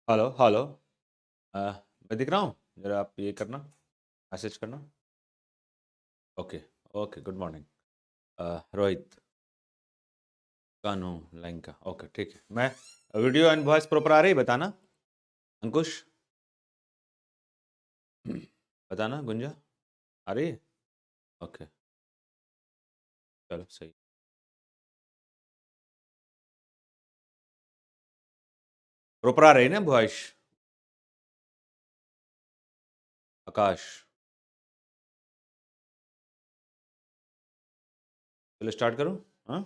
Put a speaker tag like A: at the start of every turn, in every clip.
A: Hello hello. मैं दिख रहा हूँ? जरा आप ये करना, मैसेज करना। Okay. Okay, good morning. Rohit, Kanu, Lanka. Okay, ठीक है। मैं वीडियो एंड वॉइस प्रॉपर आ रही, बताना। अंकुश, बताना। गुंजा, आ रही है? ओके, चलो सही। प्रॉपर आ रही है ना वॉइस? आकाश, चलो स्टार्ट करूँ? हाँ,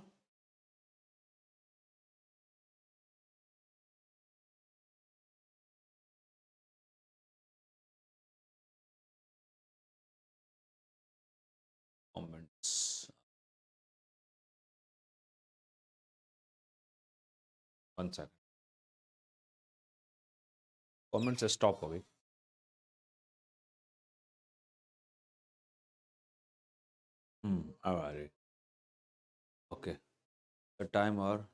A: comments, one second. Comments stop हो गई। अब आ रही। ओके, टाइम और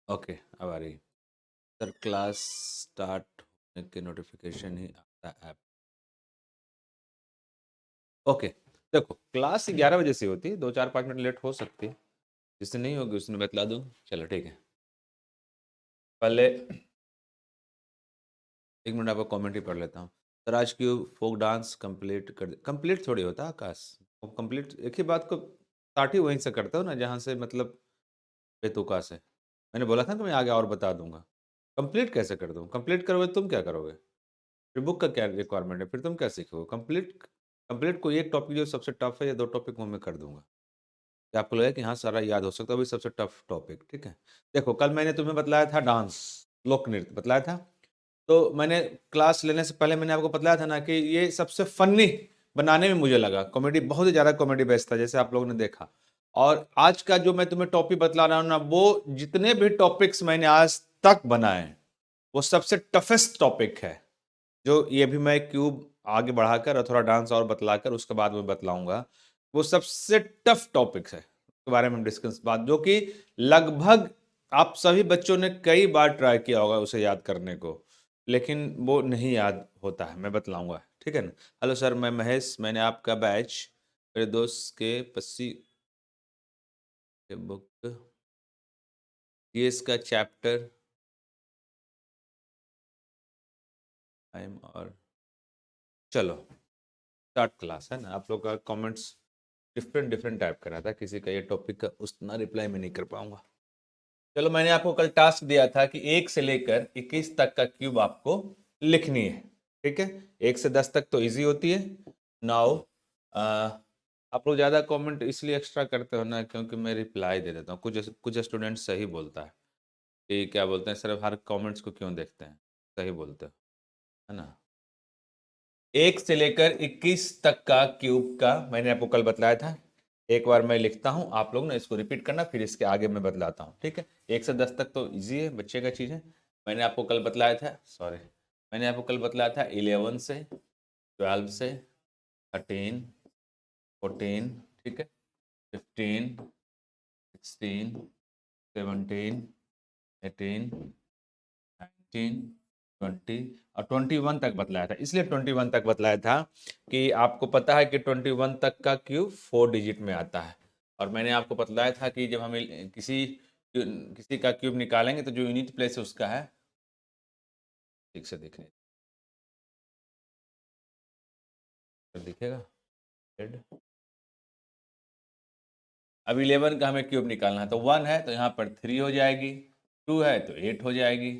A: ओके, अब आ रही। सर, क्लास स्टार्ट होने के नोटिफिकेशन ही आता है। ओके, देखो क्लास 11 बजे से होती है, 2 4 5 मिनट लेट हो सकती है। जिससे नहीं होगी उसने बतला दूँ। चलो ठीक है। पहले 1 मिनट आपका कमेंट ही पढ़ लेता हूँ। सर, आज क्यों फोक डांस कंप्लीट कर दे? कंप्लीट थोड़ी होता आकाश। कंप्लीट एक ही बात को स्टार्ट ही वहीं से करते हो ना, जहाँ से मतलब बेतुका से। मैंने बोला था कि मैं आगे और बता दूंगा। कंप्लीट कैसे कर दूँ? कंप्लीट करोगे तुम क्या करोगे? फिर बुक का क्या रिक्वायरमेंट है? फिर तुम क्या सीखोगे? कंप्लीट कंप्लीट कोई एक टॉपिक जो सबसे टफ है या 2 टॉपिक वो मैं कर दूंगा, कि आपको लगे कि हाँ सारा याद हो सकता है। अभी सबसे टफ टॉपिक, ठीक है। देखो, कल मैंने तुम्हें बतलाया था डांस, लोक नृत्य बतलाया था। तो मैंने क्लास लेने से पहले मैंने आपको बतलाया था ना कि ये सबसे फनी बनाने में मुझे लगा। कॉमेडी बहुत ही ज़्यादा कॉमेडी बेस्ड था, जैसे आप लोगों ने देखा। और आज का जो मैं तुम्हें टॉपिक बतला रहा हूँ ना, वो जितने भी टॉपिक्स मैंने आज तक बनाए, वो सबसे टफेस्ट टॉपिक है। जो ये भी मैं क्यूब आगे बढ़ाकर और थोड़ा डांस और बतलाकर उसके बाद मैं बतलाऊंगा, वो सबसे टफ टॉपिक है। उसके बारे में हम डिस्कस बात, जो कि लगभग आप सभी बच्चों ने कई बार ट्राई किया होगा उसे याद करने को, लेकिन वो नहीं याद होता है। मैं बतलाऊंगा, ठीक है ना। हेलो सर, मैं महेश, मैंने आपका बैच मेरे दोस्त के पस्सी के बुक ये इसका चैप्टर टाइम और चलो स्टार्ट क्लास है ना। आप लोग का कमेंट्स डिफरेंट डिफरेंट टाइप का रहा था, किसी का ये टॉपिक का उतना रिप्लाई मैं नहीं कर पाऊंगा। चलो, मैंने आपको कल टास्क दिया था कि 1 से लेकर 21 तक का क्यूब आपको लिखनी है, ठीक है। 1 से 10 तक तो इजी होती है। नाउ आप लोग ज़्यादा कमेंट इसलिए एक्स्ट्रा करते हो ना, क्योंकि मैं रिप्लाई दे देता हूँ। कुछ कुछ स्टूडेंट सही बोलता है कि क्या बोलते हैं, सिर्फ हर कमेंट्स को क्यों देखते हैं। सही बोलते हो, है ना। 1 से लेकर 21 तक का क्यूब का मैंने आपको कल बतलाया था। एक बार मैं लिखता हूं, आप लोग ना इसको रिपीट करना, फिर इसके आगे मैं बतलाता हूं, ठीक है। 1 से 10 तक तो इजी है, बच्चे का चीज़ है। मैंने आपको कल बतलाया था, सॉरी, मैंने आपको कल बतलाया था 11 से, 12 से, 13, 14, ठीक है, 15, 16, 17, 18, 19, 20 और 21 तक बतलाया था। इसलिए 21 तक बतलाया था कि आपको पता है कि 21 तक का क्यूब 4 डिजिट में आता है। और मैंने आपको बतलाया था कि जब हम किसी किसी का क्यूब निकालेंगे तो जो यूनिट प्लेस है उसका है, ठीक से देखने तो दिखेगा हेड। अब 11 का हमें क्यूब निकालना है, तो 1 है तो यहाँ पर 3 हो जाएगी, 2 है तो 8 हो जाएगी,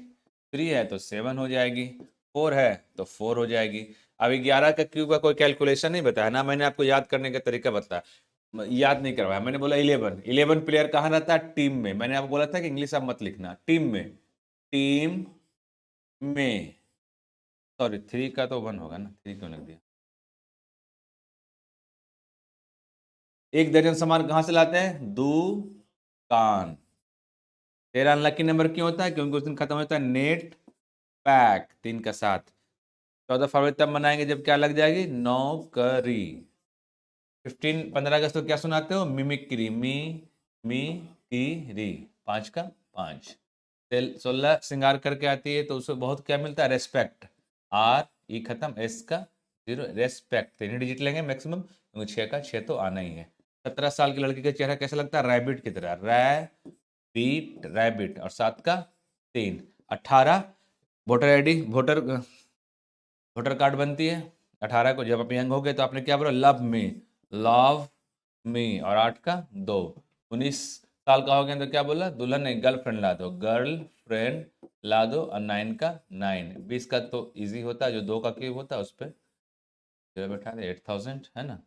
A: 3 है तो 7 हो जाएगी, 4 है तो 4 हो जाएगी। अभी 11 का क्यूब का कोई कैलकुलेशन नहीं बताया ना, मैंने आपको याद करने का तरीका बताया, याद नहीं करवाया। मैंने बोला 11 11 प्लेयर कहाँ रहता है? टीम में। मैंने आपको बोला था कि इंग्लिश आप मत लिखना, टीम में, टीम में। सॉरी, 3 का तो 1 होगा ना, 3 क्यों लिख दिया। एक दर्जन सामान कहाँ से लाते हैं? दुकान। तेरा अनलकी नंबर क्यों होता है? क्योंकि उस दिन खत्म होता है नेट पैक 3 का 7। 14 फरवरी तब मनाएंगे जब क्या लग जाएगी? नौकरी। 15 अगस्त को क्या सुनाते हो? मिमिक्री, मी मी की री। 5 का 5। 16 श्रृंगार करके आती है तो उसको बहुत क्या मिलता है, रेस्पेक्ट। आर ई खत्म, एस का 0, रेस्पेक्ट 3 डिजिट लेंगे मैक्सिमम, क्योंकि 6 का 6 तो आना ही है। 17 साल की लड़की का चेहरा कैसा लगता है, रैबिट की तरह, रैबिट रैबिट, और 7 का 3। 18 वोटर आईडी वोटर कार्ड बनती है। 18 को जब आप यंग हो गए तो आपने क्या बोला, लव मी, और 8 का 2। 19 साल का हो गया तो क्या बोला, दुल्हन नहीं गर्लफ्रेंड ला दो, गर्लफ्रेंड ला दो, और 9 का 9। 20 का तो इजी होता है, जो 2 का क्यूब होता है उस पर बैठा दे, 8000 है ना।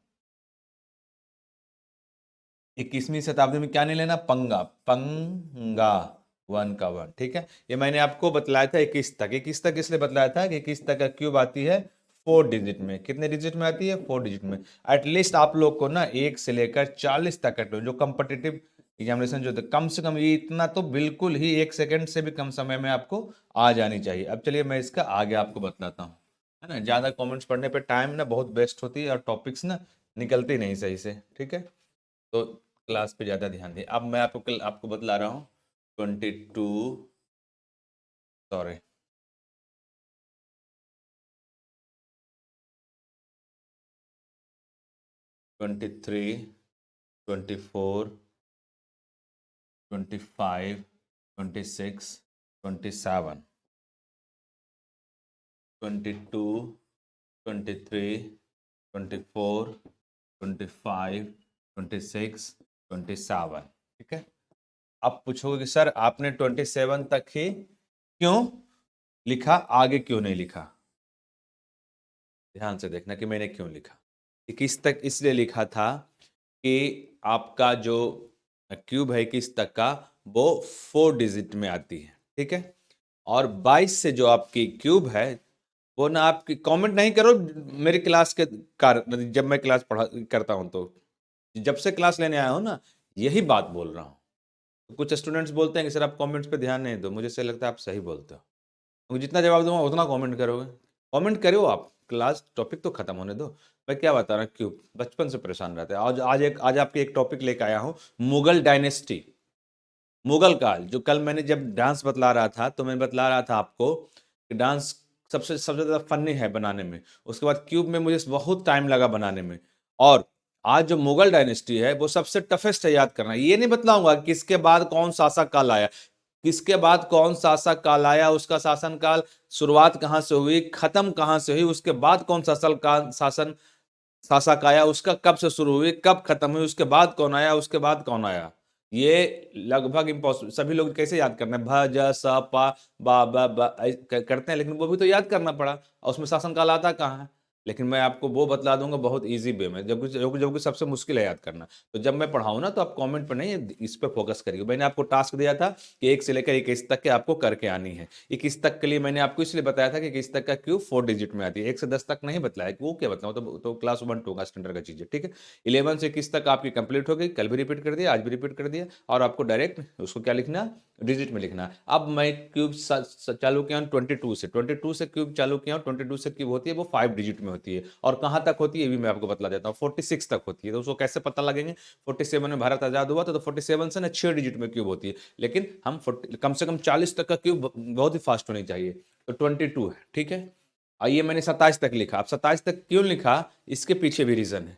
A: 21वीं शताब्दी में क्या नहीं लेना, पंगा, पंगा 1 का 1, ठीक है। ये मैंने आपको बतलाया था 21 तक। 21 तक इसलिए बतलाया था कि 21 तक का क्यूब आती है 4 डिजिट में। कितने डिजिट में आती है, 4 डिजिट में। एटलीस्ट आप लोग को ना 1 से लेकर 40 तक का जो कम्पिटिटिव एग्जामिनेशन जो कम से कम ये इतना तो बिल्कुल ही 1 सेकंड से भी कम समय में आपको आ जानी चाहिए। अब चलिए मैं इसका आगे आपको बतलाता हूँ, है ना। ज़्यादा कमेंट्स पढ़ने पे टाइम ना बहुत वेस्ट होती है और टॉपिक्स ना निकलते नहीं सही से, ठीक है। तो क्लास पे ज़्यादा ध्यान दें। अब मैं आपको कल आपको बतला रहा हूँ 22, सॉरी 23, 24, 25, 26, 27, 22, 23, 24, 25, 26, 27, ठीक है। आप पूछोगे कि सर आपने 27 तक ही क्यों लिखा, आगे क्यों नहीं लिखा। ध्यान से देखना कि मैंने क्यों लिखा। 21 तक इसलिए लिखा था कि आपका जो क्यूब है 21 तक का वो 4 डिजिट में आती है, ठीक है। और 22 से जो आपकी क्यूब है वो ना, आपकी कमेंट नहीं करो मेरी क्लास के जब मैं क्लास पढ़ा करता हूं तो जब से क्लास लेने आया हूं ना यही बात बोल रहा हूं। कुछ स्टूडेंट्स बोलते हैं कि सर आप कमेंट्स पे ध्यान नहीं दो, मुझे ऐसा लगता है आप सही बोलते हो, क्योंकि जितना जवाब दूंगा उतना कमेंट करोगे। कमेंट करो आप, क्लास टॉपिक तो खत्म होने दो। मैं क्या बता रहा हूँ, क्यों बचपन से परेशान रहते हैं। आज आपके एक टॉपिक लेकर आया हूँ, मुगल डायनेस्टी, मुगल काल। जो कल मैंने जब डांस बतला रहा था तो मैं बतला रहा था आपको कि डांस सबसे ज़्यादा फनी है बनाने में। उसके बाद क्यूब में मुझे बहुत टाइम लगा बनाने में। और आज जो मुगल डायनेस्टी है वो सबसे टफेस्ट है याद करना। ये नहीं बतलाऊंगा कि किसके बाद कौन शासक काल आया, किसके बाद कौन शासक काल आया, उसका शासन काल शुरुआत कहाँ से हुई, खत्म कहाँ से हुई, उसके बाद कौन शासन शासक आया, उसका कब से शुरू हुई कब खत्म हुई, उसके बाद कौन आया, उसके बाद कौन आया। ये लगभग इम्पॉसिबल। सभी लोग कैसे याद करना है, भ ज स प बा ब ब करते हैं, लेकिन वो भी तो याद करना पड़ा और उसमें शासन काल आता कहाँ है। लेकिन मैं आपको वो बतला दूंगा बहुत इजी वे में, जबकि सबसे मुश्किल है याद करना। तो जब मैं पढ़ाऊँ ना तो आप कमेंट पर नहीं इस पर फोकस करिए। मैंने आपको टास्क दिया था कि 1 से लेकर 21 तक के आपको करके आनी है। 21 तक के लिए मैंने आपको इसलिए बताया था कि 21 तक का क्यूब 4 डिजिट में आती है। 1 से 10 तक नहीं बतलाया कि वो क्या बताऊँ, तो क्लास 1-2 का स्टैंडर्ड का चीज़ है, ठीक है। 11 से 21 तक आपकी कंप्लीट हो गई, कल भी रिपीट कर दिया, आज भी रिपीट कर दिया। और आपको डायरेक्ट उसको क्या लिखना, डिजिट में लिखना। अब मैं क्यूब चालू किया हूँ 22 से क्यूब चालू किया हूँ। 22 से क्यूब होती है वो 5 डिजिट में होती है। और कहाँ तक होती है ये भी मैं आपको बतला देता हूँ, 46 तक होती है। तो उसको कैसे पता लगेंगे, 47 में भारत आजाद हुआ था तो 47 से ना 6 डिजिट में क्यूब होती है। लेकिन हम कम से कम 40 तक का क्यूब बहुत ही फास्ट होनी चाहिए। तो 22 है, ठीक है। आइए मैंने 27 तक लिखा। अब 27 तक क्यों लिखा, इसके पीछे भी रीजन है।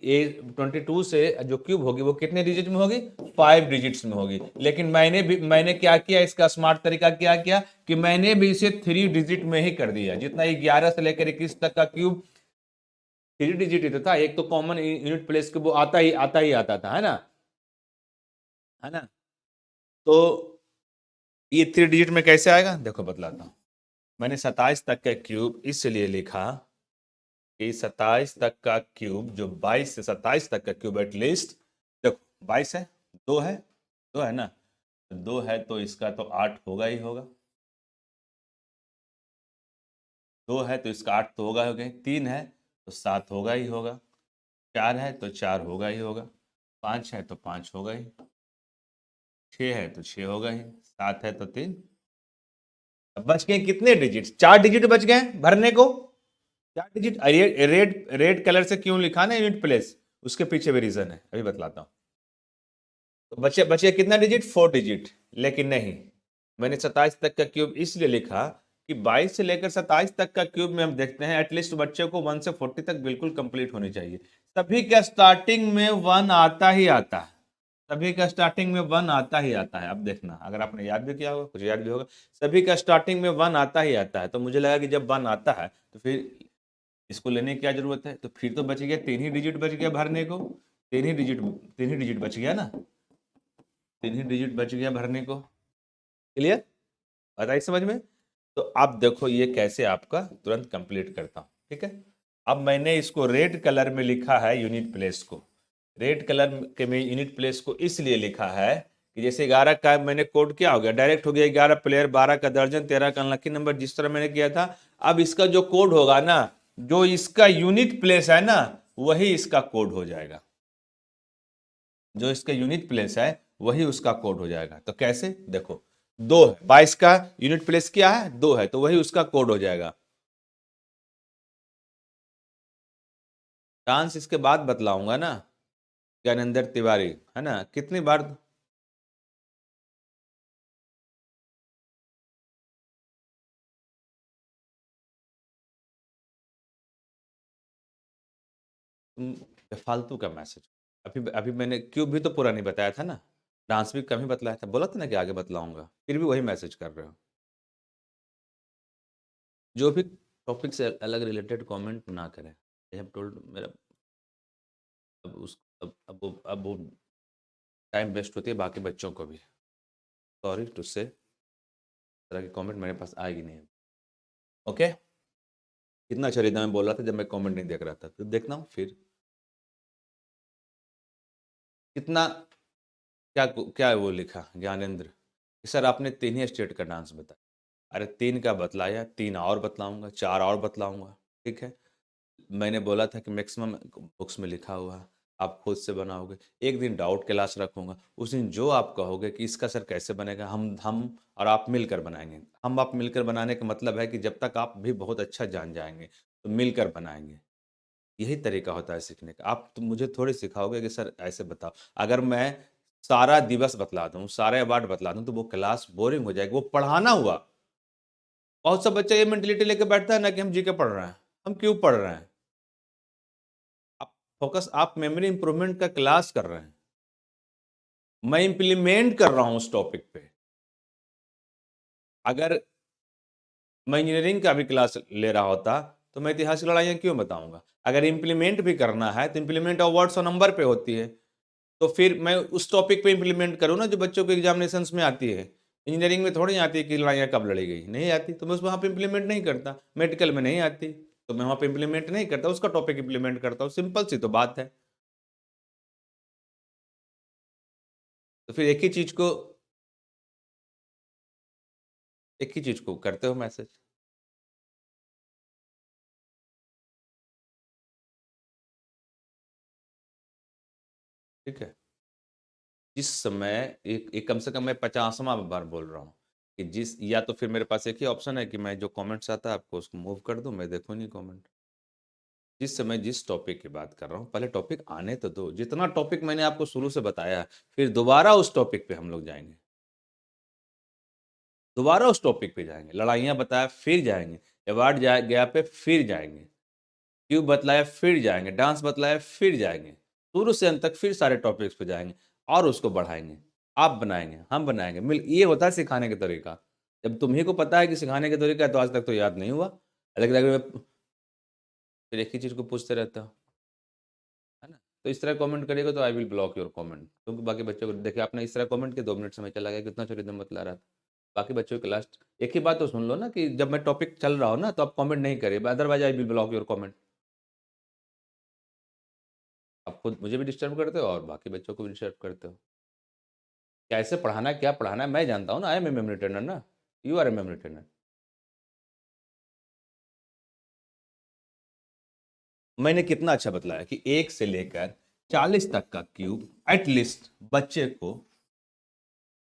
A: ये 22 से जो क्यूब होगी वो कितने डिजिट में होगी, 5 डिजिट्स में होगी। लेकिन मैंने क्या किया, इसका स्मार्ट तरीका क्या किया कि मैंने भी इसे 3 डिजिट में ही कर दिया। जितना 11 से लेकर 21 तक का क्यूब 3 डिजिट ही था। एक तो कॉमन यूनिट प्लेस के वो आता था, है ना। तो ये 3 डिजिट में कैसे आएगा, देखो बतलाता हूं। मैंने 27 तक का क्यूब इसलिए लिखा कि 27 तक का क्यूब, जो 22 से 27 तक का क्यूब एटलीस्ट, देखो 22 है, 2 है, 2 है ना, 2 है तो इसका तो 8 होगा ही होगा। 2 है तो इसका 8 तो होगा ही होगा। 3 है तो 7 होगा ही होगा। 4 है तो 4 होगा ही होगा। 5 है तो 5 होगा ही। 6 है तो 6 होगा ही। 7 है तो 3। बच गए कितने डिजिट, 4 डिजिट बच गए भरने को। 4 डिजिट। रेड रेड कलर से क्यों लिखा ना यूनिट प्लेस, उसके पीछे भी रीजन है, अभी बतलाता हूँ। तो बचे बचे कितना डिजिट, 4 डिजिट। लेकिन नहीं, मैंने 27 तक का क्यूब इसलिए लिखा कि 22 से लेकर 27 तक का क्यूब में हम देखते हैं एटलीस्ट बच्चे को 1 से 40 तक बिल्कुल कंप्लीट होनी चाहिए। सभी का स्टार्टिंग में 1 आता ही आता है, सभी का स्टार्टिंग में 1 आता ही आता है। अब देखना, अगर आपने याद भी किया होगा, कुछ याद भी होगा, सभी का स्टार्टिंग में 1 आता ही आता है। तो मुझे लगा कि जब 1 आता है तो फिर इसको लेने की क्या जरूरत है, तो फिर तो बच गया 3 ही डिजिट बच गया भरने को, 3 ही डिजिट, 3 ही डिजिट बच गया ना, 3 ही डिजिट बच गया भरने को। क्लियर, बताइए समझ में। तो आप देखो ये कैसे आपका तुरंत कंप्लीट करता हूं, ठीक है। अब मैंने इसको रेड कलर में लिखा है यूनिट प्लेस को, रेड कलर के में यूनिट प्लेस को इसलिए लिखा है कि जैसे 11 का मैंने कोड क्या हो गया, डायरेक्ट हो गया 11 प्लेयर, 12 का दर्जन, 13 का अनलकी नंबर, जिस तरह मैंने किया था। अब इसका जो कोड होगा ना, जो इसका यूनिट प्लेस है ना, वही इसका कोड हो जाएगा, जो इसका यूनिट प्लेस है वही उसका कोड हो जाएगा। तो कैसे, देखो 2 है, 22 का यूनिट प्लेस क्या है, 2 है, तो वही उसका कोड हो जाएगा। डांस इसके बाद बतलाऊंगा ना, ज्ञानेंद्र तिवारी, है ना, कितनी बार तुम फालतू का मैसेज। अभी अभी मैंने क्यों भी तो पूरा नहीं बताया था ना, डांस भी कम ही बतलाया था, बोला था ना कि आगे बतलाऊंगा, फिर भी वही मैसेज कर रहे हो। जो भी टॉपिक से अलग रिलेटेड कमेंट ना करें, आई हैव टोल्ड मेरा। अब उस अब वो टाइम वेस्ट होती है बाकी बच्चों को भी। सॉरी टू से, तरह की कमेंट मेरे पास आएगी नहीं। ओके, कितना अच्छा रीता मैं बोल रहा था जब मैं कमेंट नहीं देख रहा था, तो देखना हूँ फिर कितना, क्या क्या वो लिखा ज्ञानेंद्र कि सर आपने 3 ही स्टेट का डांस बताया। अरे 3 का बतलाया, 3 और बतलाऊंगा, 4 और बतलाऊंगा, ठीक है। मैंने बोला था कि मैक्सिमम बुक्स में लिखा हुआ है, आप खुद से बनाओगे। एक दिन डाउट क्लास रखूंगा, उस दिन जो आप कहोगे कि इसका सर कैसे बनेगा, हम और आप मिलकर बनाएंगे। हम आप मिलकर बनाने का मतलब है कि जब तक आप भी बहुत अच्छा जान जाएंगे तो मिलकर बनाएंगे। यही तरीका होता है सीखने का। आप तो मुझे थोड़ी सिखाओगे कि सर ऐसे बताओ। अगर मैं सारा दिवस बतला दूं, सारे अवार्ड बतला दूं, तो वो क्लास बोरिंग हो जाएगी, वो पढ़ाना हुआ। बहुत सा बच्चा ये मेंटेलिटी लेके बैठता है ना कि हम जीके पढ़ रहे हैं। हम क्यों पढ़ रहे हैं? आप फोकस, आप मेमोरी इंप्रूवमेंट का क्लास कर रहे हैं, मैं इंप्लीमेंट कर रहा हूं उस टॉपिक पे। अगर मैं इंजीनियरिंग का भी क्लास ले रहा होता तो मैं इतिहास की लड़ाइयाँ क्यों बताऊंगा। अगर इम्प्लीमेंट भी करना है तो इम्प्लीमेंट ऑफ वर्ड्स और नंबर पे होती है, तो फिर मैं उस टॉपिक पे इम्प्लीमेंट करूँ ना जो बच्चों के एग्जामिनेशंस में आती है। इंजीनियरिंग में थोड़ी आती है कि लड़ाइयाँ कब लड़ी गई, नहीं आती, तो मैं उस वहाँ पे इम्प्लीमेंट नहीं करता। मेडिकल में नहीं आती तो मैं वहाँ पे इम्प्लीमेंट नहीं करता, उसका टॉपिक इम्प्लीमेंट करता हूँ। सिंपल सी तो बात है। तो फिर एक ही चीज को करते हो मैसेज। ठीक है, जिस समय एक कम से कम मैं 50वां बार बोल रहा हूँ कि जिस, या तो फिर मेरे पास एक ही ऑप्शन है कि मैं जो कमेंट्स आता है आपको उसको मूव कर दूं, मैं देखूं नहीं कमेंट। जिस समय जिस टॉपिक की बात कर रहा हूँ, पहले टॉपिक आने तो दो। जितना टॉपिक मैंने आपको शुरू से बताया है, फिर दोबारा उस टॉपिक पे हम लोग जाएंगे, दोबारा उस टॉपिक पे जाएंगे। लड़ाइयाँ बताया फिर जाएंगे, अवार्ड गया पे फिर जाएंगे, क्यूब बतलाया फिर जाएंगे, डांस बतलाया फिर जाएंगे, शुरू से अंत तक फिर सारे टॉपिक्स पे जाएंगे और उसको बढ़ाएंगे। आप बनाएंगे, हम बनाएंगे, मिल, ये होता है सिखाने का तरीका। जब तुम्ही को पता है कि सिखाने का तरीका है तो आज तक तो याद नहीं हुआ, लेकिन अगर फिर एक ही चीज़ को पूछते रहता हो, है ना। तो इस तरह कमेंट करिएगा तो I will block your comment, क्योंकि बाकी बच्चों को देखिए आपने इस तरह कमेंट किया, 2 मिनट समय चला गया, कितना चोरी दम बतला रहा था। बाकी बच्चों की लास्ट एक ही बात तो सुन लो ना कि जब मैं टॉपिक चल रहा हो ना तो आप कमेंट नहीं करिए, otherwise I will block your comment. आप खुद मुझे भी डिस्टर्ब करते हो और बाकी बच्चों को भी डिस्टर्ब करते हो। कैसे पढ़ाना है, क्या पढ़ाना है मैं जानता हूँ ना, I am a memory trainer ना, you are a memory trainer. मैंने कितना अच्छा बतलाया कि 1 से लेकर 40 तक का क्यूब एटलीस्ट बच्चे को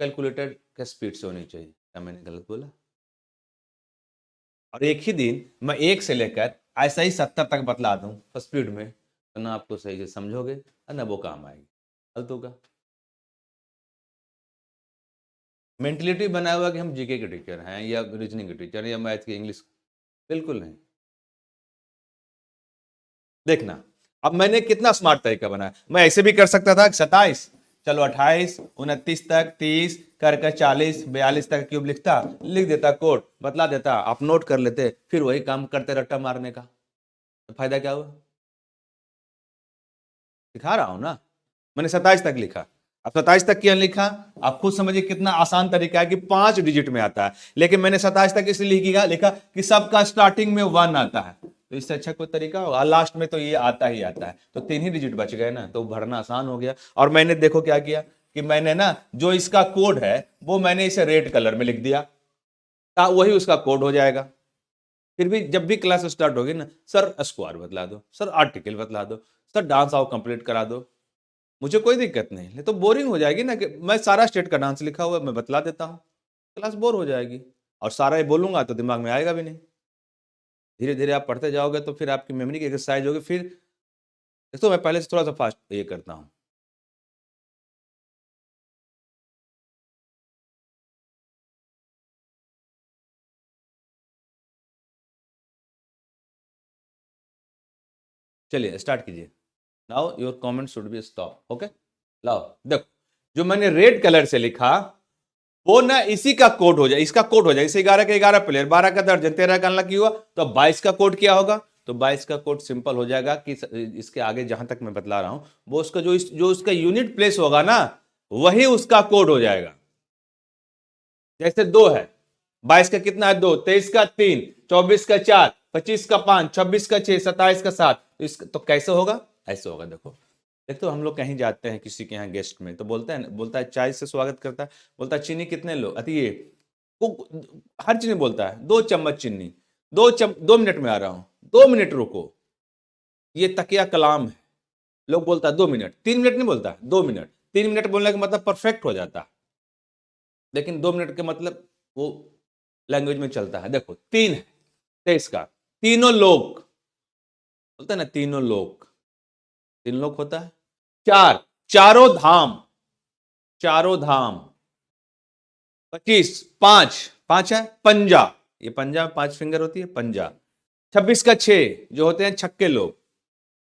A: कैलकुलेटर के स्पीड से होनी चाहिए। क्या मैंने गलत बोला? और एक ही दिन मैं 1 से लेकर ऐसा ही 70 तक बतला दूं फर्स्ट स्पीड में, तो ना आपको सही से समझोगे और ना वो काम आएगी, गलत होगा। मेंटलिटी बनाया हुआ कि हम जीके के टीचर हैं या रीजनिंग के टीचर हैं या मैथ के, इंग्लिश। बिल्कुल नहीं। देखना, अब मैंने कितना स्मार्ट तरीका बनाया। मैं ऐसे भी कर सकता था 27, चलो 28, 29 तक, 30 कर कर 40, 42 तक क्यूब लिखता, लिख देता कोड, बतला देता, आप नोट कर लेते, फिर वही काम करते रट्टा मारने का। तो फायदा क्या हुआ? दिखा रहा हूं ना, मैंने 27 तक लिखा। अब 27 तक क्यों लिखा? आप खुद समझिए कितना आसान तरीका है कि 5 डिजिट में आता है, लेकिन मैंने 27 तक इसलिए लिखा कि सबका स्टार्टिंग में 1 आता है। तो इससे अच्छा कोई तरीका होगा? लास्ट में तो ये आता ही आता है, तो 3 ही डिजिट बच गए ना, तो भरना आसान हो गया। और मैंने देखो क्या किया कि मैंने ना जो इसका कोड है वो मैंने इसे रेड कलर में लिख दिया, वही उसका कोड हो जाएगा। फिर भी जब भी क्लास स्टार्ट होगी ना, सर स्क्वायर बतला दो, सर आर्टिकल बतला दो, सर डांस आओ कंप्लीट करा दो, मुझे कोई दिक्कत नहीं। नहीं तो बोरिंग हो जाएगी ना, कि मैं सारा स्टेट का डांस लिखा हुआ है मैं बतला देता हूँ, क्लास बोर हो जाएगी। और सारा ये बोलूंगा तो दिमाग में आएगा भी नहीं। धीरे धीरे आप पढ़ते जाओगे तो फिर आपकी मेमोरी की एक्सरसाइज होगी। फिर तो मैं पहले से थोड़ा सा फास्ट ये करता हूँ। चलिए स्टार्ट कीजिए। Now your comment should be stop. Okay, लाओ देखो, जो मैंने रेड कलर से लिखा वो ना इसी का कोड हो जाए, इसका कोड हो जाए। इसे 11 के 11 प्लेयर, 12 का दर्जन, 13 का अनलकी हुआ, तो 22 का कोड क्या होगा? तो 22 का कोड सिंपल हो जाएगा कि इसके आगे जहां तक मैं बतला रहा हूं वो उसका जो उसका यूनिट प्लेस होगा ना, वही उसका कोड हो जाएगा। जैसे 2 है, 22 का कितना है? 2, 23 का 3, 24 का 4, 25 का 5, 26 का 6, 27 का 7। तो इसका तो कैसे होगा? ऐसे होगा। देखो, एक तो हम लोग कहीं जाते हैं किसी के यहाँ गेस्ट में, तो बोलता है चाय से स्वागत करता है, बोलता है चीनी कितने लो अति ये, हर चीज में बोलता है 2 चम्मच चीनी, 2 मिनट में आ रहा हूं, 2 मिनट रुको। ये तकिया कलाम है। लोग बोलता है 2 मिनट, 3 मिनट नहीं बोलता, 2 मिनट। 3 मिनट बोलने का मतलब परफेक्ट हो जाता है, लेकिन 2 मिनट के मतलब वो लैंग्वेज में चलता है। देखो 3 है, 23 का, तीनों लोग, बोलता है ना तीनों लोग, 3 लोग होता है। 4, चारों धाम, चारों धाम। 25, 5, 5 है पंजा, ये पंजा 5 फिंगर होती है पंजा। 26 का 6, जो होते हैं छक्के लोग,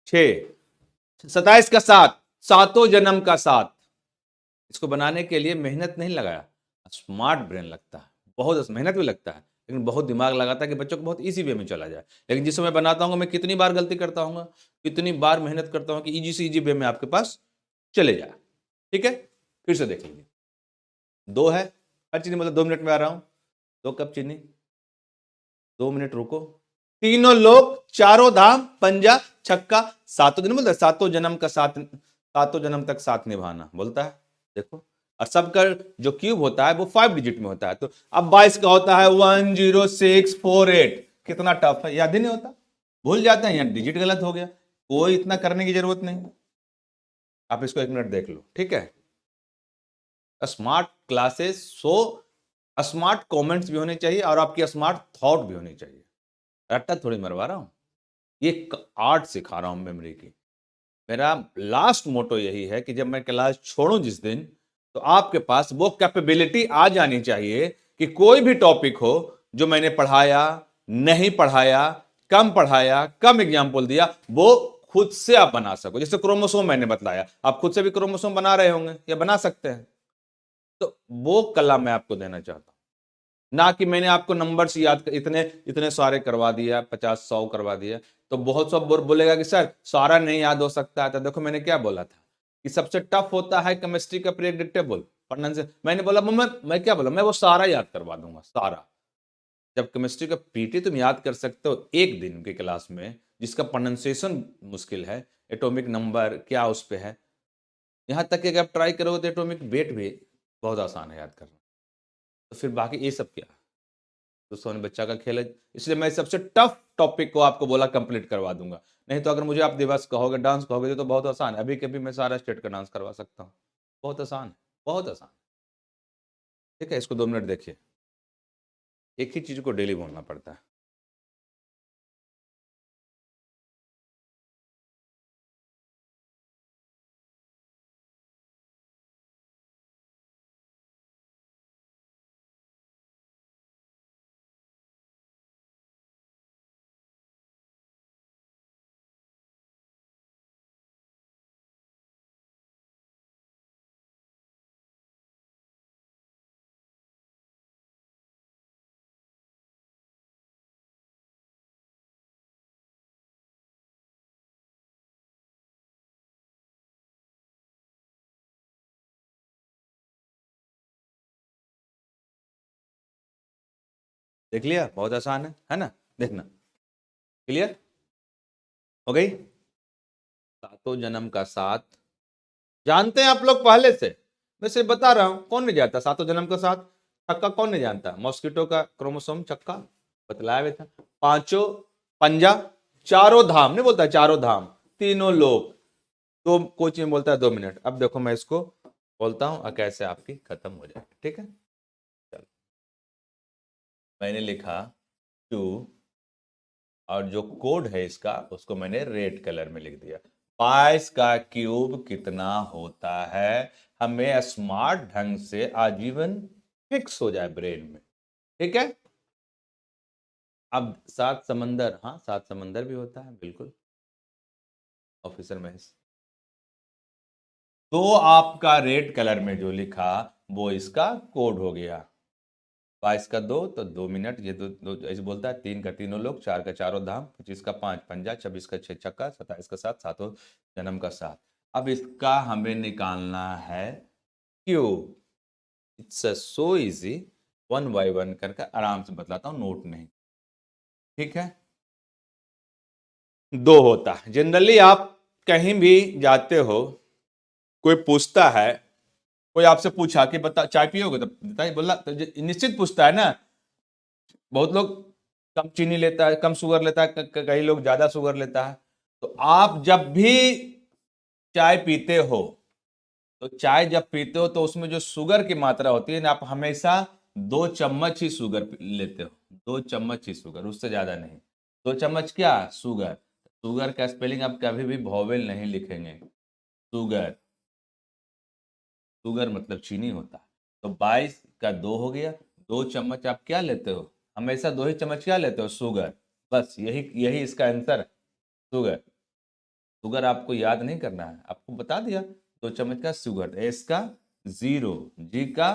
A: 6। 27 का 7, सातों जन्म का 7। इसको बनाने के लिए मेहनत नहीं लगाया, स्मार्ट ब्रेन लगता है, बहुत मेहनत भी लगता है, लेकिन बहुत दिमाग लगाता है कि बच्चों को बहुत इजी वे में चला जाए। लेकिन जिस समय बनाता हूँ मैं कितनी बार गलती करता हूँ, कितनी बार मेहनत करता हूँ कि इजी से इजी वे में आपके पास चले जाए। ठीक है, फिर से देख लीजिए। 2 है, हर चीज मतलब 2 मिनट में आ रहा हूं, 2 कप चीनी, 2 मिनट रुको, तीनों लोग, चारों धाम, पंजा, छक्का, सातों दिन, बोलता है सातों जन्म का साथ, सातों जन्म तक साथ निभाना बोलता है। देखो, और सबका जो क्यूब होता है वो 5 डिजिट में होता है। तो अब 22 का होता है 10648। कितना टफ है, याद ही नहीं होता, भूल जाते हैं, यहाँ डिजिट गलत हो गया। कोई इतना करने की जरूरत नहीं, आप इसको 1 मिनट देख लो। ठीक है, smart classes, so smart comments भी होने चाहिए और आपकी स्मार्ट थॉट भी होनी चाहिए। रट्टा थोड़ी मरवा रहा हूं, ये आर्ट सिखा रहा हूं मेमोरी की। मेरा लास्ट मोटो यही है कि जब मैं क्लास छोड़ूं जिस दिन, तो आपके पास वो कैपेबिलिटी आ जानी चाहिए कि कोई भी टॉपिक हो जो मैंने पढ़ाया, नहीं पढ़ाया, कम पढ़ाया, कम एग्जाम्पल दिया, वो खुद से आप बना सको। जैसे क्रोमोसोम मैंने बताया, आप खुद से भी क्रोमोसोम बना रहे होंगे या बना सकते हैं। तो वो कला मैं आपको देना चाहता हूं, ना कि मैंने आपको नंबर्स याद इतने इतने सारे करवा दिया, 50-100 करवा दिया। तो बहुत सब बोलेगा कि सर सारा नहीं याद हो सकता है। तो देखो मैंने क्या बोला था कि सबसे टफ होता है केमिस्ट्री का प्रेडिक्टेबल पढ़ने से। मैंने बोला मैं क्या बोला, मैं वो सारा याद करवा दूंगा, सारा। जब केमिस्ट्री का पीटी तुम याद कर सकते हो एक दिन की क्लास में, जिसका प्रोनाउंसिएशन मुश्किल है, एटॉमिक नंबर क्या उस पे है, यहां तक कि अगर आप ट्राई करोगे तो एटॉमिक वेट भी बहुत आसान है याद करना। तो फिर बाकी ये सब क्या, दोस्तों ने बच्चा का खेल है। इसलिए मैं सबसे टफ टॉपिक को आपको बोला कंप्लीट करवा दूंगा। नहीं तो अगर मुझे आप दिवस कहोगे, डांस कहोगे, तो बहुत आसान है, अभी कभी मैं सारा स्टेट का डांस करवा सकता हूँ। बहुत आसान है, बहुत आसान। ठीक है, इसको 2 मिनट देखिए। एक ही चीज को डेली बोलना पड़ता है। देख लिया, बहुत आसान है ना? देखना, क्लियर हो गई। सातों जन्म का साथ जानते हैं आप लोग पहले से, मैं सिर्फ बता रहा हूं, कौन नहीं जानता सातों जन्म का साथ? छक्का कौन नहीं जानता? मॉस्किटो का क्रोमोसोम छक्का बतलाया हुआ था। पांचों पंजा, चारों धाम नहीं बोलता, चारों धाम, तीनों लोग। दो कोच में बोलता है 2 मिनट। अब देखो मैं इसको बोलता हूं और कैसे आपकी खत्म हो जाए, ठीक है? चलो, मैंने लिखा 2 और जो कोड है इसका उसको मैंने रेड कलर में लिख दिया। 22 का क्यूब कितना होता है? हमें स्मार्ट ढंग से आजीवन फिक्स हो जाए ब्रेन में, ठीक है? अब सात समंदर, हाँ सात समंदर भी होता है बिल्कुल, ऑफिसर महेश। तो आपका रेड कलर में जो लिखा वो इसका कोड हो गया। 22 का 2 तो 2 मिनट, ये दो ऐसे बोलता है। 3 का तीनों लोग, 4 का चारों धाम, 25 का 5 पंजा, 26 का 6 छक्का, 27 का 7 सातों जन्म का साथ। अब इसका हमें निकालना है cube. It's so easy, 1 by 1 करके आराम से बतलाता हूँ, नोट नहीं, ठीक है? 2 होता है जनरली। आप कहीं भी जाते हो, कोई पूछता है, कोई आपसे पूछा कि बता चाय पियोगे, तो बताइए, बोला तो निश्चित पूछता है ना। बहुत लोग कम चीनी लेता है, कम शुगर लेता है, कई लोग ज्यादा शुगर लेता है। तो आप जब भी चाय पीते हो, तो चाय जब पीते हो तो उसमें जो शुगर की मात्रा होती है ना, आप हमेशा 2 चम्मच ही शुगर लेते हो। 2 चम्मच ही शुगर, उससे ज्यादा नहीं। 2 चम्मच क्या? शुगर। शुगर का स्पेलिंग आप कभी भी वोवेल नहीं लिखेंगे। शुगर, शुगर मतलब चीनी होता है। तो 22 का 2 हो गया। 2 चम्मच आप क्या लेते हो? हमेशा 2 ही चम्मच क्या लेते हो? शुगर। बस यही यही इसका आंसर है, शुगर। शुगर आपको याद नहीं करना है, आपको बता दिया। 2 चम्मच का शुगर। एस का 0, जी का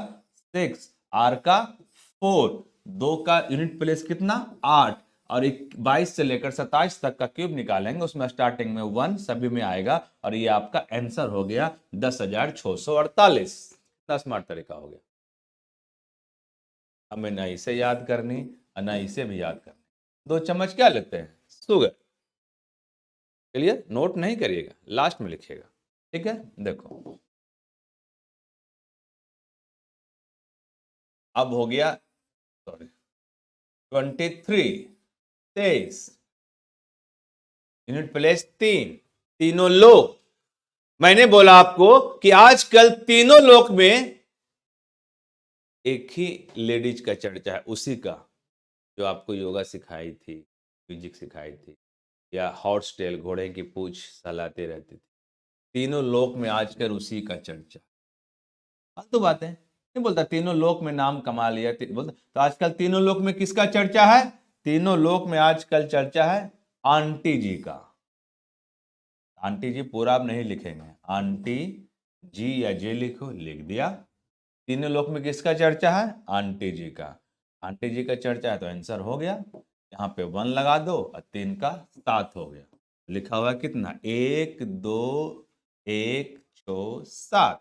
A: 6, आर का 4, 2 का यूनिट प्लेस कितना? 8, और 22 से लेकर 27 तक का क्यूब निकालेंगे, उसमें स्टार्टिंग में 1 सभी में आएगा, और ये आपका आंसर हो गया 10,648। इतना स्मार्ट तरीका हो गया। हमें ना इसे याद करनी और ना इसे भी याद करनी। 2 चम्मच क्या लेते हैं? शुगर। क्लियर? नोट नहीं करिएगा, लास्ट में लिखिएगा, ठीक है? देखो, अब हो गया, सॉरी, 23, 23, यूनिट प्लेस 3, तीनों लोग। मैंने बोला आपको कि आजकल तीनों लोग में एक ही लेडीज का चर्चा है, उसी का जो आपको योगा सिखाई थी, म्यूजिक सिखाई थी, या हॉर्स टेल, घोड़े की पूंछ सहलाते रहती थी। तीनों लोक में आजकल उसी का चर्चा। फालतू बातें नहीं बोलता, तीनों लोक में नाम कमा लिया बोलता। तो आजकल तीनों लोक में किसका चर्चा है? तीनों लोक में आजकल चर्चा है आंटी जी का। आंटी जी पूरा आप नहीं लिखेंगे, आंटी जी या जे लिखो, लिख दिया। तीनों लोक में किसका चर्चा है? आंटी जी का। आंटी जी का चर्चा है तो आंसर हो गया। यहाँ पे 1 लगा दो और 3 का 7 हो गया। लिखा हुआ कितना? 1 2 1 6 7।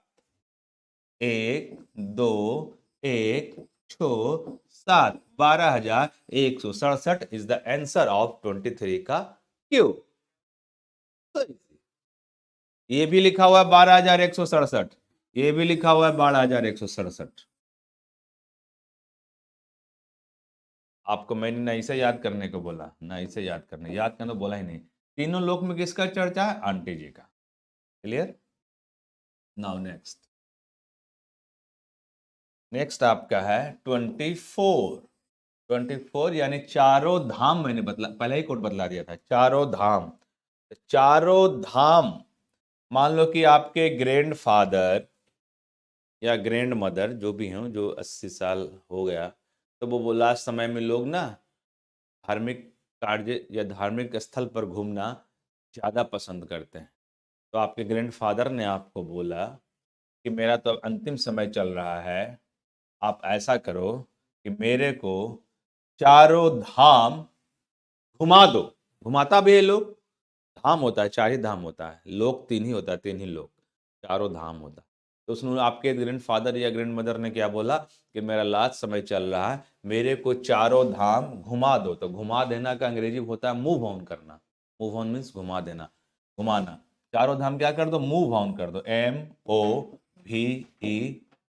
A: 1 2 1 6 7, 12,167 इज द आंसर ऑफ 23 का क्यूब। ये भी लिखा हुआ है 12,167, ये भी लिखा हुआ है 12,167। आपको मैंने ना इसे याद करने को बोला, ना इसे याद करने, याद करने बोला ही नहीं। तीनों लोक में किसका चर्चा है? आंटी जी का। क्लियर? नाउ नेक्स्ट, नेक्स्ट आपका है 24। 24 यानी चारों धाम। मैंने बतला, पहले ही कोड बतला दिया था, चारों धाम। चारों धाम, मान लो कि आपके ग्रैंड फादर या ग्रैंड मदर जो भी हों, जो 80 साल हो गया, तो वो लास्ट समय में लोग ना धार्मिक कार्य या धार्मिक स्थल पर घूमना ज़्यादा पसंद करते हैं। तो आपके ग्रैंड फादर ने आपको बोला कि मेरा तो अब अंतिम समय चल रहा है, आप ऐसा करो कि मेरे को चारों धाम घुमा दो। घुमाता भी है लोग, धाम होता है, 4 ही धाम होता है, लोक 3 ही होता है, 3 ही लोक, चारों धाम होता है। तो उसने आपके ग्रैंडफादर या ग्रैंडमदर ने क्या बोला कि मेरा लास्ट समय चल रहा है, मेरे को चारों धाम घुमा दो। तो घुमा देना का अंग्रेजी होता है मूव ऑन करना। मूव ऑन मीन्स घुमा देना, घुमाना। चारों धाम क्या कर दो, मूव ऑन कर दो। MOVE,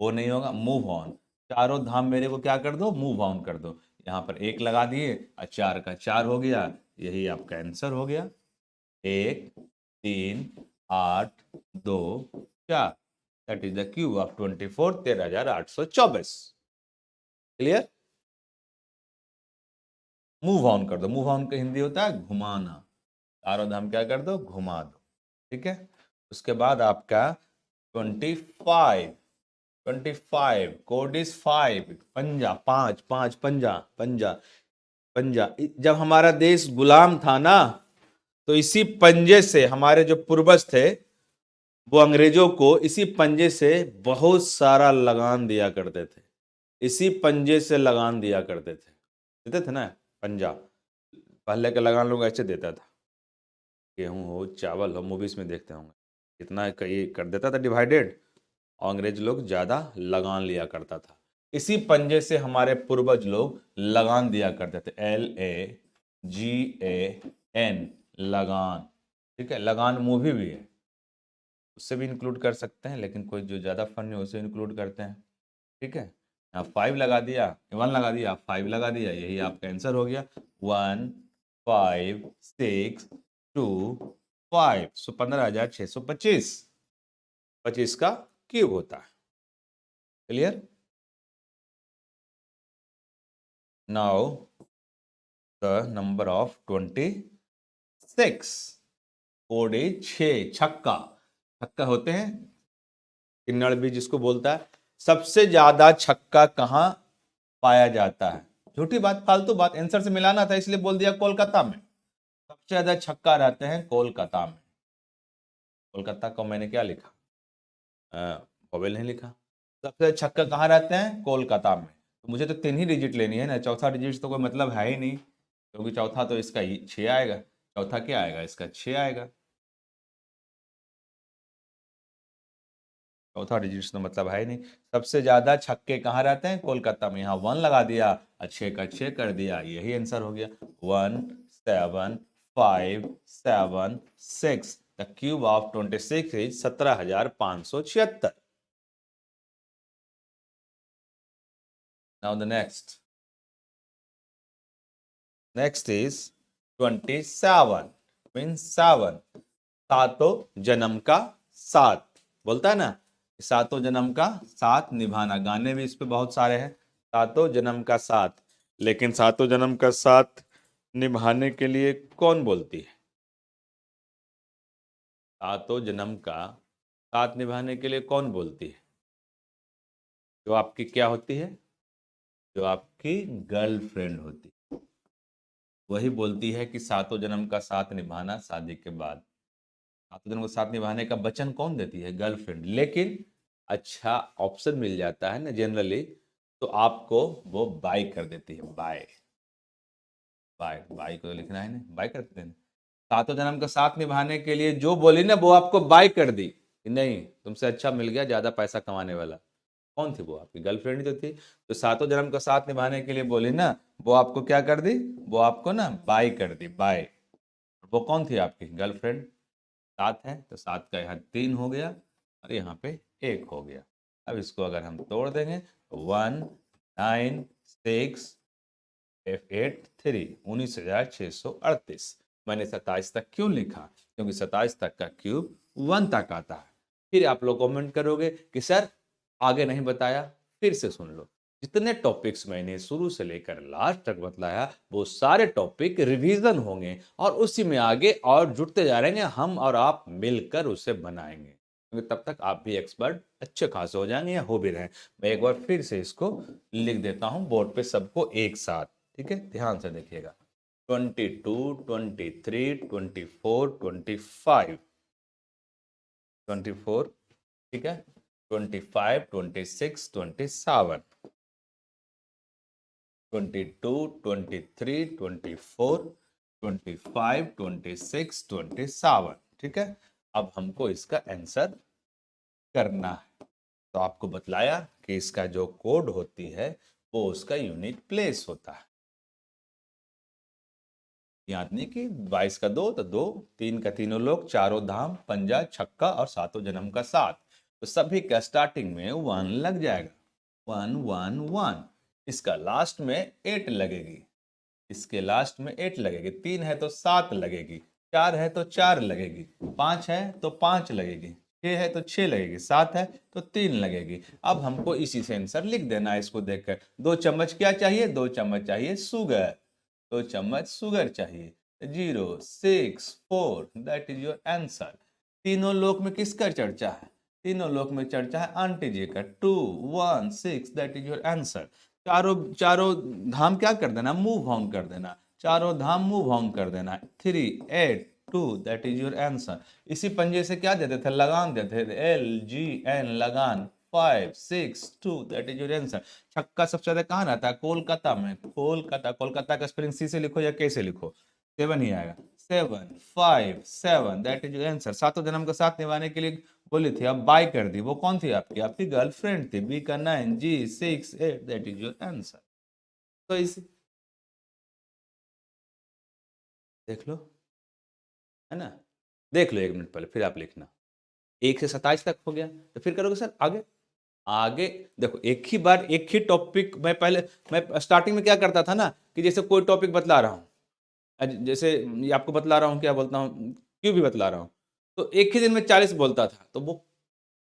A: ओ नहीं होगा, मूव ऑन। चारों धाम मेरे को क्या कर दो, मूव ऑन कर दो। यहाँ पर एक लगा दिए और 4 का 4 हो गया, यही आपका आंसर हो गया। 1 3 8 2 4, that is the cube of 24, 13,824। Clear? Move on कर दो, मूव ऑन का हिंदी होता है घुमाना। चारों धाम क्या कर दो, घुमा दो। ठीक है, उसके बाद आपका 25, 25 कोड इज 5, पंजा, 5 5 पंजा, पंजा पंजा। जब हमारा देश गुलाम था ना, तो इसी पंजे से हमारे जो पूर्वज थे वो अंग्रेजों को इसी पंजे से बहुत सारा लगान दिया करते थे। इसी पंजे से लगान दिया करते थे, देते थे ना पंजा। पहले के लगान लोग ऐसे देता था, गेहूं हो चावल हो, मूवीज में देखते होंगे कितना कई कर देता था डिवाइडेड, और अंग्रेज लोग ज्यादा लगान लिया करता था। इसी पंजे से हमारे पूर्वज लोग लगान दिया करते थे, LAGAN, लगान। ठीक है, लगान मूवी भी है, उससे भी इंक्लूड कर सकते हैं, लेकिन कोई जो ज़्यादा फन है उसे इंक्लूड करते हैं। ठीक है, यहाँ 5 लगा दिया, 1 लगा दिया, 5 लगा दिया, यही आपका आंसर हो गया। 1 5 6 2 5, सो 15,625, 25 का क्यूब होता है। Clear? Now the number of 26, code is 6, छक्का। छक्का होते हैं किन्नड़ भी जिसको बोलता है। सबसे ज्यादा छक्का कहाँ पाया जाता है? झूठी बात, फालतू बात, आंसर से मिलाना था इसलिए बोल दिया कोलकाता में। सबसे ज्यादा छक्का रहते हैं कोलकाता में। कोलकाता को मैंने क्या लिखा, वोवेल नहीं लिखा। सबसे ज्यादा छक्का कहाँ रहते हैं, कोलकाता में। तो मुझे तो 3 ही डिजिट लेनी है ना, चौथा डिजिट तो कोई मतलब है ही नहीं, क्योंकि चौथा तो इसका 6 आएगा। चौथा क्या आएगा, इसका 6 आएगा। चौथा डिजिट तो मतलब है ही नहीं। सबसे ज्यादा छक्के कहाँ रहते हैं, कोलकाता में। यहाँ 1 लगा दिया, अच्छे का 6 कर दिया, यही आंसर हो गया। 1 7 5 7 6, the cube of 26 is 17,576। Now the next is 27, means 7, सातों जन्म का साथ। बोलता है ना, सातों जन्म का साथ निभाना, गाने भी इस पे बहुत सारे हैं, सातों जन्म का साथ। लेकिन सातों जन्म का साथ निभाने के लिए कौन बोलती है? सातों जन्म का साथ निभाने के लिए कौन बोलती है? जो आपकी क्या होती है, जो आपकी गर्लफ्रेंड होती है, वही बोलती है कि सातों जन्म का साथ निभाना शादी के बाद। सातों जन्म का साथ निभाने का वचन कौन देती है, गर्लफ्रेंड। लेकिन अच्छा ऑप्शन मिल जाता है ना जनरली, तो आपको वो बाय कर देती है, बाय। बाय, बाय को तो लिखना है ना, बाय कर देते हैं। सातों जन्म का साथ निभाने के लिए जो बोली ना, वो आपको बाय कर दी कि नहीं तुमसे अच्छा मिल गया ज्यादा पैसा कमाने वाला। कौन थी वो, आपकी गर्लफ्रेंड ही तो थी। तो सातों जन्म का साथ निभाने के लिए बोली ना, वो आपको क्या कर दी, वो आपको ना बाय कर दी, बाय। वो कौन थी, आपकी गर्लफ्रेंड। 7 है तो 7 का यहाँ 3 हो गया, और यहाँ पे 1 हो गया। अब इसको अगर हम तोड़ देंगे तो 1 9 6 8 3, 19,638। मैंने 27 तक क्यों लिखा, क्योंकि 27 तक का क्यूब 1 तक आता है। फिर आप लोग कमेंट करोगे कि सर आगे नहीं बताया, फिर से सुन लो। जितने टॉपिक्स मैंने शुरू से लेकर लास्ट तक बतलाया, वो सारे टॉपिक रिवीजन होंगे, और उसी में आगे और जुड़ते जा रहेंगे, हम और आप मिलकर उसे बनाएंगे, क्योंकि तब तक आप भी एक्सपर्ट अच्छे खासे हो जाएंगे या हो भी रहे। मैं एक बार फिर से इसको लिख देता हूं बोर्ड पे सबको एक साथ। ठीक है, ध्यान से देखिएगा। 22 23 24 25, 24, ठीक है, 25 26 27, 22 23 24 25 26 27। ठीक है, अब हमको इसका आंसर करना है। तो आपको बतलाया कि इसका जो कोड होती है वो उसका यूनिट प्लेस होता है। याद नहीं कि 22 का 2 तो 2, 3 का तीनों लोग, चारों धाम, पंजा, छक्का और सातों जन्म का 7। तो सभी का स्टार्टिंग में 1 लग जाएगा। 1 1 1। इसका लास्ट में 8 लगेगी। इसके लास्ट में 8 लगेगी। 3 है तो 7 लगेगी। 4 है तो 4 लगेगी। 5 है तो 5 लगेगी। 6 है तो 6 लगेगी। 7 है तो 3 लगेगी। अब हमको इसी से आंसर लिख देना है। इसको देखकर 2 चम्मच क्या चाहिए? 2 चम्मच चाहिए शुगर। 2 चम्मच शुगर चाहिए। 0 6 4 दैट इज योर आंसर। तीनों लोक में किसका चर्चा है? तीनों लोक में चर्चा है आंटी जी का। 2 1 6 दैट इज योर आंसर। चारों चारों धाम क्या कर देना? मूव ऑन कर देना। चारों धाम मूव ऑन कर देना। 3 8 2 दैट इज योर आंसर। इसी पंजे से क्या देते थे? लगान देते थे। LGN लगान। 5 6 2 दैट इज योर आंसर। छक्का सबसे ज्यादा कहाँ रहता है? कोलकाता में। कोलकाता। कोलकाता का स्पेलिंग C से लिखो या K से लिखो, 7 ही आएगा। 7 5 7 दैट इज योर आंसर। सातों जन्म का साथ निभाने के लिए बोली थी, अब बाय कर दी। वो कौन थी आपकी? आपकी गर्लफ्रेंड थी। B का 9 G 6 8 that is your answer. तो इसी देख लो, है ना? देख लो 1 मिनट पहले, फिर आप लिखना। 1 से 27 तक हो गया, तो फिर करोगे सर आगे। आगे देखो, एक ही बार एक ही टॉपिक। मैं स्टार्टिंग में क्या करता था ना, कि जैसे कोई टॉपिक बतला रहा हूँ, जैसे ये आपको बतला रहा हूँ, क्या बोलता हूँ, क्यों भी बतला रहा हूँ, तो एक ही दिन में 40 बोलता था, तो वो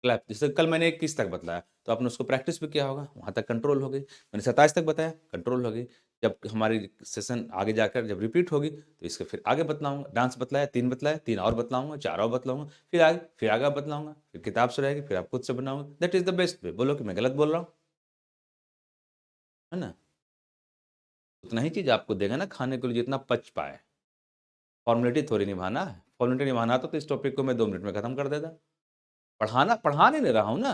A: क्लैप। जैसे कल मैंने 21 तक बताया, तो आपने उसको प्रैक्टिस भी किया होगा, वहां तक कंट्रोल हो गई। मैंने 27 तक बताया, कंट्रोल हो गई। जब हमारी सेशन आगे जाकर जब रिपीट होगी, तो इसके फिर आगे बतलाऊंगा। डांस बतलाया, 3 बतलाया, 3 और बतलाऊंगा, 4 और बतलाऊंगा, फिर आगे बतलाऊंगा, फिर किताब से रहेगी, फिर आप खुद से बनाओगे। That is the best way. बोलो कि मैं गलत बोल रहा हूँ, है ना? उतना ही चीज आपको देगा ना खाने के लिए जितना पच पाए। फॉर्मेलिटी थोड़ी निभाना है। फॉर्मेलिटी निभाना तो इस टॉपिक को मैं 2 मिनट में खत्म कर देता। पढ़ाना पढ़ा नहीं रहा हूँ ना।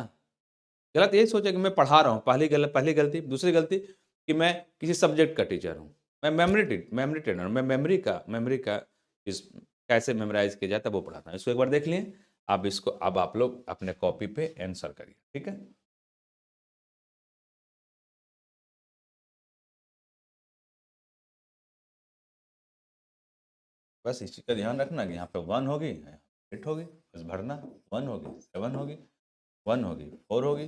A: गलत यही सोचा कि मैं पढ़ा रहा हूँ। पहली गलती। दूसरी गलती कि मैं किसी सब्जेक्ट का टीचर हूँ। मैं मेमोरी ट्रेनर। मैं मेमोरी का इस कैसे मेमोराइज किया जाता है वो पढ़ाता हूँ। इसको एक बार देख लिए। अब इसको अब आप लोग अपने कॉपी पे आंसर करिए, ठीक है? बस इस चीज का ध्यान रखना कि यहाँ पे 1 होगी, 8 होगी, बस भरना। 1 होगी, 7 होगी, 1 होगी, 4 होगी,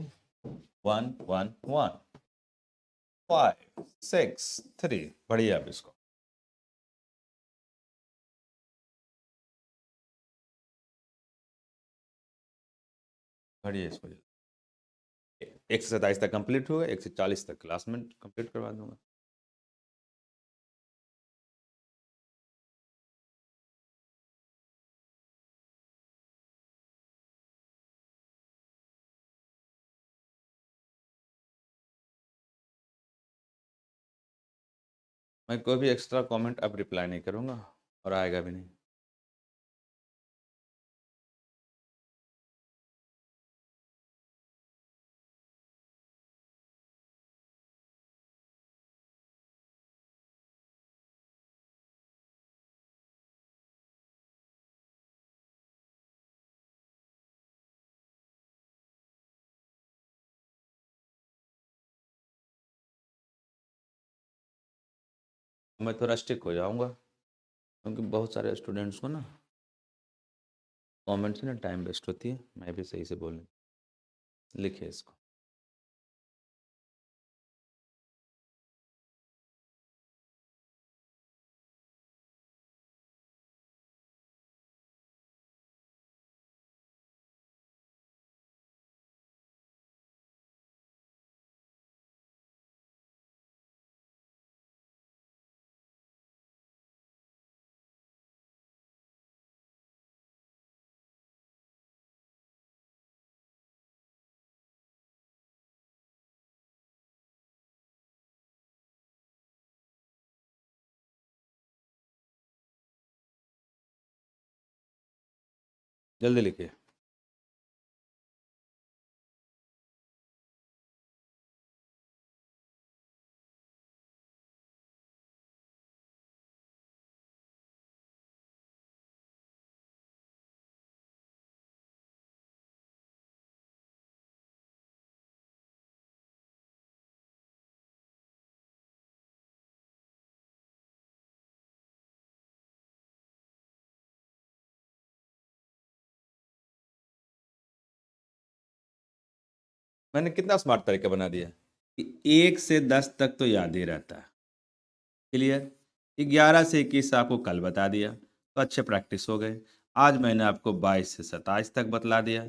A: 1 1 1 5 6 3। बढ़िया। अब इसको बढ़िया, इसको 1 से 27 तक कंप्लीट हुआ, 1 से 40 तक क्लास में कंप्लीट करवा दूंगा। मैं कोई भी एक्स्ट्रा कमेंट अब रिप्लाई नहीं करूंगा, और आएगा भी नहीं। मैं थोड़ा स्टिक हो जाऊंगा, क्योंकि बहुत सारे स्टूडेंट्स को ना कमेंट से ना टाइम वेस्ट होती है। मैं भी सही से बोलने। लिखिए इसको। जल्दी लिखिए। मैंने कितना स्मार्ट तरीका बना दिया कि 1 से 10 तक तो याद ही रहता है। क्लियर? 11 से 21 आपको कल बता दिया, तो अच्छे प्रैक्टिस हो गए। आज मैंने आपको 22 से 27 तक बतला दिया,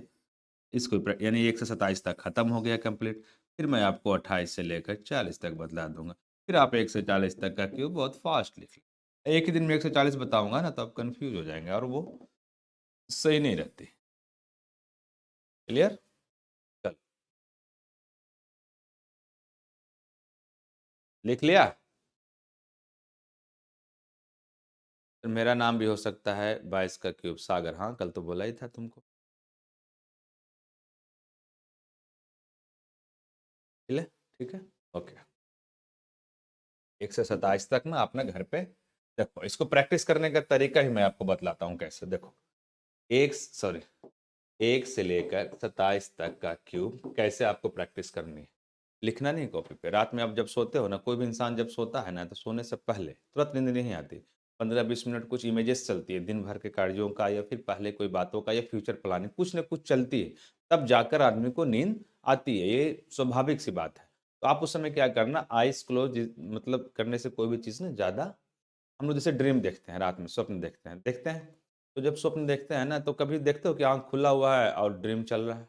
A: इसको यानी 1 से 27 तक खत्म हो गया कंप्लीट। फिर मैं आपको 28 से लेकर 40 तक बतला दूँगा। फिर आप 1 से 40 तक का क्यूब बहुत फ़ास्ट लिख लें। एक ही दिन में 1 से 40 बताऊँगा ना, तो आप कन्फ्यूज़ हो जाएँगे और वो सही नहीं रहती। क्लियर? चलो, लिख लिया? फिर मेरा नाम भी हो सकता है 22 का क्यूब सागर। हाँ, कल तो बोला ही था तुमको। क्लियर? ठीक है? ओके। 1 से 27 तक ना अपने घर पे देखो, इसको प्रैक्टिस करने का तरीका ही मैं आपको बतलाता हूँ कैसे। देखो, 1 से लेकर 27 तक का क्यूब कैसे आपको प्रैक्टिस करनी है। लिखना नहीं कॉपी पे। रात में आप जब सोते हो ना, कोई भी इंसान जब सोता है ना, तो सोने से पहले तुरंत नींद नहीं आती। 15-20 मिनट कुछ इमेजेस चलती है दिन भर के कार्यों का, या फिर पहले कोई बातों का, या फ्यूचर प्लानिंग, कुछ न कुछ चलती है। तब जाकर आदमी को नींद आती है, ये स्वाभाविक सी बात है। तो आप उस समय क्या करना, आइज़ क्लोज़ मतलब करने से कोई भी चीज़ ना ज़्यादा, हम लोग जैसे ड्रीम देखते हैं, रात में स्वप्न देखते हैं? तो जब स्वप्न देखते हैं ना, तो कभी देखते हो कि आँख खुला हुआ है और ड्रीम चल रहा है?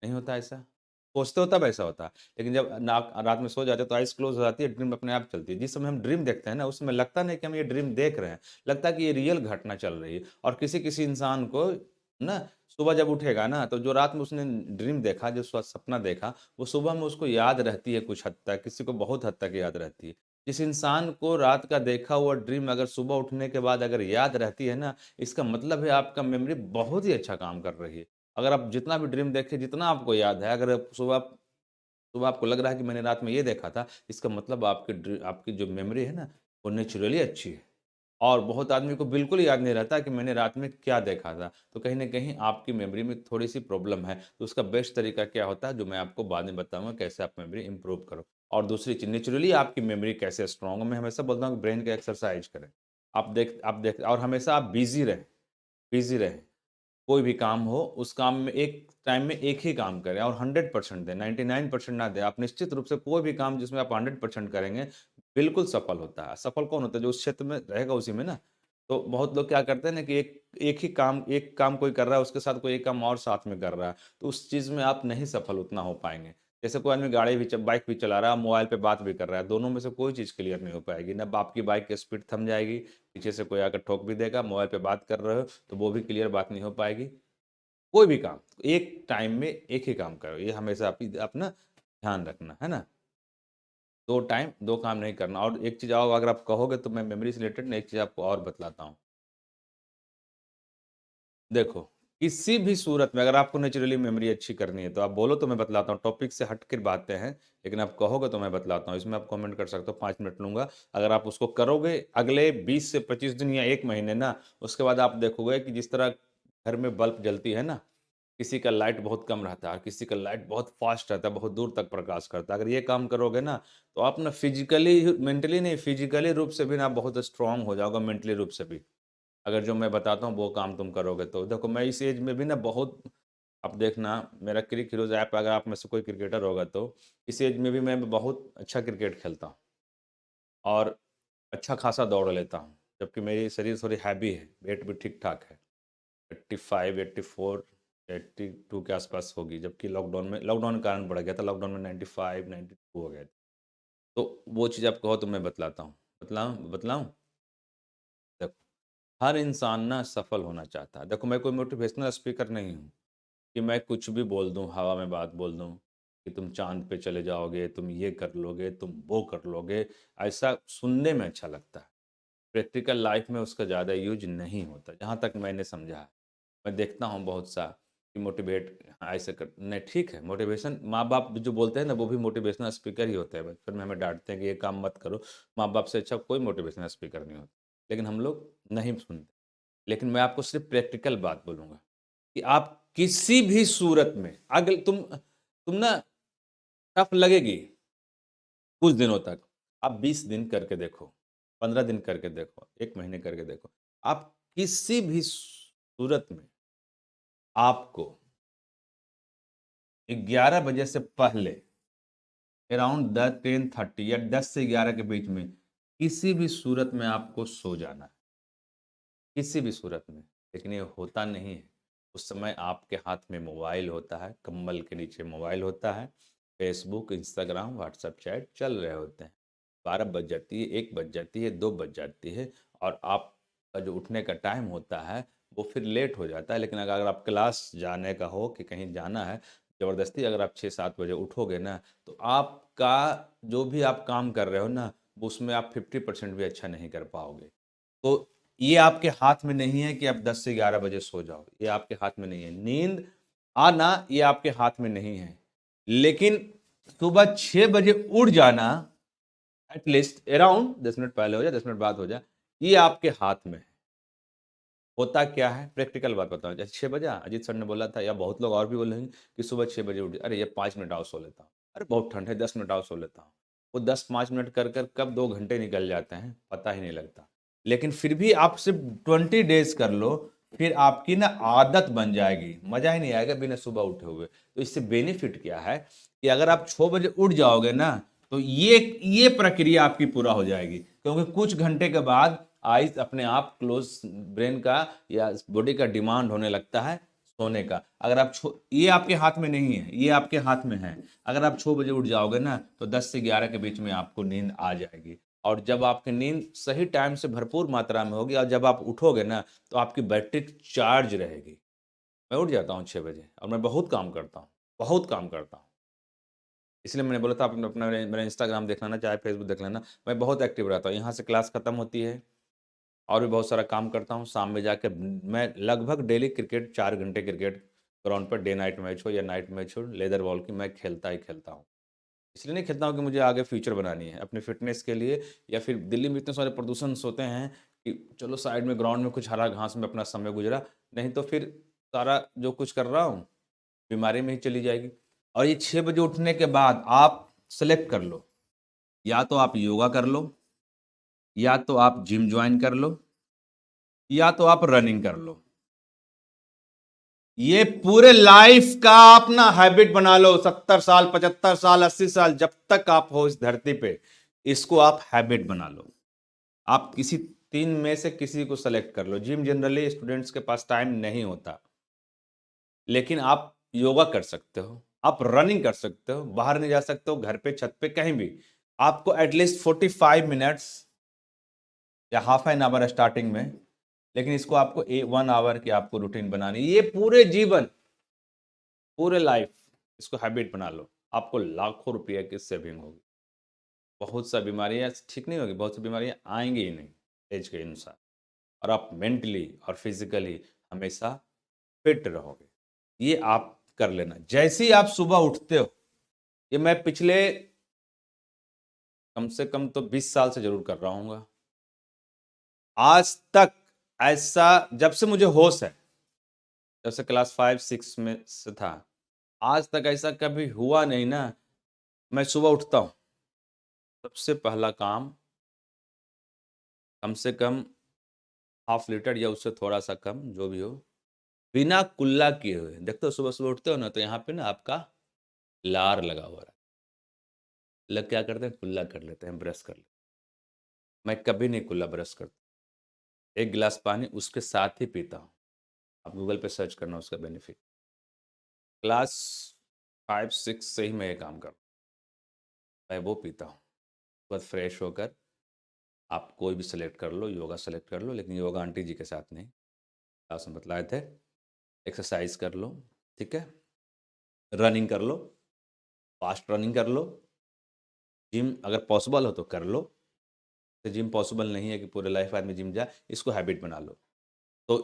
A: नहीं होता ऐसा? सोचते हो तब ऐसा होता है। लेकिन जब नाक रात में सो जाते हो तो आइज़ क्लोज़ हो जाती है, ड्रीम अपने आप चलती है। जिस समय हम ड्रीम देखते हैं ना, उस समय लगता नहीं कि हम ये ड्रीम देख रहे हैं, लगता है कि ये रियल घटना चल रही है। और किसी-किसी इंसान को ना, सुबह जब उठेगा ना, तो जो रात में उसने ड्रीम देखा, जो सपना देखा, वो सुबह में उसको याद रहती है कुछ हद तक, किसी को बहुत हद तक याद रहती है। जिस इंसान को रात का देखा हुआ ड्रीम अगर सुबह उठने के बाद अगर याद रहती है ना, इसका मतलब है आपका मेमोरी बहुत ही अच्छा काम कर रही है। अगर आप जितना भी ड्रीम देखें, जितना आपको याद है, अगर आप सुबह सुबह आपको लग रहा है कि मैंने रात में ये देखा था, इसका मतलब आपकी जो मेमोरी है ना, वो नेचुरली अच्छी है। और बहुत आदमी को बिल्कुल याद नहीं रहता कि मैंने रात में क्या देखा था। तो कहीं न कहीं आपकी मेमोरी में थोड़ी-सी प्रॉब्लम है। तो उसका बेस्ट तरीका क्या होता है, जो मैं आपको बाद में बताऊँगा कैसे आप मेमोरी इम्प्रूव करो। और दूसरी चीज़, नेचुरली आपकी मेमोरी कैसे स्ट्रॉन्ग हो, मैं हमेशा बोलता हूँ कि ब्रेन का एक्सरसाइज़ करें। आप देख और हमेशा आप बिज़ी रहें। कोई भी काम हो, उस काम में एक टाइम में एक ही काम करें और 100% दें, 99% ना दें। आप निश्चित रूप से कोई भी काम जिसमें आप 100% करेंगे, बिल्कुल सफल होता है। सफल कौन होता है? जो उस क्षेत्र में रहेगा उसी में ना। तो बहुत लोग क्या करते हैं ना कि एक काम कोई कर रहा है, उसके साथ कोई एक काम और साथ में कर रहा है, तो उस चीज़ में आप नहीं सफल उतना हो पाएँगे। जैसे कोई आदमी बाइक भी चला रहा है, मोबाइल पे बात भी कर रहा है, दोनों में से कोई चीज़ क्लियर नहीं हो पाएगी। ना आपकी बाइक की स्पीड थम जाएगी, पीछे से कोई आकर ठोक भी देगा, मोबाइल पे बात कर रहे हो, तो वो भी क्लियर बात नहीं हो पाएगी। कोई भी काम, एक टाइम में एक ही काम करो, ये हमेशा आप ना ध्यान रखना, है ना? 2 टाइम 2 काम नहीं करना। और एक चीज़ और अगर आप कहोगे तो मैं मेमोरी से रिलेटेड ना एक चीज़ आपको और बतलाता हूँ। देखो, किसी भी सूरत में अगर आपको नेचुरली मेमोरी अच्छी करनी है, तो आप बोलो तो मैं बतलाता हूँ, टॉपिक से हट के बातें हैं, लेकिन आप कहोगे तो मैं बतलाता हूँ। इसमें आप कमेंट कर सकते हो, 5 मिनट लूँगा। अगर आप उसको करोगे अगले 20 से 25 दिन या 1 महीने ना, उसके बाद आप देखोगे कि जिस तरह घर में बल्ब जलती है ना, किसी का लाइट बहुत कम रहता है, किसी का लाइट बहुत फ़ास्ट रहता है, बहुत दूर तक प्रकाश करता है। अगर ये काम करोगे ना, तो आप ना फिज़िकली मेंटली नहीं, फिज़िकली रूप से भी ना बहुत स्ट्रॉन्ग हो जाओगे, मेंटली रूप से भी। अगर जो मैं बताता हूँ वो काम तुम करोगे तो। देखो, मैं इस एज में भी ना बहुत, अब देखना मेरा क्रिक हीरोज़ ऐप, अगर आप में से कोई क्रिकेटर होगा तो, इस एज में भी मैं बहुत अच्छा क्रिकेट खेलता हूँ और अच्छा खासा दौड़ लेता हूँ। जबकि मेरी शरीर थोड़ी हैवी है, वेट भी ठीक-ठाक है। 85, 84, 82 के आस-पास होगी, जबकि लॉकडाउन के कारण बढ़ गया था, लॉकडाउन में 95, 92 हो गए थे। तो वो चीज़ आप कहो तो मैं बतलाता हूँ। बतलाऊँ बतलाऊँ? देखो, हर इंसान ना सफल होना चाहता है। देखो, मैं कोई मोटिवेशनल स्पीकर नहीं हूँ कि मैं कुछ भी बोल दूँ, हवा में बात बोल दूँ कि तुम चाँद पे चले जाओगे, तुम ये कर लोगे, तुम वो कर लोगे। ऐसा सुनने में अच्छा लगता है। प्रैक्टिकल लाइफ़ में उसका ज़्यादा यूज़ नहीं होता, जहाँ तक मैंने समझा है। मैं देखता हूँ बहुत सा कि मोटिवेट ऐसे कर नहीं, ठीक है, मोटिवेशन माँ-बाप भी जो बोलते हैं ना, वो भी मोटिवेशनल स्पीकर ही होते हैं। बचपन में हमें डाँटते हैं कि ये काम मत करो, माँ-बाप से अच्छा कोई मोटिवेशनल स्पीकर नहीं होता। लेकिन हम लोग नहीं सुनते। लेकिन मैं आपको सिर्फ़ प्रैक्टिकल बात बोलूँगा कि आप किसी भी सूरत में अगर तुम ना टफ़ लगेगी कुछ दिनों तक, आप 20 दिन करके देखो, 15 दिन करके देखो, 1 महीने करके देखो। आप किसी भी सूरत में आपको 11 बजे से पहले अराउंड 10:30 या 10 से 11 के बीच में किसी भी सूरत में आपको सो जाना है, किसी भी सूरत में। लेकिन ये होता नहीं है। उस समय आपके हाथ में मोबाइल होता है, कंबल के नीचे मोबाइल होता है, फेसबुक, इंस्टाग्राम, व्हाट्सएप चैट चल रहे होते हैं। 12 बज जाती है, 1 बज जाती है, 2 बज जाती है, और आपका जो उठने का टाइम होता है वो फिर लेट हो जाता है। लेकिन अगर आप क्लास जाने का हो कि कहीं जाना है, ज़बरदस्ती अगर आप 6-7 बजे उठोगे ना, तो आपका जो भी आप काम कर रहे हो ना, उसमें आप 50% भी अच्छा नहीं कर पाओगे। तो ये आपके हाथ में नहीं है कि आप 10 से 11 बजे सो जाओ, ये आपके हाथ में नहीं है। नींद आना ये आपके हाथ में नहीं है, लेकिन सुबह 6 बजे उठ जाना, एटलीस्ट अराउंड 10 मिनट पहले हो जाए, 10 मिनट बाद हो जाए, ये आपके हाथ में है। होता क्या है, प्रैक्टिकल बात बताऊं, जैसे 6 बजे अजीत सर ने बोला था, या बहुत लोग और भी बोलेंगे कि सुबह 6 बजे उठ, अरे ये 5 मिनट और सो लेता हूँ, अरे बहुत ठंड है 10 मिनट और सो लेता हूँ। वो 10-5 मिनट कर कर कब 2 घंटे निकल जाते हैं पता ही नहीं लगता। लेकिन फिर भी आप सिर्फ 20 डेज कर लो, फिर आपकी ना आदत बन जाएगी, मजा ही नहीं आएगा बिना सुबह उठे हुए। तो इससे बेनिफिट क्या है कि अगर आप 6 बजे उठ जाओगे ना, तो ये प्रक्रिया आपकी पूरा हो जाएगी, क्योंकि कुछ घंटे के बाद आइज अपने आप क्लोज, ब्रेन का या बॉडी का डिमांड होने लगता है सोने का। अगर आप ये आपके हाथ में नहीं है, ये आपके हाथ में है। अगर आप 6 बजे उठ जाओगे ना, तो 10 से 11 के बीच में आपको नींद आ जाएगी, और जब आपकी नींद सही टाइम से भरपूर मात्रा में होगी, और जब आप उठोगे ना, तो आपकी बैटरी चार्ज रहेगी। मैं उठ जाता हूँ 6 बजे, और मैं बहुत काम करता हूँ, बहुत काम करता हूँ। इसलिए मैंने बोला था अपना अपना मेरा इंस्टाग्राम देख लेना, चाहे फेसबुक देख लेना, मैं बहुत एक्टिव रहता हूँ। यहाँ से क्लास खत्म होती है, और भी बहुत सारा काम करता हूँ। शाम में जाके मैं लगभग डेली क्रिकेट, 4 घंटे क्रिकेट ग्राउंड पर, डे नाइट मैच हो या नाइट मैच हो, लेदर बॉल की मैं खेलता ही खेलता हूँ। इसलिए नहीं खेलता हूँ कि मुझे आगे फ्यूचर बनानी है अपनी फिटनेस के लिए, या फिर दिल्ली में इतने सारे प्रदूषण होते हैं कि चलो साइड में ग्राउंड में कुछ हरा घास में अपना समय गुजरा, नहीं तो फिर सारा जो कुछ कर रहा हूँ बीमारी में ही चली जाएगी। और ये 6 बजे उठने के बाद आप सेलेक्ट कर लो, या तो आप योगा कर लो, या तो आप जिम ज्वाइन कर लो, या तो आप रनिंग कर लो। ये पूरे लाइफ का अपना हैबिट बना लो, 70 साल, 75 साल, 80 साल, जब तक आप हो इस धरती पे, इसको आप हैबिट बना लो। आप किसी 3 में से किसी को सेलेक्ट कर लो। जिम जनरली स्टूडेंट्स के पास टाइम नहीं होता, लेकिन आप योगा कर सकते हो, आप रनिंग कर सकते हो, बाहर नहीं जा सकते हो, घर पे, छत पे, कहीं भी। आपको एटलीस्ट 45 मिनट्स या हाफ एन आवर स्टार्टिंग में, लेकिन इसको आपको 1 आवर की आपको रूटीन बनानी, ये पूरे जीवन, पूरे लाइफ इसको हैबिट बना लो, आपको लाखों रुपये की सेविंग होगी। बहुत सा बीमारियां ठीक नहीं होगी, बहुत सी बीमारियां आएंगी ही नहीं एज के अनुसार, और आप मेंटली और फिजिकली हमेशा फिट रहोगे। ये आप कर लेना जैसे ही आप सुबह उठते हो। ये मैं पिछले कम से कम तो 20 साल से जरूर कर रहा हूँ। आज तक ऐसा, जब से मुझे होश है, जब से क्लास 5-6 में से था, आज तक ऐसा कभी हुआ नहीं ना। मैं सुबह उठता हूँ, सबसे पहला काम कम से कम हाफ लीटर या उससे थोड़ा सा कम जो भी हो, बिना कुल्ला किए हुए, देखते हो सुबह सुबह उठते हो ना, तो यहाँ पे ना आपका लार लगा हुआ है, लग क्या करते हैं, कुल्ला कर लेते हैं, ब्रश कर लेते हैं। मैं कभी नहीं कुल्ला ब्रश करता, 1 गिलास पानी उसके साथ ही पीता हूँ। आप गूगल पे सर्च करना उसका बेनिफिट। क्लास 5-6 से ही मैं ये काम करता हूँ, मैं वो पीता हूँ। बस फ्रेश होकर आप कोई भी सेलेक्ट कर लो, योगा सेलेक्ट कर लो, लेकिन योगा आंटी जी के साथ नहीं, क्लास में बतलाए थे। एक्सरसाइज कर लो, ठीक है, रनिंग कर लो, फास्ट रनिंग कर लो, जिम अगर पॉसिबल हो तो कर लो। तो जिम पॉसिबल नहीं है कि पूरे लाइफ आदमी जिम जाए, इसको हैबिट बना लो। तो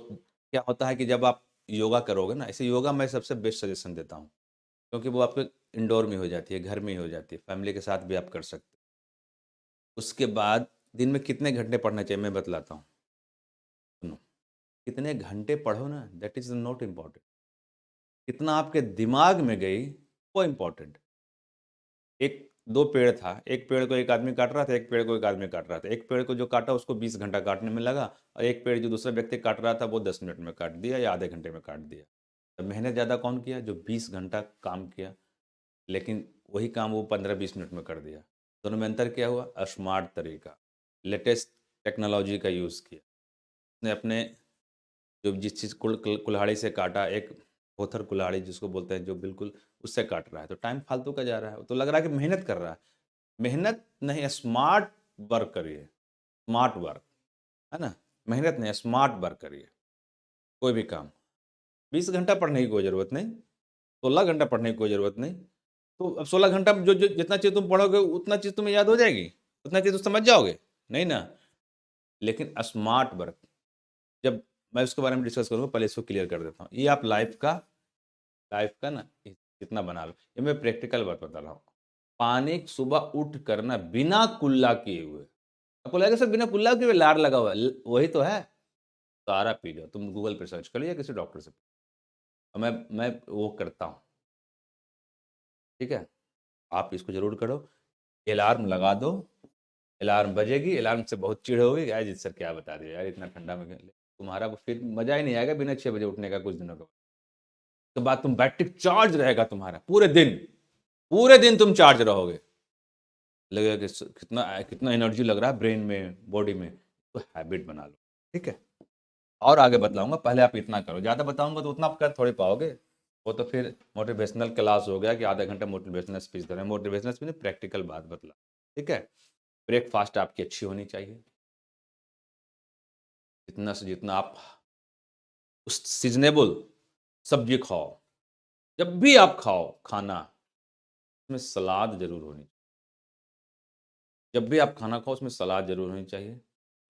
A: क्या होता है कि जब आप योगा करोगे ना, ऐसे योगा मैं सबसे बेस्ट सजेशन देता हूँ, क्योंकि वो आपके इंडोर में हो जाती है, घर में ही हो जाती है, फैमिली के साथ भी आप कर सकते हो। उसके बाद दिन में कितने घंटे पढ़ना चाहिए मैं बतलाता हूँ, सुनो। कितने घंटे पढ़ो ना, दैट इज नॉट इम्पॉर्टेंट, कितना आपके दिमाग में गई वो इम्पोर्टेंट। एक दो पेड़ था, एक पेड़ को एक आदमी काट रहा था, एक पेड़ को एक आदमी काट रहा था। एक पेड़ को जो काटा उसको 20 घंटा काटने में लगा, और एक पेड़ जो दूसरा व्यक्ति काट रहा था वो 10 मिनट में काट दिया या आधे घंटे में काट दिया। मेहनत ज़्यादा कौन किया? जो 20 घंटा काम किया, लेकिन वही काम वो 15-20 मिनट में कर दिया। दोनों में अंतर क्या हुआ? स्मार्ट तरीका, लेटेस्ट टेक्नोलॉजी का यूज़ किया। उसने अपने जो जिस चीज़ कुल्हाड़ी से काटा, एक थोथर कुल्हाड़ी जिसको बोलते हैं, जो बिल्कुल उससे काट रहा है, तो टाइम फालतू का जा रहा है। तो लग रहा है कि मेहनत कर रहा है। मेहनत नहीं, स्मार्ट वर्क करिए, स्मार्ट वर्क, है ना? मेहनत नहीं, स्मार्ट वर्क करिए, कोई भी काम। 20 घंटा पढ़ने की कोई ज़रूरत नहीं, 16 घंटा पढ़ने की कोई ज़रूरत नहीं। तो अब 16 घंटा में जो जो जितना चीज़ तुम पढ़ोगे, उतना चीज़ तुम्हें याद हो जाएगी? उतना चीज़ तो समझ जाओगे? नहीं ना। लेकिन स्मार्ट वर्क, जब मैं उसके बारे में डिस्कस करूँगा, पहले इसको क्लियर कर देता हूँ। ये आप लाइफ का ना इतना बना लो। ये मैं प्रैक्टिकल बात बता रहा हूँ। पानी सुबह उठ कर ना बिना कुल्ला किए हुए, आपको लगेगा सर बिना कुल्ला किए हुए लार लगा हुआ है, वही तो है। सारा पी लो, तुम गूगल पे सर्च कर लिया किसी डॉक्टर से। और मैं वो करता हूँ, ठीक है? आप इसको ज़रूर करो। अलार्म लगा दो, अलार्म बजेगी, अलार्म से बहुत चिढ़ होगी, यार जी सर क्या बता दिया यार, इतना ठंडा में तुम्हारा फिर मज़ा ही नहीं आएगा बिना 6 बजे उठने का कुछ दिनों के बाद। तो बाद तुम बैटरी चार्ज रहेगा तुम्हारा पूरे दिन तुम चार्ज रहोगे। लगेगा कि कितना कितना एनर्जी लग रहा है ब्रेन में, बॉडी में। तो हैबिट बना लो, ठीक है? और आगे बतलाऊंगा, पहले आप इतना करो। ज़्यादा बताऊंगा तो उतना आप कर थोड़ी पाओगे। वो तो फिर मोटिवेशनल क्लास हो गया कि आधा घंटा मोटिवेशनल स्पीच दे रहे हैं। मोटिवेशनल स्पीच नहीं, प्रैक्टिकल बात बतला, ठीक है? ब्रेकफास्ट आपकी अच्छी होनी चाहिए। जितना से जितना आप उस सीजनेबल सब्जी खाओ, जब भी आप खाओ खाना, उसमें सलाद जरूर होनी। जब भी आप खाना खाओ उसमें सलाद जरूर होनी चाहिए।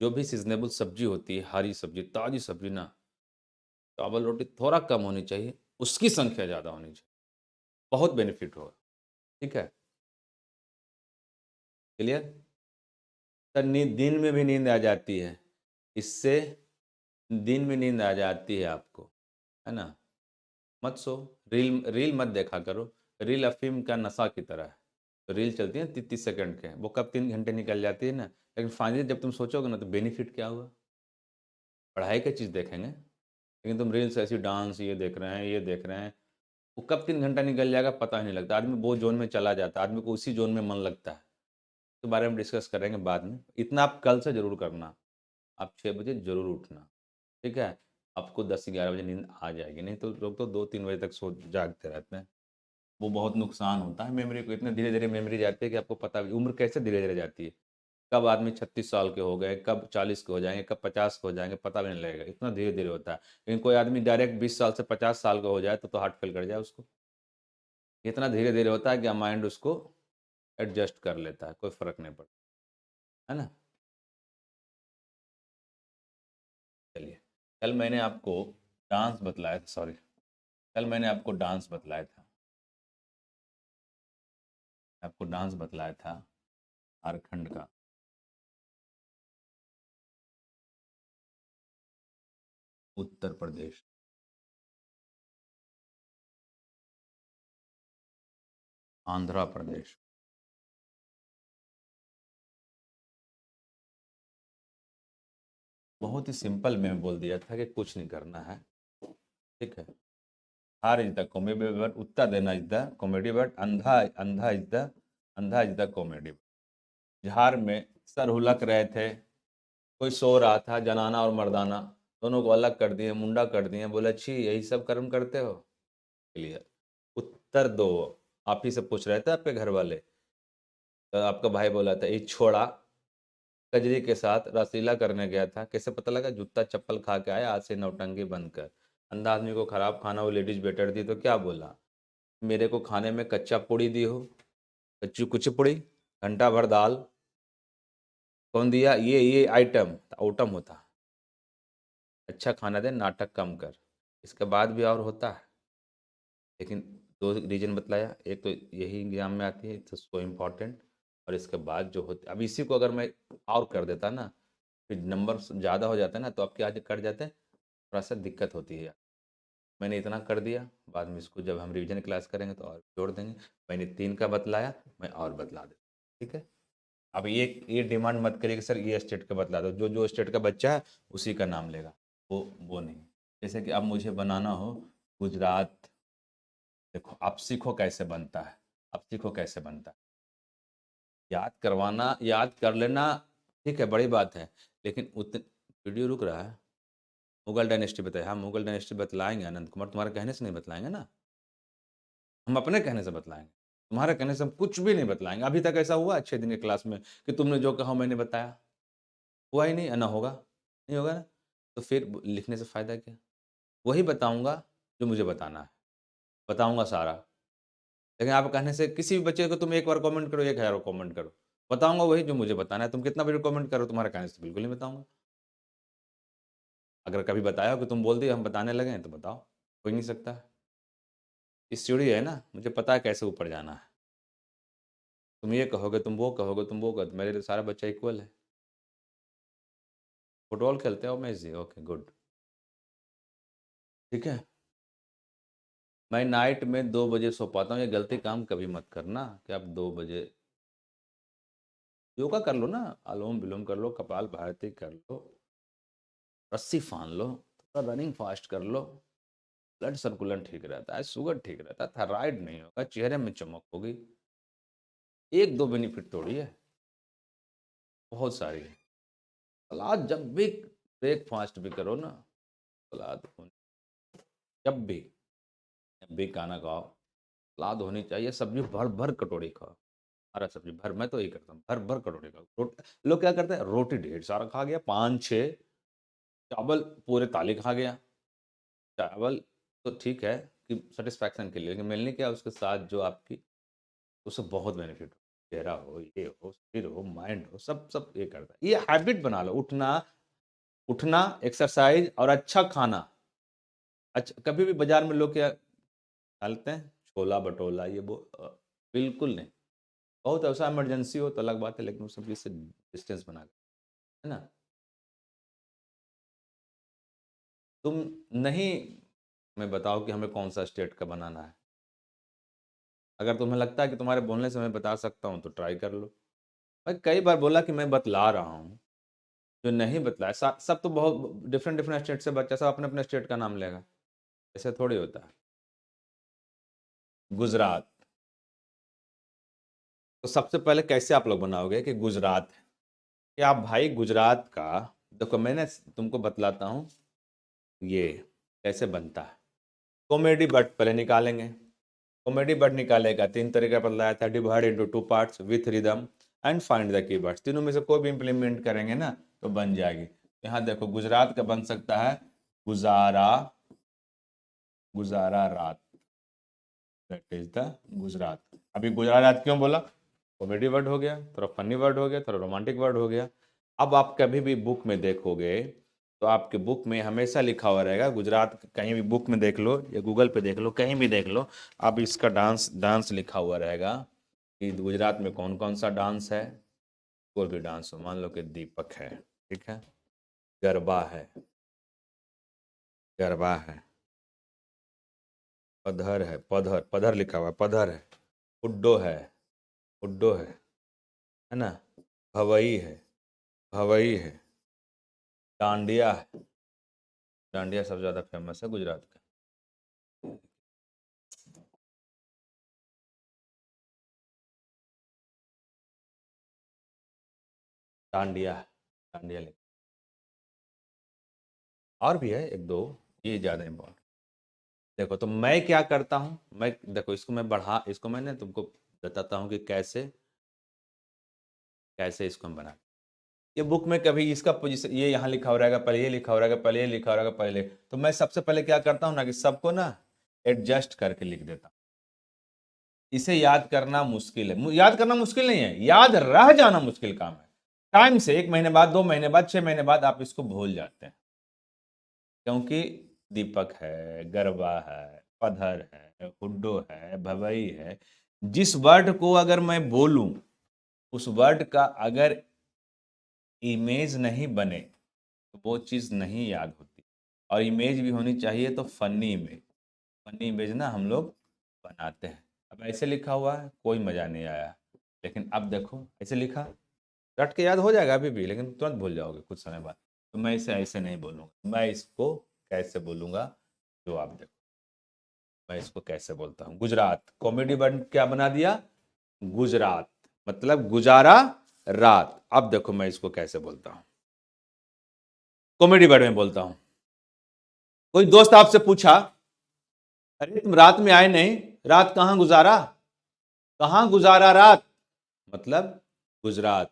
A: जो भी सीजनेबल सब्जी होती है, हरी सब्जी, ताज़ी सब्जी ना, चावल रोटी थोड़ा कम होनी चाहिए, उसकी संख्या ज़्यादा होनी चाहिए। बहुत बेनिफिट होगा, ठीक है? क्लियर? सर नींद, दिन में भी नींद आ जाती है इससे। दिन में नींद आ जाती है आपको, है ना? मत सो, रील रील मत देखा करो। रील अफीम का नशा की तरह है। तो रील चलती है 30-30 सेकंड के, वो कब 3 घंटे निकल जाती है ना। लेकिन फाइनली जब तुम सोचोगे ना, तो बेनिफिट क्या हुआ? पढ़ाई की चीज़ देखेंगे, लेकिन तुम रील्स ऐसी डांस ये देख रहे हैं, ये देख रहे हैं, वो कब 3 घंटा निकल जाएगा पता ही नहीं लगता। आदमी वो जोन में चला जाता है, आदमी को उसी जोन में मन लगता है। तो बारे में डिस्कस करेंगे बाद में। इतना आप कल से ज़रूर करना, आप 6 बजे ज़रूर उठना, ठीक है? आपको 10-11 बजे नींद आ जाएगी। नहीं तो लोग तो 2-3 बजे तक सो जागते रहते हैं। वो बहुत नुकसान होता है मेमोरी को। इतने धीरे धीरे मेमोरी जाती है कि आपको पता भी, उम्र कैसे धीरे धीरे जाती है। कब आदमी 36 साल के हो गए, कब 40 के हो जाएंगे, कब 50 के हो जाएंगे, पता भी नहीं लगेगा। इतना धीरे धीरे होता है। लेकिन कोई आदमी डायरेक्ट 20 साल से 50 साल का हो जाए तो हार्ट फेल कर जाए उसको। इतना धीरे धीरे होता है कि माइंड उसको एडजस्ट कर लेता है, कोई फर्क नहीं पड़ता, है ना? चलिए, कल मैंने आपको डांस बतलाया था, सॉरी, कल मैंने आपको डांस बतलाया था, आपको डांस बतलाया था झारखंड का, उत्तर प्रदेश, आंध्र प्रदेश। बहुत ही सिंपल में बोल दिया था कि कुछ नहीं करना है, ठीक है? हार इज द कॉमेडी बट उत्तर देना इज द कॉमेडी बट अंधा अंधा इज द कॉमेडी। बिहार में सर हुलक रहे थे, कोई सो रहा था, जनाना और मर्दाना दोनों को अलग कर दिए, मुंडा कर दिए, बोले छी यही सब कर्म करते हो। क्लियर? उत्तर दो। आप ही से पूछ रहे थे आपके घर वाले, तो आपका भाई बोला था ये छोड़ा कजरी के साथ रसलीला करने गया था, कैसे पता लगा? जूता चप्पल खा के आया, आज से नौटंकी बंद कर। अंधा आदमी को खराब खाना वो लेडीज बेटर दी, तो क्या बोला? मेरे को खाने में कच्चा पूड़ी दी हो, कच्ची कुची पूड़ी, घंटा भर दाल, कौन दिया? ये आइटम आउटम होता। अच्छा खाना दे, नाटक कम कर। इसके बाद भी और होता है, लेकिन दो रीजन बतलाया। एक तो यही एग्जाम में आती है, तो सो इम्पॉर्टेंट। और इसके बाद जो होते, अब इसी को अगर मैं और कर देता ना, फिर नंबर ज़्यादा हो जाता है ना, तो आपके आज कट जाते हैं, थोड़ा सा दिक्कत होती है। मैंने इतना कर दिया, बाद में इसको जब हम रिवीजन क्लास करेंगे तो और जोड़ देंगे। मैंने 3 का बतलाया, मैं और बतला दूँ, ठीक है? अब ये डिमांड मत करिए कि सर ये स्टेट का बतला दो, जो जो स्टेट का बच्चा है उसी का नाम लेगा, वो नहीं। जैसे कि अब मुझे बनाना हो गुजरात। देखो आप सीखो कैसे बनता है, आप सीखो कैसे बनता है। याद करवाना, याद कर लेना ठीक है, बड़ी बात है, लेकिन उतने वीडियो रुक रहा है। मुगल डायनेस्टी बताए, हाँ मुगल डायनेस्टी बतलाएंगे, आनंद कुमार तुम्हारे कहने से नहीं बतलाएंगे ना, हम अपने कहने से बतलाएंगे। तुम्हारे कहने से हम कुछ भी नहीं बतलाएंगे। अभी तक ऐसा हुआ 6 दिन की क्लास में कि तुमने जो कहा मैंने बताया? हुआ ही नहीं, ना होगा, नहीं होगा ना। तो फिर लिखने से फ़ायदा क्या? वही बताऊंगा जो मुझे बताना है, बताऊंगा सारा। लेकिन आप कहने से किसी भी बच्चे को तुम एक बार कमेंट करो, 1000 कमेंट करो, बताऊंगा वही जो मुझे बताना है। तुम कितना भी कमेंट करो, तुम्हारे कहने से बिल्कुल नहीं बताऊंगा। अगर कभी बताया हो कि तुम बोल दिए हम बताने लगे हैं तो बताओ, हो ही नहीं सकता है। इस सीढ़ी है ना, मुझे पता है कैसे ऊपर जाना है। तुम ये कहोगे, तुम वो कहोगे, तुम वो कहोगे, मेरे लिए सारा बच्चा इक्वल है। फुटबॉल खेलते हो मैच? ओके गुड, ठीक है। मैं नाइट में 2 बजे सो पाता हूँ, ये गलती काम कभी मत करना कि आप 2 बजे। योगा कर लो ना, अनुलोम विलोम कर लो, कपाल भारती कर लो, रस्सी फान लो, थोड़ा रनिंग फास्ट कर लो। ब्लड सर्कुलेशन ठीक रहता है, शुगर ठीक रहता है, थायराइड नहीं होगा, चेहरे में चमक होगी। एक दो बेनिफिट थोड़ी है, बहुत सारी है। सलाद जब भी ब्रेकफास्ट भी करो ना, सलाद जब भी, जब भी खाना खाओ सलाद होनी चाहिए। सब्जी भर भर कटोरी खाओ, हरा सब्जी भर, मैं तो यही करता हूँ, भर भर कटोरी खाओ। लोग क्या करते हैं, रोटी ढेर सारा खा गया, 5 6, चावल पूरे ताली खा गया। चावल तो ठीक है कि सेटिस्फैक्शन के लिए, लेकिन मिलने क्या उसके साथ जो आपकी, उससे बहुत बेनिफिट हो, चेहरा हो, ये हो, सिर हो, माइंड हो, सब सब ये करता है। ये हैबिट बना लो, उठना, उठना, एक्सरसाइज और अच्छा खाना। अच्छा, कभी भी बाजार में लोग क्या डालते हैं, छोला भटोला ये वो, बिल्कुल नहीं। बहुत ऐसा इमरजेंसी हो तो अलग बात है, लेकिन उस सब चीज़ से डिस्टेंस बना के, है ना। तुम नहीं, मैं बताओ कि हमें कौन सा स्टेट का बनाना है। अगर तुम्हें लगता है कि तुम्हारे बोलने से मैं बता सकता हूँ तो ट्राई कर लो। मैं कई बार बोला कि मैं बतला रहा हूँ, जो नहीं बतलाया सब तो बहुत डिफरेंट डिफरेंट स्टेट से बच्चा सब अपने अपने स्टेट का नाम लेगा, ऐसे थोड़ी होता है। गुजरात, तो सबसे पहले कैसे आप लोग बनाओगे कि गुजरात है, कि आप भाई गुजरात का, देखो मैंने तुमको बतलाता हूँ ये कैसे बनता है। कॉमेडी बट पहले निकालेंगे, कॉमेडी बट निकालेगा 3 तरीका बतलाया था, divide into 2 parts with rhythm and find the keywords. तीनों में से कोई भी इंप्लीमेंट करेंगे ना तो बन जाएगी। यहाँ देखो गुजरात का बन सकता है गुजारा, गुजारा रात, दैट इज द गुजरात। अभी गुजरात रात क्यों बोला? कॉमेडी वर्ड हो गया, थोड़ा फनी वर्ड हो गया, थोड़ा रोमांटिक वर्ड हो गया। अब आप कभी भी बुक में देखोगे तो आपके बुक में हमेशा लिखा हुआ रहेगा गुजरात, कहीं भी बुक में देख लो या गूगल पे देख लो, कहीं भी देख लो, अब इसका डांस डांस लिखा हुआ रहेगा कि गुजरात में कौन कौन सा डांस है। कोई भी डांस हो, मान लो कि दीपक है, ठीक है, गरबा है, गरबा है, पधर है, पधर पधर लिखा हुआ है, पधर है, हुड्डो है, हुड्डो है ना, भवई है, भवई है, डांडिया है, डांडिया सबसे ज़्यादा फेमस है गुजरात का। डांडिया, डांडिया लिख, और भी है एक दो, ये ज़्यादा इम्पोर्टेंट। देखो तो मैं क्या करता हूँ, मैं देखो इसको मैं बढ़ा, इसको मैंने तुमको बताता हूँ कि कैसे, कैसे इसको हम बना। ये बुक में कभी इसका पोजीशन ये यहाँ लिखा हो रहेगा, पहले ये लिखा हो रहेगा, पहले ये लिखा हो रहेगा, पहले, तो मैं सबसे पहले क्या करता हूँ ना कि सबको ना एडजस्ट करके लिख देता हूँ। इसे याद करना मुश्किल है, याद करना मुश्किल नहीं है, याद रह जाना मुश्किल काम है। टाइम से 1 महीने बाद, 2 महीने बाद, 6 महीने बाद आप इसको भूल जाते हैं, क्योंकि दीपक है, गरबा है, पधर है, हुड्डो है, भवई है। जिस वर्ड को अगर मैं बोलूं, उस वर्ड का अगर इमेज नहीं बने तो वो चीज़ नहीं याद होती। और इमेज भी होनी चाहिए तो फनी इमेज, फनी इमेज ना हम लोग बनाते हैं। अब ऐसे लिखा हुआ है कोई मज़ा नहीं आया, लेकिन अब देखो ऐसे लिखा, रट के याद हो जाएगा अभी भी, लेकिन तुरंत भूल जाओगे कुछ समय बाद। तो मैं इसे ऐसे नहीं बोलूँगा, मैं इसको कैसे बोलूँगा जो आप देखो। मैं इसको कैसे बोलता हूँ? गुजरात। कॉमेडी वर्ड क्या बना दिया? गुजरात, मतलब गुजारा रात। अब देखो मैं इसको कैसे बोलता हूँ, कॉमेडी वर्ड में बोलता हूँ। कोई दोस्त आपसे पूछा, अरे तुम रात में आए नहीं, रात कहां गुजारा? कहां गुजारा रात? मतलब गुजरात,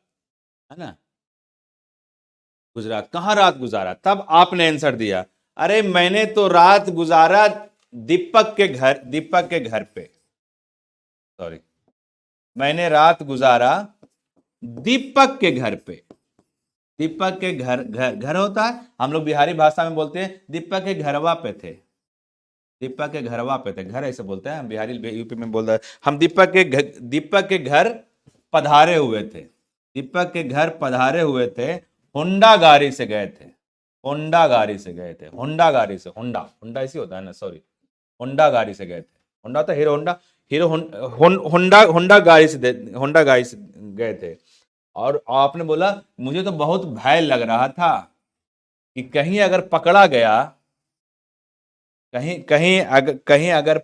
A: है ना? गुजरात, कहां रात गुजारा? तब आपने आंसर दिया, अरे मैंने तो रात गुजारा दीपक के घर, दीपक के घर पे। सॉरी, मैंने रात गुजारा दीपक के घर पे। दीपक के घर, घर घर होता है, हम लोग बिहारी भाषा में बोलते हैं दीपक के घरवा पे थे। दीपक के घरवा पे थे, घर ऐसे बोलते हैं, हम बिहारी यूपी में बोलते हैं हम दीपक के घर पधारे हुए थे। दीपक के घर पधारे हुए थे, होंडा गाड़ी से गए थे। होंडा गाड़ी से गए थे, होंडा गाड़ी से, होंडा होंडा ऐसी होता है ना, सॉरी, होंडा गाड़ी से गए थे। होंडा तो hero Honda, hero Honda, Honda गाड़ी से गए थे। और आपने बोला मुझे तो बहुत भय लग रहा था कि कहीं अगर पकड़ा गया, कहीं अगर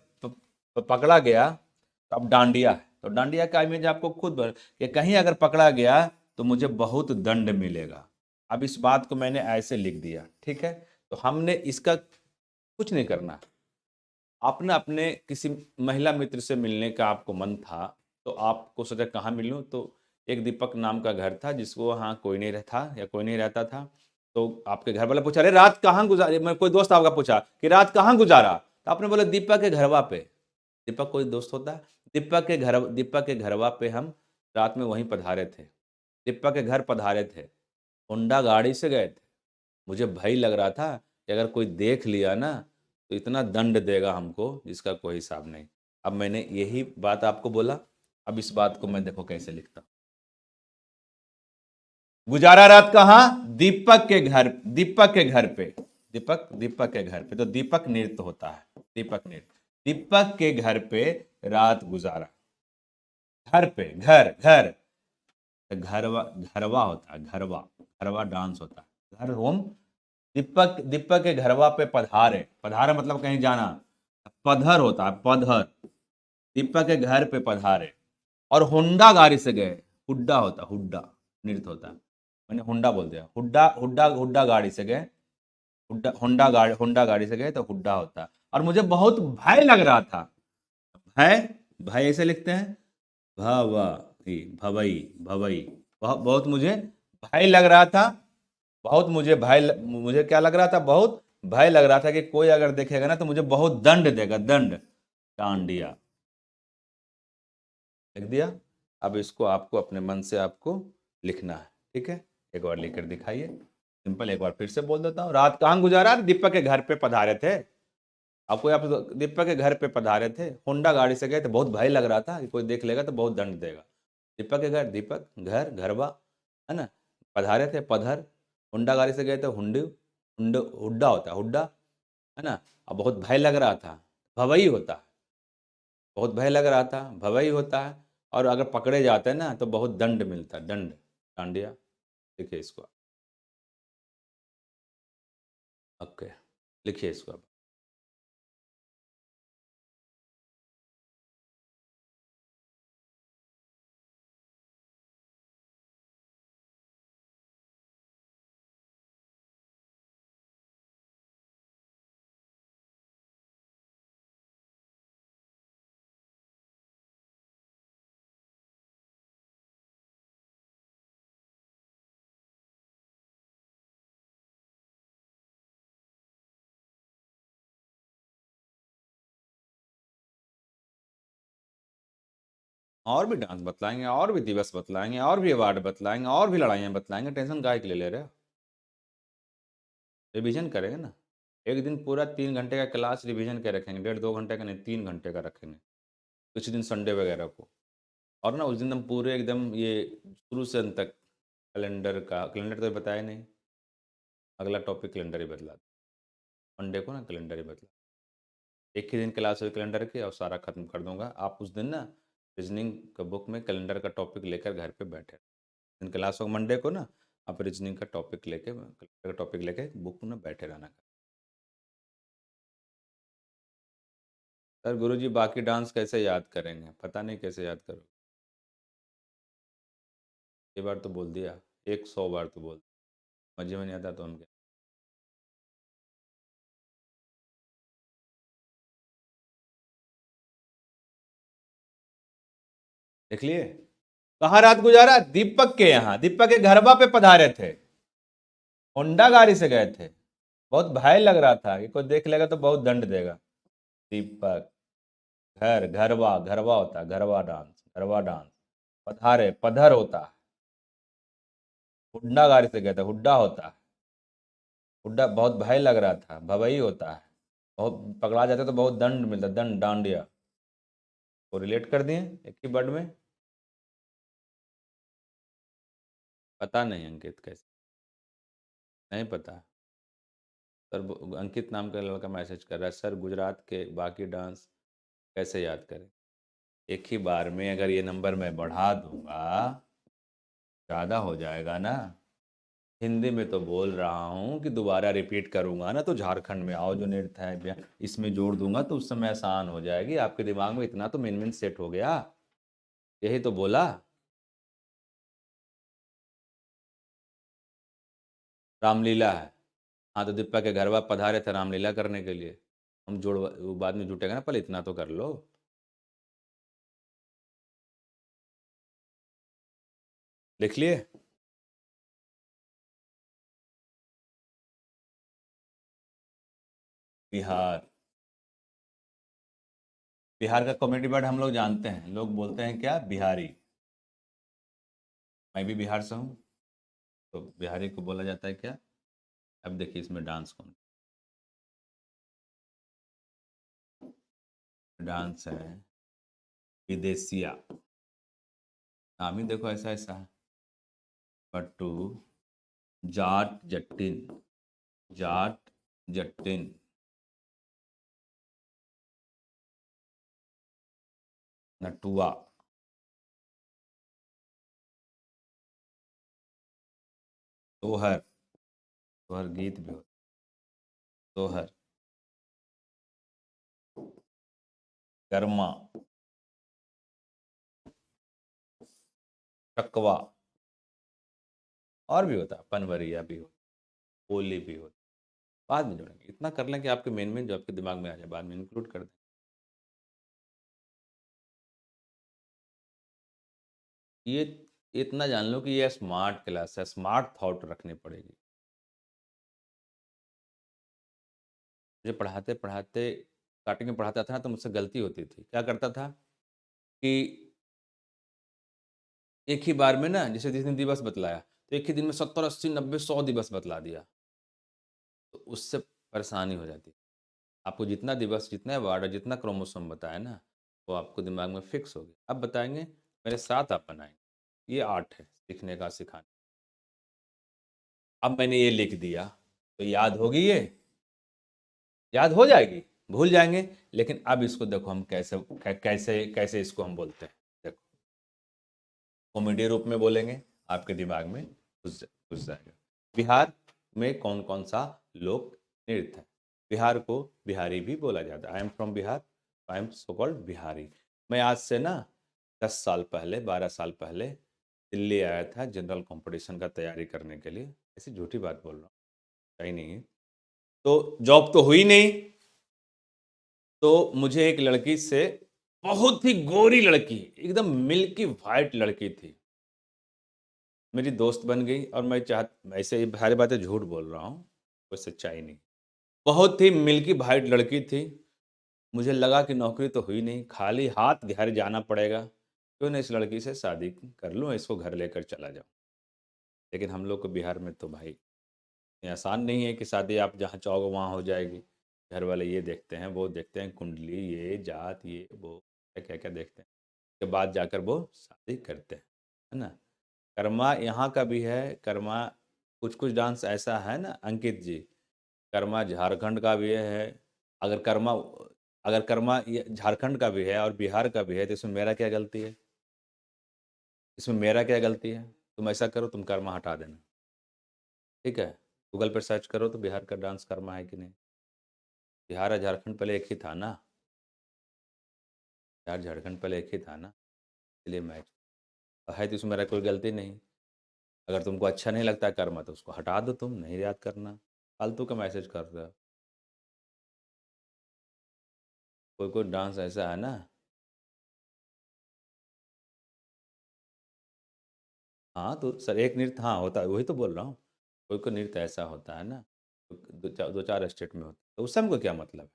A: पकड़ा गया तो अब डांडिया है, तो डांडिया का इमेज आपको खुद कि कहीं अगर पकड़ा गया तो मुझे बहुत दंड मिलेगा। अब इस बात को मैंने ऐसे लिख दिया, ठीक है? तो हमने इसका कुछ नहीं करना। आपने अपने किसी महिला मित्र से मिलने का आपको मन था, तो आपको सोचा कहाँ मिलूं, तो एक दीपक नाम का घर था जिसको वहाँ कोई नहीं रहता या कोई नहीं रहता था। तो आपके घर वाला पूछा, अरे रात कहाँ गुजारी, मैं कोई दोस्त आपका पूछा कि रात कहाँ गुजारा, तो आपने बोला दीपक के घरवा पे। दीपक कोई दोस्त होता है? दीपक के घरवा पे हम रात में वहीं पधारे थे। दीपक के घर पधारे थे, होंडा गाड़ी से गए थे। मुझे भय लग रहा था कि अगर कोई देख लिया ना तो इतना दंड देगा हमको जिसका कोई हिसाब नहीं। अब मैंने यही बात आपको बोला, अब इस बात को मैं देखो कैसे लिखता हूं। गुजारा रात कहां? दीपक के घर, दीपक के घर पे। दीपक के घर पे, तो दीपक नृत्य होता है, दीपक नृत्य। दीपक के घर पे रात गुजारा। घर पे, घर घर, तो घरवा, घरवा होता है, घरवा, घरवा डांस होता है, घर होम। दीपक, दीपक के घरवा पे पधारे, पधारे मतलब कहीं जाना, पधर होता है, पधर। दीपक के घर पे पधारे और होंडा गाड़ी से गए। हुड्डा होता, हुड्डा नृत्य होता है, मैंने हुड्डा बोल दिया, हुड्डा हुड्डा हुड्डा गाड़ी से गए। हुड्डा, होंडा गाड़ी से गए तो हुड्डा होता है। और मुझे बहुत भय लग रहा था। भय, भय ऐसे लिखते हैं, भवई, भवई, भवई। बहुत मुझे भय लग रहा था। बहुत मुझे मुझे क्या लग रहा था? बहुत भय लग रहा था कि कोई अगर देखेगा ना तो मुझे बहुत दंड देगा, दंड। डांडिया लिख दिया। अब इसको आपको अपने मन से आपको लिखना है, ठीक है? एक बार लिखकर दिखाइए, सिंपल। एक बार फिर से बोल देता हूँ, रात कहाँ गुजारा? दीपक के घर पे पधारे थे। आपको आप दीपक के घर पे पधारे थे, होंडा गाड़ी से गए थे, बहुत भय लग रहा था कि कोई देख लेगा तो बहुत दंड देगा। दीपक के घर, दीपक घर, घरवा, है ना? पधारे थे, पधर। होंडा गाड़ी से गए थे, हुंडी, हुड्डा होता है, हुड्डा, है ना? अब बहुत भय लग रहा था, भवई होता है। बहुत भय लग रहा था, भवई होता है। और अगर पकड़े जाते हैं ना तो बहुत दंड मिलता है, दंड, डांडिया। देखिए इसको, ओके, लिखिए इसको आप। और भी डांस बतलाएंगे, और भी दिवस बतलाएंगे, और भी अवार्ड बतलाएंगे, और भी लड़ाइयाँ बतलाएंगे, टेंशन काहे के लिए ले रहे हो? रिवीजन करेंगे ना। एक दिन पूरा 3 घंटे का क्लास रिवीजन के रखेंगे, 1.5 2 घंटे का नहीं, 3 घंटे का रखेंगे, कुछ दिन संडे वगैरह को। और ना उस दिन हम पूरे एकदम ये शुरू से अंत तक कैलेंडर तो बताया नहीं, अगला टॉपिक कैलेंडर ही बतला, मंडे को ना कैलेंडर ही बतला। एक ही दिन क्लास हुई कैलेंडर की और सारा खत्म कर दूंगा। आप उस दिन ना रीजनिंग का बुक में कैलेंडर का टॉपिक लेकर घर पे बैठे, दिन क्लास हो मंडे को ना, आप रीजनिंग का टॉपिक लेके, कैलेंडर का टॉपिक लेके बुक में बैठे रहना। सर गुरुजी बाकी डांस कैसे याद करेंगे? पता नहीं कैसे याद करो। ये बार तो बोल दिया, 100 बार तो बोल दिया। मजे में नहीं आता तो हम क्या। देख लिए कहाँ रात गुजारा? दीपक के यहाँ, दीपक के घरबा पे पधारे थे, होंडा गाड़ी से गए थे। बहुत भय लग रहा था कि कोई देख लेगा तो बहुत दंड देगा। दीपक, घरवा घरवा होता है, घरवा डांस, घरवा डांस। पधारे, पधर होता है। हुड्डा गाड़ी से गए थे, हुड्डा होता है। हुड्डा बहुत भय लग रहा था, भवई होता है। बहुत पकड़ा जाता तो बहुत दंड मिलता, दंड, डांडिया। वो रिलेट कर दिए एक ही वर्ड में। पता नहीं अंकित कैसे, नहीं पता। सर अंकित नाम का लड़का मैसेज कर रहा है, सर गुजरात के बाकी डांस कैसे याद करें? एक ही बार में अगर ये नंबर मैं बढ़ा दूंगा, ज़्यादा हो जाएगा ना। हिंदी में तो बोल रहा हूँ कि दोबारा रिपीट करूंगा ना तो झारखंड में आओ जो नृत्य है इसमें जोड़ दूंगा तो उस समय आसान हो जाएगी। आपके दिमाग में इतना तो मेन मेन सेट हो गया। यही तो बोला। रामलीला है। हाँ तो दीपक के घर वाप पधारे थे रामलीला करने के लिए। हम जोड़ वो बाद में जुटेगा ना, पहले इतना तो कर लो। लिख लिए? बिहार। बिहार का कॉमेडी वर्ड हम लोग जानते हैं, लोग बोलते हैं क्या? बिहारी। मैं भी बिहार से हूँ। तो बिहारी को बोला जाता है क्या? अब देखिए इसमें डांस कौन, डांस है विदेशिया। नाम ही देखो ऐसा ऐसा है। पट्टू, जाट जट्टिन, जाट जट्टिन, नटुआ, सोहर। सोहर गीत भी होता। सोहर, कर्मा, टकवा। और भी होता है, पनवरिया भी होता, होली भी होता। बाद में जोड़ेंगे, इतना कर लें कि आपके मेन मेन जो आपके दिमाग में आ जाए बाद में इंक्लूड कर दें। ये इतना जान लो कि ये स्मार्ट क्लास है, स्मार्ट थॉट रखनी पड़ेगी। मुझे पढ़ाते पढ़ाते स्टार्टिंग में पढ़ाता था ना तो मुझसे गलती होती थी। क्या करता था कि एक ही बार में ना, जैसे जिस दिन दिवस बतलाया तो एक ही दिन में 70 80 90 100 दिवस बतला दिया। तो उससे परेशानी हो जाती। आपको जितना दिवस, जितना वार्ड, जितना क्रोमोसोम बताया ना, वो आपको दिमाग में फिक्स हो गया। अब बताएंगे, मेरे साथ आप बनाएंगे। ये आर्ट है सीखने का, सिखाने। अब मैंने ये लिख दिया तो याद होगी ये, याद हो जाएगी। भूल जाएंगे। लेकिन अब इसको देखो हम कैसे कैसे कैसे इसको हम बोलते हैं। देखो कॉमेडी रूप में बोलेंगे, आपके दिमाग में घुस जाएगा। बिहार में कौन कौन सा लोक नृत्य है? बिहार को बिहारी भी बोला जाता है। I am from Bihar, I am so called Bihari. मैं आज से ना 10 साल पहले, 12 साल पहले दिल्ली आया था जनरल कंपटीशन का तैयारी करने के लिए। ऐसी झूठी बात बोल रहा हूँ, सही नहीं है। तो जॉब तो हुई नहीं। तो मुझे एक लड़की से, बहुत ही गोरी लड़की, एकदम मिल्की वाइट लड़की थी, मेरी दोस्त बन गई। और मैं चाह, ऐसे ही सारी बातें झूठ बोल रहा हूँ, कोई सच्चाई नहीं। बहुत ही मिल्की वाइट लड़की थी। मुझे लगा कि नौकरी तो हुई नहीं, खाली हाथ घर जाना पड़ेगा, क्यों ना इस लड़की से शादी कर लूँ, इसको घर लेकर चला जाऊँ। लेकिन हम लोग को बिहार में तो भाई ये आसान नहीं है कि शादी आप जहाँ चाहोगे वहाँ हो जाएगी। घर वाले ये देखते हैं, वो देखते हैं, कुंडली, ये जात, ये वो क्या क्या देखते हैं, के बाद जाकर वो शादी करते हैं, है ना। कर्मा यहाँ का भी है, कर्मा कुछ कुछ डांस ऐसा है ना अंकित जी, कर्मा झारखंड का भी है। अगर कर्मा, अगर कर्मा ये झारखंड का भी है और बिहार का भी है तो इसमें मेरा क्या गलती है? इसमें मेरा क्या गलती है? तुम ऐसा करो, तुम कर्मा हटा देना, ठीक है। गूगल पर सर्च करो तो बिहार का डांस कर्मा है कि नहीं। बिहार और झारखंड पहले एक ही था ना। यार झारखंड पहले एक ही था ना, इसलिए मैच है, तो इसमें मेरा कोई गलती नहीं। अगर तुमको अच्छा नहीं लगता है कर्मा तो उसको हटा दो, तुम नहीं याद करना, फालतू का मैसेज कर रहे हो। कोई कोई डांस ऐसा है ना। हाँ तो सर एक नृत्य हाँ होता है, वही तो बोल रहा हूँ। कोई कोई नृत्य ऐसा होता है ना, दो चार स्टेट में होता है, तो उससे हमको क्या मतलब है।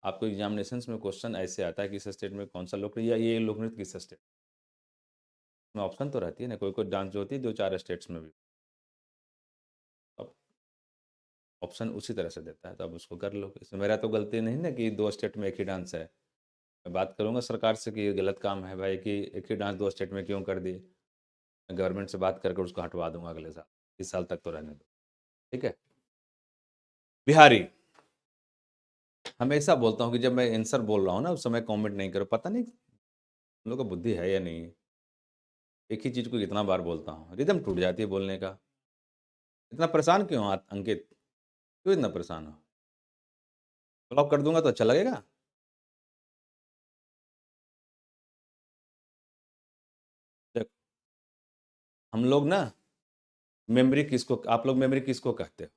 A: आपको एग्जामिनेशंस में क्वेश्चन ऐसे आता है कि इस स्टेट में कौन सा लोक या ये लोक नृत्य किस स्टेट में, ऑप्शन तो रहती है ना, कोई कोई डांस जो होती है दो चार स्टेट्स में भी। अब ऑप्शन उसी तरह से देता है, तो अब उसको कर लो। इसमें मेरा तो गलती नहीं ना कि दो स्टेट में एक ही डांस है। मैं बात करूंगा सरकार से कि ये गलत काम है भाई, कि एक ही डांस दो स्टेट में क्यों कर दिए। मैं गवर्नमेंट से बात करके उसको हटवा दूंगा अगले साल, इस साल तक तो रहने दो। ठीक है। बिहारी। हमेशा बोलता हूँ कि जब मैं आंसर बोल रहा हूँ ना उस समय कमेंट नहीं करो, पता नहीं हम लोग का बुद्धि है या नहीं। एक ही चीज़ को कितना बार बोलता हूँ, रिदम टूट जाती है बोलने का। इतना परेशान क्यों हो अंकित, क्यों इतना परेशान हो। ब्लॉक कर दूंगा तो अच्छा लगेगा। देख, हम लोग ना मेमोरी किसको, आप लोग मेमोरी किसको कहते हो,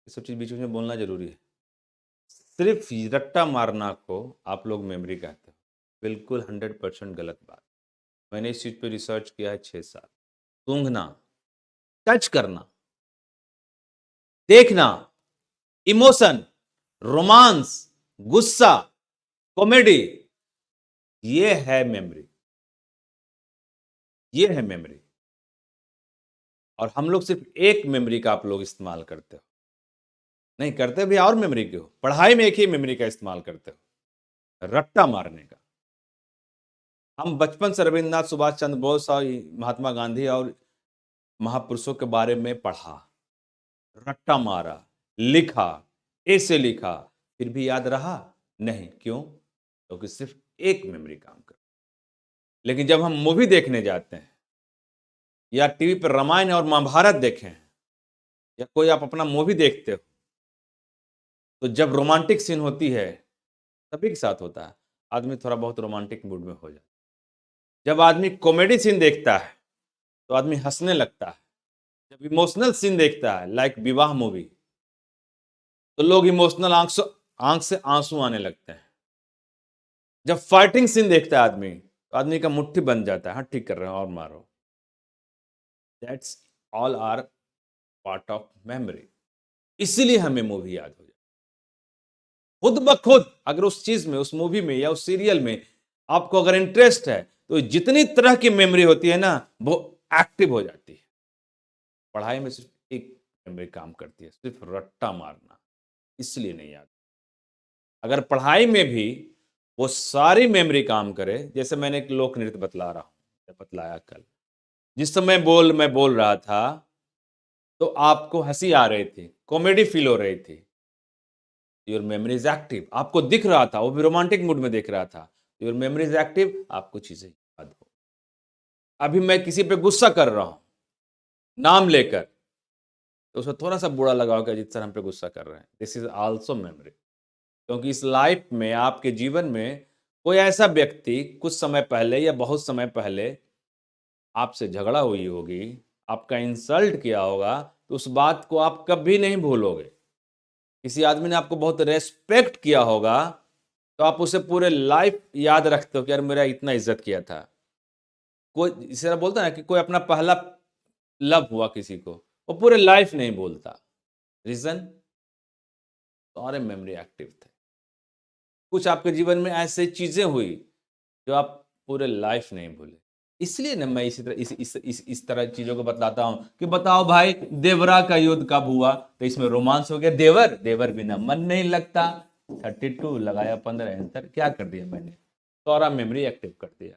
A: ये सब चीज़ बीच बीच में बोलना जरूरी है। सिर्फ रट्टा मारना को आप लोग मेमोरी कहते हो, बिल्कुल 100% गलत बात। मैंने इस चीज़ पे रिसर्च किया है 6 साल। सूंघना, टच करना, देखना, इमोशन, रोमांस, गुस्सा, कॉमेडी, ये है मेमोरी, ये है मेमोरी। और हम लोग सिर्फ एक मेमोरी का आप लोग इस्तेमाल करते हो, नहीं करते भी और मेमोरी के हो, पढ़ाई में एक ही मेमोरी का इस्तेमाल करते हो, रट्टा मारने का। हम बचपन से रविन्द्रनाथ, सुभाष चंद्र बोस और महात्मा गांधी और महापुरुषों के बारे में पढ़ा, रट्टा मारा, लिखा, ऐसे लिखा, फिर भी याद रहा नहीं, क्यों, क्योंकि सिर्फ एक मेमोरी काम कर। लेकिन जब हम मूवी देखने जाते हैं या टीवी पर रामायण और महाभारत देखें या कोई आप अपना मूवी देखते हो, तो जब रोमांटिक सीन होती है, सभी के साथ होता है, आदमी थोड़ा बहुत रोमांटिक मूड में हो जाता है। जब आदमी कॉमेडी सीन देखता है तो आदमी हंसने लगता है। जब इमोशनल सीन देखता है लाइक विवाह मूवी, तो लोग इमोशनल आंख से आंसू आने लगते हैं। जब फाइटिंग सीन देखता है आदमी, तो आदमी का मुट्ठी बन जाता है, हाँ ठीक कर रहे हो और मारो। That's all are part of memory. इसीलिए हमें मूवी याद हो जाए खुद ब खुद। अगर उस चीज में, उस मूवी में या उस सीरियल में आपको अगर इंटरेस्ट है, तो जितनी तरह की मेमोरी होती है ना, वो एक्टिव हो जाती है। पढ़ाई में सिर्फ एक मेमोरी काम करती है, सिर्फ रट्टा मारना, इसलिए नहीं याद। अगर पढ़ाई में भी वो सारी मेमोरी काम करे, जैसे मैंने एक लोक नृत्य बतला रहा हूँ, बतलाया कल, जिस समय मैं बोल रहा था तो आपको हंसी आ रही थी, कॉमेडी फील हो रही थी, योर मेमोरी इज एक्टिव। आपको दिख रहा था, वो भी रोमांटिक मूड में देख रहा था, योर मेमोरी इज एक्टिव, आपको चीजें याद हो। अभी मैं किसी पे गुस्सा कर रहा हूं नाम लेकर, तो उसको थोड़ा सा बुरा लगा होगा, जिस सर हम पे गुस्सा कर रहे हैं, दिस इज आल्सो मेमोरी। क्योंकि इस लाइफ में, आपके जीवन में कोई ऐसा व्यक्ति कुछ समय पहले या बहुत समय पहले आपसे झगड़ा हुई होगी, आपका इंसल्ट किया होगा, तो उस बात को आप कभी नहीं भूलोगे। किसी आदमी ने आपको बहुत रेस्पेक्ट किया होगा, तो आप उसे पूरे लाइफ याद रखते हो कि यार मेरा इतना इज्जत किया था। कोई इस तरह बोलता है ना कि कोई अपना पहला लव हुआ किसी को, वो पूरे लाइफ नहीं बोलता। रीजन, सारे मेमोरी एक्टिव थे। कुछ आपके जीवन में ऐसे चीजें हुई जो आप पूरे लाइफ नहीं भूले। इसलिए ना मैं इसी तरह इस तरह चीजों को बतलाता हूं कि बताओ भाई, देवरा का युद्ध कब हुआ, तो इसमें रोमांस हो गया, देवर देवर बिना मन नहीं लगता, 32 लगाया 15, आंसर क्या कर दिया मैंने, सारा मेमोरी एक्टिव कर दिया।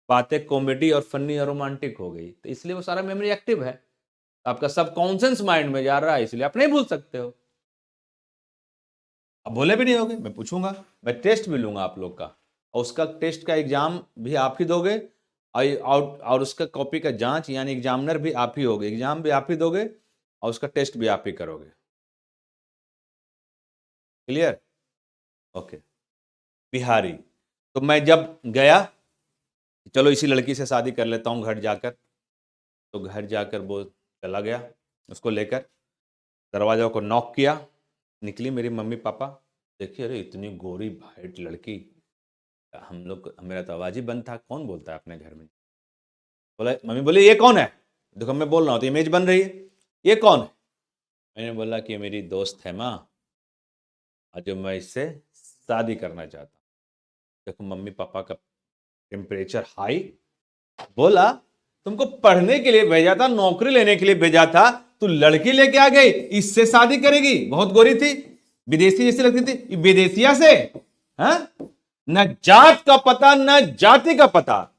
A: बातें कॉमेडी और फनी और रोमांटिक हो गई, तो इसलिए वो सारा मेमोरी एक्टिव है, आपका सब कॉन्शियस माइंड में जा रहा है, इसलिए आप नहीं भूल सकते हो। अब बोले भी नहीं होगे, मैं पूछूंगा, मैं टेस्ट भी लूंगा आप लोग का, और उसका टेस्ट का एग्जाम भी आप ही दोगे, और उसका कॉपी का जांच यानी एग्जामिनर भी आप ही होगे, एग्जाम भी आप ही दोगे और उसका टेस्ट भी आप ही करोगे। क्लियर। ओके। बिहारी। तो मैं जब गया, चलो इसी लड़की से शादी कर लेता हूँ घर जाकर, तो घर जाकर वो चला गया उसको लेकर, दरवाजा को नॉक किया, निकली मेरी मम्मी पापा, देखिए अरे इतनी गोरी वाइट लड़की, हम लोग, मेरा तो आवाज ही बंद था, कौन बोलता है अपने घर में। बोला, मम्मी बोली ये कौन है, देखो मैं बोल रहा हूँ तो इमेज बन रही है, ये कौन है। मैंने बोला कि ये मेरी दोस्त है माँ, और जो मैं इससे शादी करना चाहता हूँ। देखो मम्मी पापा का टेम्परेचर हाई। बोला तुमको पढ़ने के लिए भेजा था, नौकरी लेने के लिए भेजा था, तू लड़की लेके आ गई, इससे शादी करेगी, बहुत गोरी थी, विदेशी जैसी लगती थी, ये विदेशिया से, हाँ? न जात का पता न जाति का पता,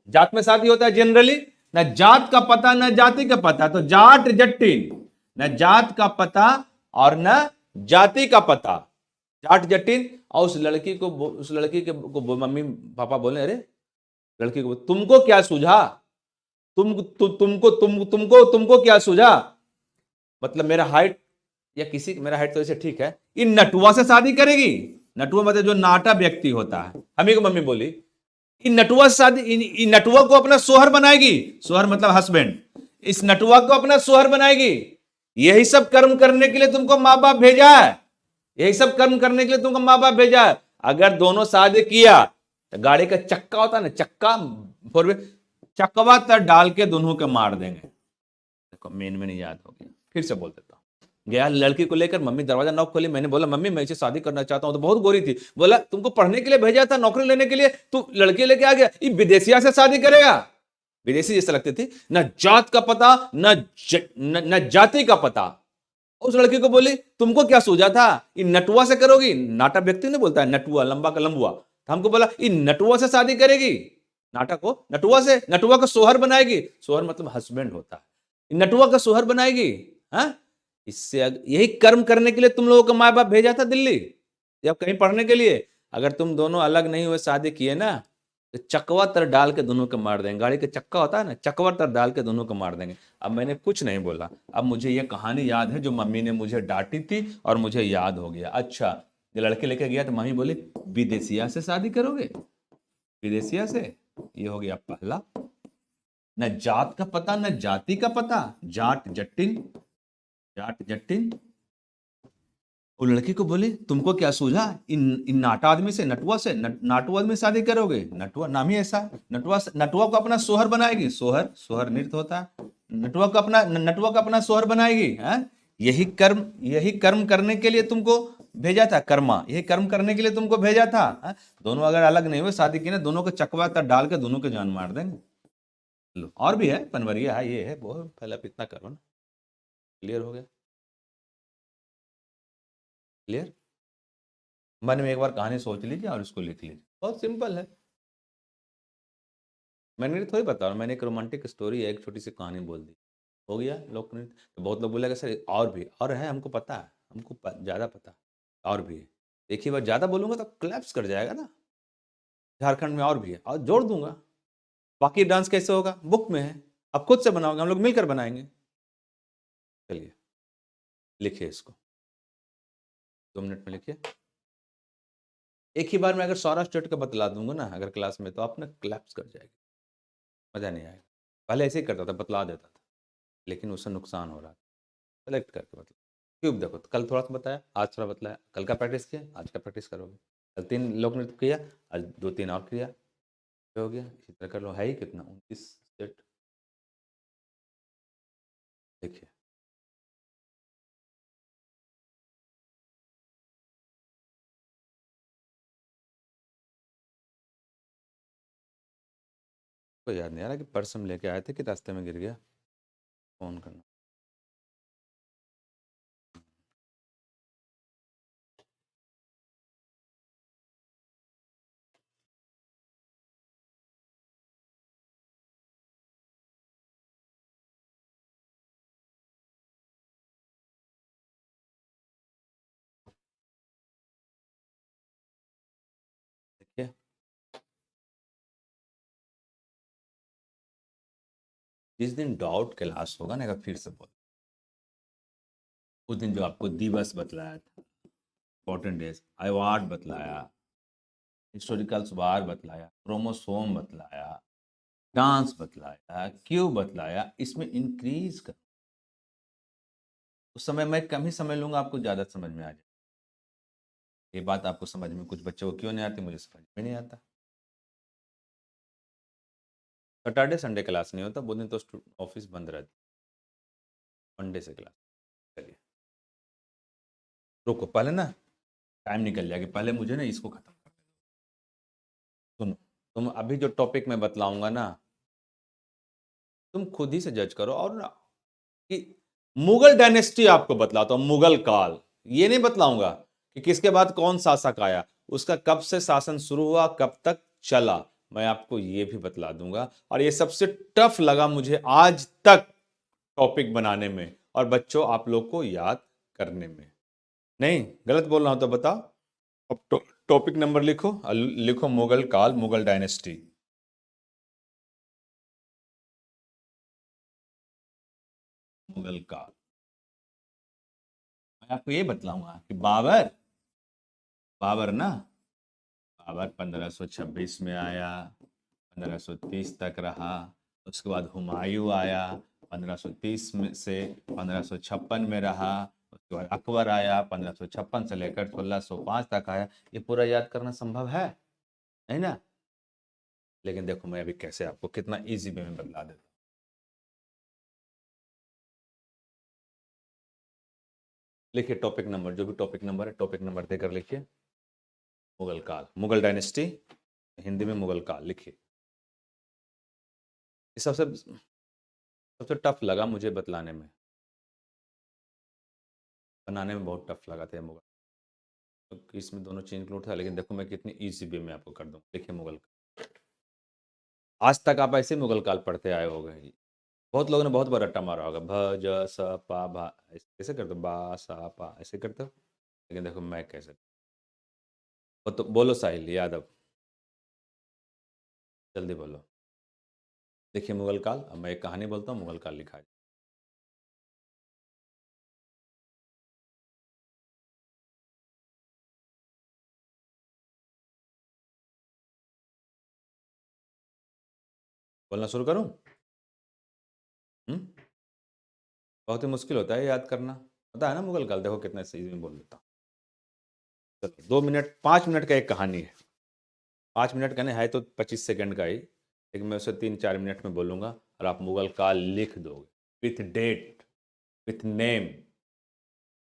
A: जात में शादी होता है जनरली, न जात का पता न जाति का पता, तो जाट जट्टी, न जात का पता और न जाति का पता, जाट जटिन। और उस लड़की को, उस लड़की के को मम्मी पापा बोले, अरे लड़की को, तुमको क्या सूझा, तुमको क्या सूझा, मतलब मेरा हाइट, या किसी, मेरा हाइट तो ऐसे ठीक है, इन नटुआ से शादी करेगी, नटुआ मतलब जो नाटा व्यक्ति होता है, हमी को मम्मी बोली, इन नटुआ से शादी, इन नटुआ को अपना सोहर बनाएगी, सोहर मतलब हस्बैंड, इस नटुआ को अपना सोहर बनाएगी, यही सब कर्म करने के लिए तुमको माँ बाप भेजा है, यही सब कर्म करने के लिए तुमको माँ बाप भेजा है। अगर दोनों शादी किया तो गाड़ी का चक्का होता है ना, चक्का, फोर व्हीलर, चकवा तर डाल के दोनों के मार देंगे। देखो मेन में नहीं याद हो गया, फिर से बोल देता हूँ। गया लड़की को लेकर, मम्मी दरवाजा नॉक खोली, मैंने बोला मम्मी मैं इसे शादी करना चाहता हूँ, तो बहुत गोरी थी। बोला तुमको पढ़ने के लिए भेजा था, नौकरी लेने के लिए, तू लड़की लेके आ गया, ये विदेशिया से शादी करेगा, विदेशी जैसे लगती थी, न जात का पता न जाति का पता। उस लड़की को बोली तुमको क्या सूझा था, इन नटुआ से करोगी, नाटा व्यक्ति ने बोलता है नटुआ, लंबा का लंबुआ, तो हमको बोला इन नटुआ से शादी करेगी, नाटा को नटुआ से, नटुआ का सोहर बनाएगी, सोहर मतलब हस्बैंड होता है, नटुआ का सोहर बनाएगी, हाँ? इससे यही कर्म करने के लिए तुम लोगों का माँ बाप भेजा था दिल्ली, या कहीं पढ़ने के लिए। अगर तुम दोनों अलग नहीं हुए, शादी किए ना, तो चकवा तर डाल के दोनों को मार देंगे, गाड़ी का चक्का होता है ना, चकवा तर डाल के दोनों को मार देंगे। अब मैंने कुछ नहीं बोला, अब मुझे ये कहानी याद है जो मम्मी ने मुझे डांटी थी, और मुझे याद हो गया। अच्छा, ये लड़के लेके गया तो मम्मी बोली विदेशिया से शादी करोगे, विदेशिया से, ये हो गया पहला, न जात का पता न जाति का पता, जाट जटिन, जाट जटिन। वो लड़की को बोले तुमको क्या सूझा, इन नाटा आदमी से, नटुआ से, नाटू आदमी शादी करोगे, नटुआ नाम ही ऐसा, नटुआ, नटुआ को अपना सोहर बनाएगी, सोहर, सोहर नृत्य होता है, नटुआ को अपना, नटुआ को अपना सोहर बनाएगी, है? यही कर्म करने के लिए तुमको भेजा था, कर्मा, यही कर्म करने के लिए तुमको भेजा था, है? दोनों अगर अलग नहीं हुए, शादी की ना, दोनों को चकवा तर डाल के दोनों को जान मार देंगे। लो, और भी है, पनवरिया है, ये है वो है, पहले आप इतना करो ना, क्लियर हो गया, क्लियर। मन में एक बार कहानी सोच लीजिए और उसको लिख लीजिए, बहुत सिंपल है। मैंने थोड़ी बता रहा, मैंने एक रोमांटिक स्टोरी है, एक छोटी सी कहानी बोल दी, हो गया लोक नृत्य। तो बहुत लोग बोलेगा सर और भी, और है, हमको पता है, हमको ज़्यादा पता है, और भी है। एक ही बार ज़्यादा बोलूँगा तो क्लैप्स कर जाएगा ना, झारखंड में और भी है, और जोड़ दूंगा। बाकी डांस कैसे होगा, बुक में है, आप खुद से बनाओगे, हम लोग मिलकर बनाएंगे। चलिए लिखिए इसको, 2 मिनट में लिखिए। एक ही बार में अगर सारा स्टेट का बतला दूंगा ना अगर क्लास में, तो आप ना क्लैप्स कर जाएगी, मज़ा नहीं आएगा। पहले ऐसे ही करता था, बतला देता था, लेकिन उससे नुकसान हो रहा था। सेलेक्ट करके बतला, क्यों, देखो कल थोड़ा सा बताया, आज थोड़ा बतलाया, कल का प्रैक्टिस किया, आज का प्रैक्टिस करोगे, कल 3 लोक नृत्य किया, आज 2-3 और किया, हो गया। इसी तरह कर लो, है ही कितना, 29 सेट। देखिए कोई याद नहीं आ रहा कि पर्स में लेके आए थे कि रास्ते में गिर गया, फ़ोन करना। देखिए जिस दिन डाउट क्लास होगा ना, अगर फिर से बोल, उस दिन जो आपको दिवस बतलाया था, इंपॉर्टेंट डेज, अवार्ड बतलाया, हिस्टोरिकल वार बतलाया, क्रोमोसोम बतलाया, डांस बतलाया, क्यों बतलाया, इसमें इंक्रीज कर। उस समय मैं कम ही समय लूंगा, आपको ज्यादा समझ में आ जाए। ये बात आपको समझ में, कुछ बच्चों को क्यों नहीं आती, मुझे समझ में नहीं आता। सैटरडे संडे क्लास नहीं होता, वो दिन तो ऑफिस बंद रहती, मंडे से क्लास। चलिए रुको, पहले ना टाइम निकल जाएगी, पहले मुझे ना इसको खत्म कर। सुनो, तुम अभी जो टॉपिक मैं बतलाऊंगा ना, तुम खुद ही से जज करो। और ना कि मुगल डायनेस्टी आपको बतलाता हूं, मुगल काल। ये नहीं बतलाऊंगा कि किसके बाद कौन शासक आया, उसका कब से शासन शुरू हुआ, कब तक चला, मैं आपको ये भी बतला दूंगा। और ये सबसे टफ लगा मुझे आज तक टॉपिक बनाने में, और बच्चों आप लोग को याद करने में। नहीं, गलत बोल रहा हूं तो बताओ। अब टॉपिक नंबर लिखो, लिखो मुगल काल, मुगल डायनेस्टी। मुगल काल। मैं आपको ये बतलाऊंगा कि बाबर, बाबर ना, बाबर 1526 में आया, 1530 तक रहा। उसके बाद हुमायूं आया, 1530 में से 1556 में रहा। उसके बाद अकबर आया, 1556 से लेकर 1605 तक आया। ये पूरा याद करना संभव है नहीं ना? लेकिन देखो मैं अभी कैसे आपको कितना इजी वे में बतला देता हूँ। लिखिए टॉपिक नंबर, जो भी टॉपिक नंबर है टॉपिक नंबर देकर लिखिए। मुगल काल, मुगल डायनेस्टी, हिंदी में मुगल काल लिखिए। ये सबसे सबसे टफ लगा मुझे बतलाने में, बनाने में बहुत टफ लगा था मुगल, क्योंकि इसमें दोनों चीज इंक्लूड था। लेकिन देखो मैं कितनी इजी वे में आपको कर दूं। देखिए मुगल काल, आज तक आप ऐसे मुगल काल पढ़ते आए होंगे। बहुत लोगों ने बहुत बार रट्टा मारा होगा, भ ज स पा भा, ऐसे करते हो, बा सा पा, ऐसे करते हो। लेकिन देखो मैं कैसे, वो तो बोलो साहिल यादव, जल्दी बोलो। देखिए मुगल काल, अब मैं एक कहानी बोलता हूँ, मुगल काल लिखा है। बोलना शुरू करूँ? हम्म, बहुत ही मुश्किल होता है याद करना, पता है ना मुगल काल। देखो कितना सही में बोल देता हूँ। चलो 2 मिनट 5 मिनट का एक कहानी है। 5 मिनट का नहीं है तो 25 सेकंड का ही, लेकिन मैं उसे 3-4 मिनट में बोलूँगा और आप मुगल काल लिख दोगे, with date, with name,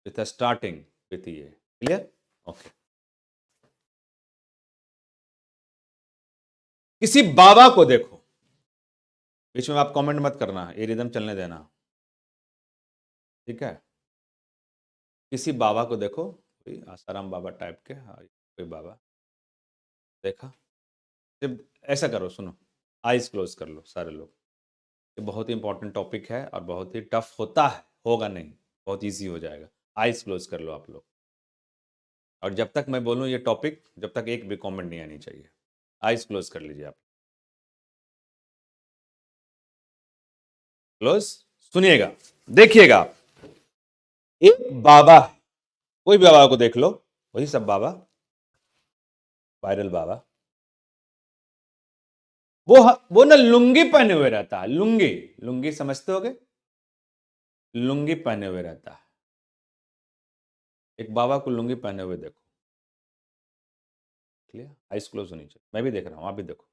A: with starting, with ये। क्लियर? ओके। किसी बाबा को देखो, बीच में आप कमेंट मत करना, ये रिदम चलने देना, ठीक है? किसी बाबा को देखो, कोई आसाराम बाबा टाइप के, हाँ, कोई बाबा देखा। सिर्फ ऐसा करो, सुनो, आइज क्लोज कर लो सारे लोग। ये बहुत ही इंपॉर्टेंट टॉपिक है और बहुत ही टफ होता है, होगा नहीं, बहुत इजी हो जाएगा। आइज क्लोज कर लो आप लोग, और जब तक मैं बोलूँ ये टॉपिक, जब तक एक भी कमेंट नहीं आनी चाहिए। आइज क्लोज कर लीजिए आप, क्लोज। सुनिएगा, देखिएगा। एक बाबा, कोई भी बाबा को देख लो, वही सब बाबा, वायरल बाबा। वो ना लुंगी पहने हुए रहता है, लुंगी, लुंगी समझते होगे, लुंगी पहने हुए रहता है। एक बाबा को लुंगी पहने हुए देखो। क्लियर? आइज क्लोज होनी चाहिए, मैं भी देख रहा हूं, आप भी देखो।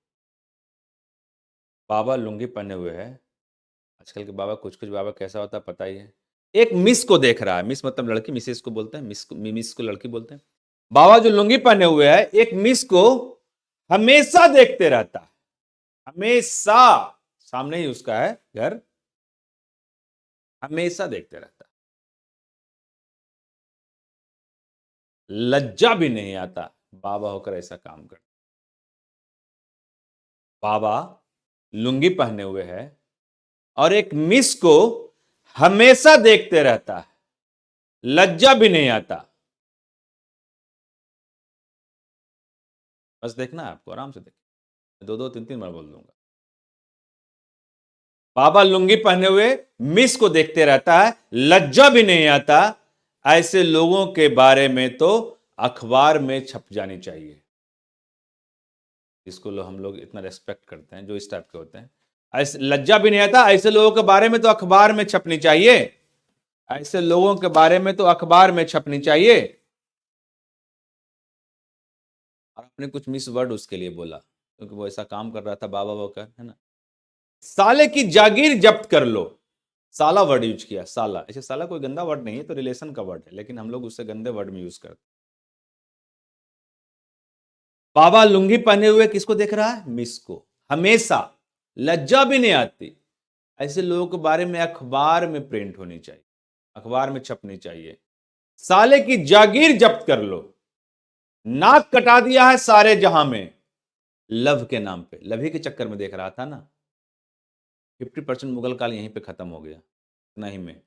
A: बाबा लुंगी पहने हुए है। आजकल के बाबा, कुछ कुछ बाबा कैसा होता है पता ही है। एक मिस को देख रहा है, मिस मतलब लड़की, मिसेस को बोलते हैं, मिस को लड़की बोलते हैं। बाबा जो लुंगी पहने हुए है, एक मिस को हमेशा देखते रहता है, हमेशा, सामने ही उसका है घर, हमेशा देखते रहता है। लज्जा भी नहीं आता बाबा होकर ऐसा काम कर। बाबा लुंगी पहने हुए है और एक मिस को हमेशा देखते रहता है, लज्जा भी नहीं आता। बस देखना है आपको, आराम से देखिए, 2-2 3-3 बार बोल दूंगा। बाबा लुंगी पहने हुए मिस को देखते रहता है, लज्जा भी नहीं आता। ऐसे लोगों के बारे में तो अखबार में छप जानी चाहिए। जिसको हम लोग इतना रेस्पेक्ट करते हैं, जो इस टाइप के होते हैं। ऐसे लज्जा भी नहीं आता, ऐसे लोगों के बारे में तो अखबार में छपनी चाहिए, ऐसे लोगों के बारे में तो अखबार में छपनी चाहिए। और आपने कुछ मिस वर्ड उसके लिए बोला, क्योंकि वो ऐसा काम कर रहा था बाबा वो कर, है ना। साले की जागीर जब्त कर लो, साला वर्ड यूज किया, साला। ऐसे साला कोई गंदा वर्ड नहीं है, तो रिलेशन का वर्ड है, लेकिन हम लोग उससे गंदे वर्ड में यूज करते। बाबा लुंगी पहने हुए किसको देख रहा है? मिस को, हमेशा। लज्जा भी नहीं आती। ऐसे लोगों के बारे में अखबार में प्रिंट होनी चाहिए, अखबार में छपनी चाहिए। साले की जागीर जब्त कर लो, नाक कटा दिया है सारे जहां में, लव के नाम पे। लव ही के चक्कर में देख रहा था ना। 50% मुगल काल यहीं पे खत्म हो गया, इतना ही में।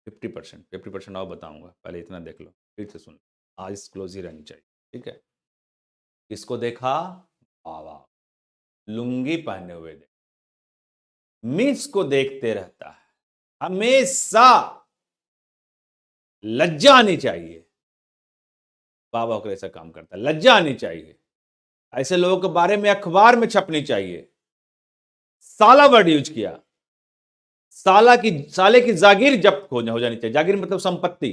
A: 50% और बताऊंगा, पहले इतना देख लो, फिर से सुन। आज क्लोज ही रहनी चाहिए, ठीक है। किसको देखा? बाबा लुंगी पहने हुए देख, मिस को देखते रहता है हमेशा। लज्जा आनी चाहिए, बाबा को ऐसा काम करता है, लज्जा आनी चाहिए। ऐसे लोगों के बारे में अखबार में छपनी चाहिए। साला वर्ड यूज किया, साले की जागीर जब्त हो जानी चाहिए। जागीर मतलब संपत्ति।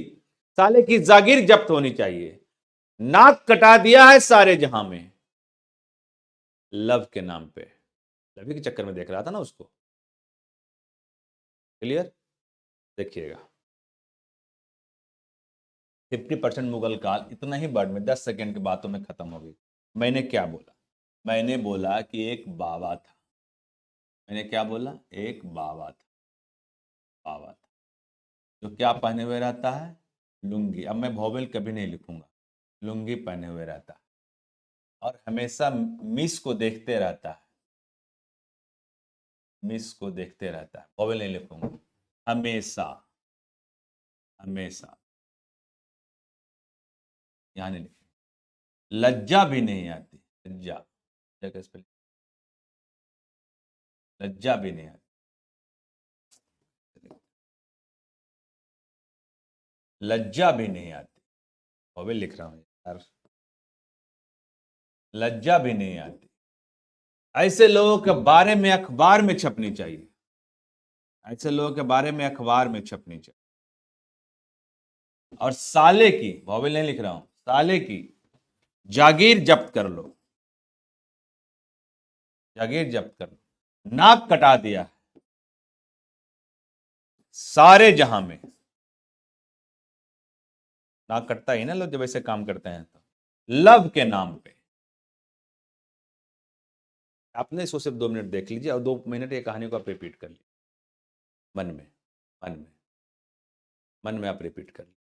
A: साले की जागीर जब्त होनी चाहिए। नाक कटा दिया है सारे जहां में, लव के नाम पे। लव के चक्कर में देख रहा था ना उसको। क्लियर? देखिएगा, 50% मुगल काल इतना ही वर्ड में 10 सेकंड की बातों में खत्म हो गई। मैंने क्या बोला? मैंने बोला कि एक बाबा था। मैंने क्या बोला? एक बाबा था, बाबा था, जो क्या पहने हुए रहता है? लुंगी। अब मैं भोवेल कभी नहीं लिखूंगा, लुंगी पहने हुए रहता है, और हमेशा मिस को देखते रहता है, मिस को देखते रहता है। भोवेल नहीं लिखूंगा, हमेशा, हमेशा, यहां नहीं लिखेंगे। लज्जा भी नहीं आती, लज्जा, लज्जा भी नहीं आती, लज्जा भी नहीं आती। भोवेल लिख रहा हूं यार, लज्जा भी नहीं आती। ऐसे लोगों के बारे में अखबार में छपनी चाहिए, ऐसे लोगों के बारे में अखबार में छपनी चाहिए। और साले की, भोवेल नहीं लिख रहा हूं, साले की जागीर जब्त कर लो, जागीर जब्त कर लो। नाक कटा दिया सारे जहां में। नाक कटता ही ना लोग जब ऐसे काम करते हैं तो, लव के नाम पे। आपने इसको सिर्फ 2 मिनट देख लीजिए, और 2 मिनट ये कहानी को आप रिपीट कर लीजिए मन में, मन में, मन में आप रिपीट कर लीजिए।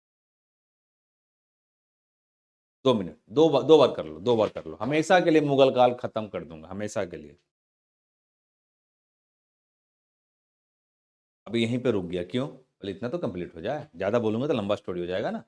A: 2 मिनट, दो बार कर लो, 2 बार कर लो, हमेशा के लिए मुगल काल खत्म कर दूंगा, हमेशा के लिए। अभी यहीं पे रुक गया, क्यों? बोले इतना तो कंप्लीट हो जाए, ज्यादा बोलूंगा तो लंबा स्टोरी हो जाएगा ना।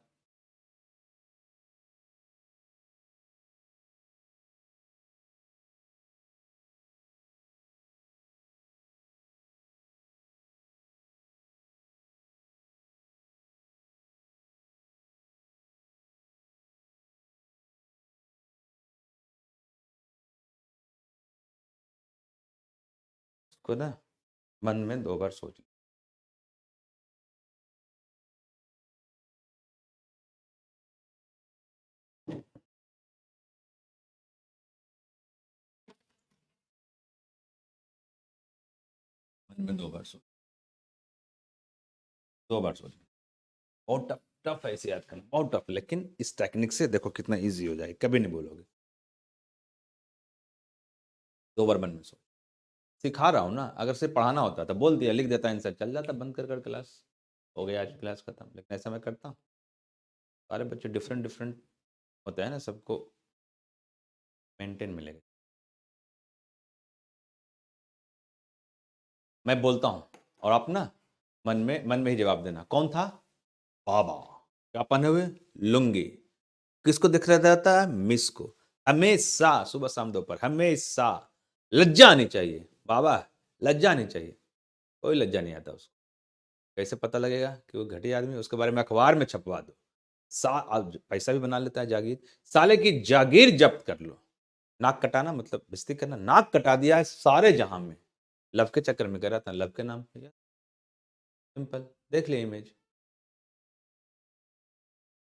A: उसको ना मन में 2 बार सोच, मन में 2 बार सोच, 2 बार सोच। बहुत टफ, टफ है इसे याद करना, बहुत टफ, लेकिन इस टेक्निक से देखो कितना इजी हो जाए, कभी नहीं बोलोगे। 2 बार मन में सोच। सिखा रहा हूँ ना, अगर सिर्फ पढ़ाना होता तो बोल दिया, लिख देता आंसर, चल जाता, बंद कर क्लास, हो गया आज क्लास खत्म। लेकिन ऐसा मैं करता हूँ। सारे बच्चे डिफरेंट डिफरेंट होते हैं ना, सबको मेंटेन मिलेगा। मैं बोलता हूँ और आप ना मन में ही जवाब देना। कौन था? बाबा। क्या पहने हुए? लुंगी। किसको दिख रहा रहता है? मिस को। हमेशा, सुबह शाम दोपहर, हमेशा। लज्जा आनी चाहिए बाबा, लज्जा आनी चाहिए। कोई लज्जा नहीं आता उसको। कैसे पता लगेगा कि वो घटिया आदमी है? उसके बारे में अखबार में छपवा दो। पैसा भी बना लेता है, जागीर। साले की जागीर जब्त कर लो, नाक कटाना मतलब बेइज्जती करना, नाक कटा दिया है सारे जहां में, लव के चक्कर में करा था, लव के नाम पे यार, सिंपल। देख लिए इमेज,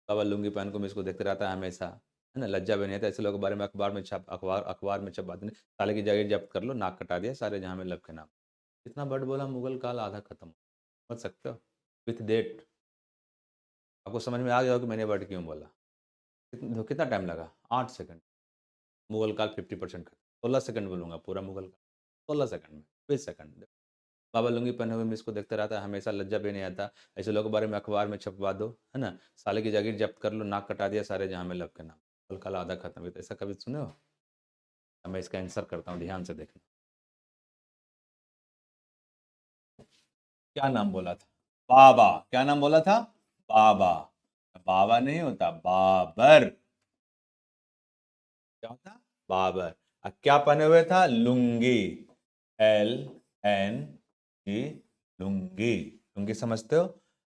A: बाबा लुंगी पहन को इसको देखते रहता है हमेशा, है ना, लज्जा भी नहीं आता, ऐसे लोगों के बारे में अखबार में छप बात नहीं, साले की जगह जब्त कर लो, नाक कटा दिया सारे जहां में लव के नाम। इतना बड़ बोला, मुगल काल आधा खत्म, समझ सकते हो विथ डेट। आपको समझ में आ गया हो कि मैंने वर्ड क्यों बोला। कितना टाइम लगा, 8 सेकंड। मुगल काल 50% खत्म, 16 सेकंड बोलूंगा पूरा मुगल काल, 16 सेकंड में, 20 सेकंड। बाबा लुंगी पहने हुए इसको देखते रहता है हमेशा, लज्जा भी नहीं आता, ऐसे लोगों के बारे में अखबार में छपवा दो, है ना, साले की जागीर जब्त कर लो, नाक कटा दिया सारे जहां में लब के नाम, मुगल काल आधा खत्म हुआ। ऐसा कभी सुने हो? अब मैं इसका आंसर करता हूँ, ध्यान से देखना। क्या नाम बोला था? बाबा। क्या नाम बोला था? बाबा। बाबा नहीं होता, बाबर। क्या होता? बाबर। अब क्या पहने हुए था? लुंगी, LNG, लुंगी। लुंगी समझते हो?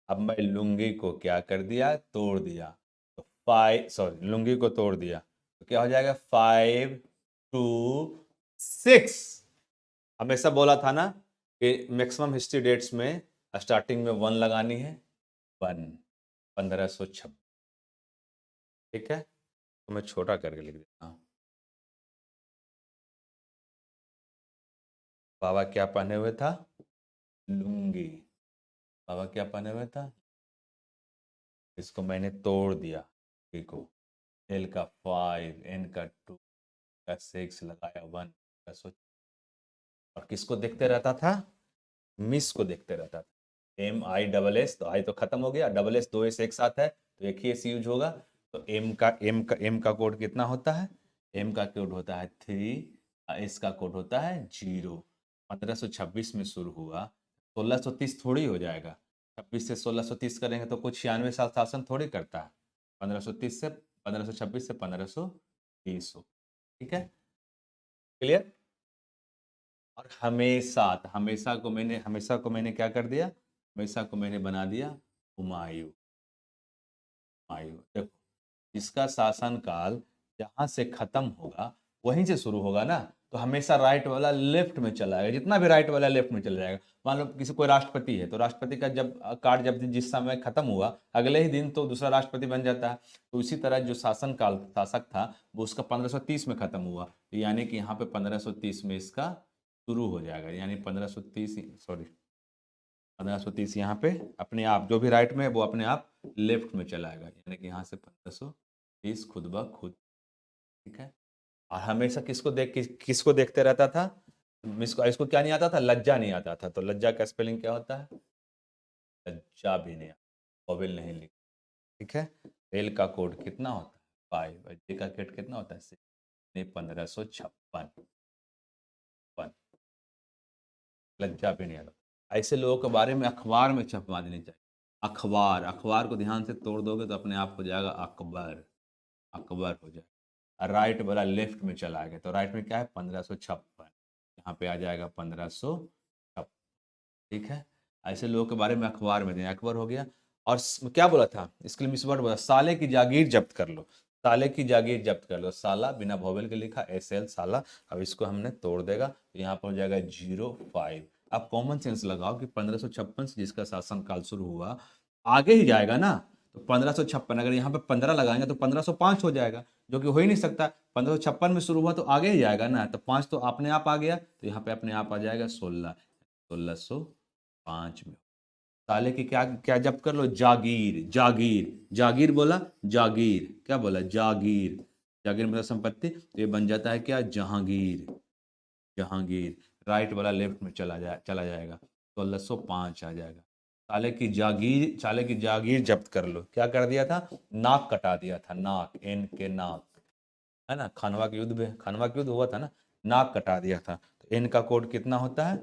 A: अब मैं लुंगी को क्या कर दिया? तोड़ दिया। तो 5, लुंगी को तोड़ दिया तो क्या हो जाएगा? 5 2 6। हमेशा बोला था ना कि मैक्सिमम हिस्ट्री डेट्स में स्टार्टिंग में 1 लगानी है। 1, 1526। ठीक है, तो मैं छोटा करके लिख देता हूँ। बाबा क्या पहने हुए था? लुंगी। बाबा क्या पहने हुए था? इसको मैंने तोड़ दिया, देखो, एल का 5, एन का 2, का 6 लगाया 1 का सोच। और किसको देखते रहता था? मिस को देखते रहता था। MISS, तो आई तो खत्म हो गया, डबल एस 2 एस एक साथ है तो एक ही एस यूज होगा। तो एम का कोड कितना होता है? एम का कोड होता है 3, एस का कोड होता है 0। 1526 में शुरू हुआ, 1630 थोड़ी हो जाएगा। 26 से 1630 करेंगे तो कुछ 96 साल शासन थोड़ी करता है। 1530 से 1526 से 1530 हो। ठीक है, क्लियर? और हमेशा, हमेशा को मैंने क्या कर दिया? हमेशा को मैंने बना दिया हुमायूं। हुमायूं, देखो, इसका शासन काल जहां से खत्म होगा वहीं से शुरू होगा ना, तो हमेशा राइट वाला लेफ्ट में चला जाएगा, जितना भी राइट वाला लेफ्ट में चला जाएगा। मान लो किसी कोई राष्ट्रपति है, तो राष्ट्रपति का जब कार्ड जब जिस समय खत्म हुआ अगले ही दिन तो दूसरा राष्ट्रपति बन जाता है। तो इसी तरह जो शासन काल शासक था वो उसका 1530 में खत्म हुआ, तो यानी कि यहाँ पे 1530 में इसका शुरू हो जाएगा, यानी 1530, सॉरी, 1530 यहाँ पे अपने आप, जो भी राइट में है वो अपने आप लेफ्ट में चला आएगा, यानी कि यहाँ से 1530 खुद ब खुद। ठीक है, और हमेशा किसको देखते रहता था? इसको क्या नहीं आता था? लज्जा नहीं आता था। तो लज्जा का स्पेलिंग क्या होता है? लज्जा भी नहीं, वोवेल नहीं लिख। ठीक है, एल का कोड कितना होता है? 5, और जे का कोड कितना होता है? 6, 1556। लज्जा भी नहीं आता। ऐसे लोगों के बारे में अखबार में छपवा देनी चाहिए। अखबार, अखबार को ध्यान से तोड़ दोगे तो अपने आप हो जाएगा अकबर। अकबर हो जाएगा। राइट वाला लेफ्ट में चला गया, तो राइट में क्या है? 1556। यहाँ पे आ जाएगा 1556। ठीक है, ऐसे लोगों के बारे में अखबार में दें। अकबर हो गया। और क्या बोला था? इसके लिए मिस वर्ड बोला, साले की जागीर जब्त कर लो। साले की जागीर जब्त कर लो, साला बिना भोवल के लिखा, SL साला। अब इसको हमने तोड़ देगा तो यहाँ पर हो जाएगा 05। अब कॉमन सेंस लगाओ कि 1556 से जिसका शासन काल शुरू हुआ आगे ही जाएगा ना, तो 1556, अगर यहाँ पे 15 लगाएंगे तो 1505 हो जाएगा, जो कि हो ही नहीं सकता। 1556 में शुरू हुआ तो आगे ही जाएगा ना, तो 5 तो अपने आप आ गया, तो यहाँ पे अपने आप आ जाएगा 16, 1605 में। साले की क्या क्या जब्त कर लो? जागीर। जागीर, जागीर बोला, जागीर क्या बोला? जागीर। जागीर मतलब संपत्ति, तो ये बन जाता है क्या? जहांगीर। जहांगीर। राइट वाला लेफ्ट में चला जाएगा, 1605 आ जाएगा। साले की जागीर जब्त कर लो, क्या कर दिया था? नाक कटा दिया था, नाक, एन के नाक, है ना, खानवा के युद्ध हुआ था ना, नाक कटा दिया था। तो एन का कोड कितना होता है?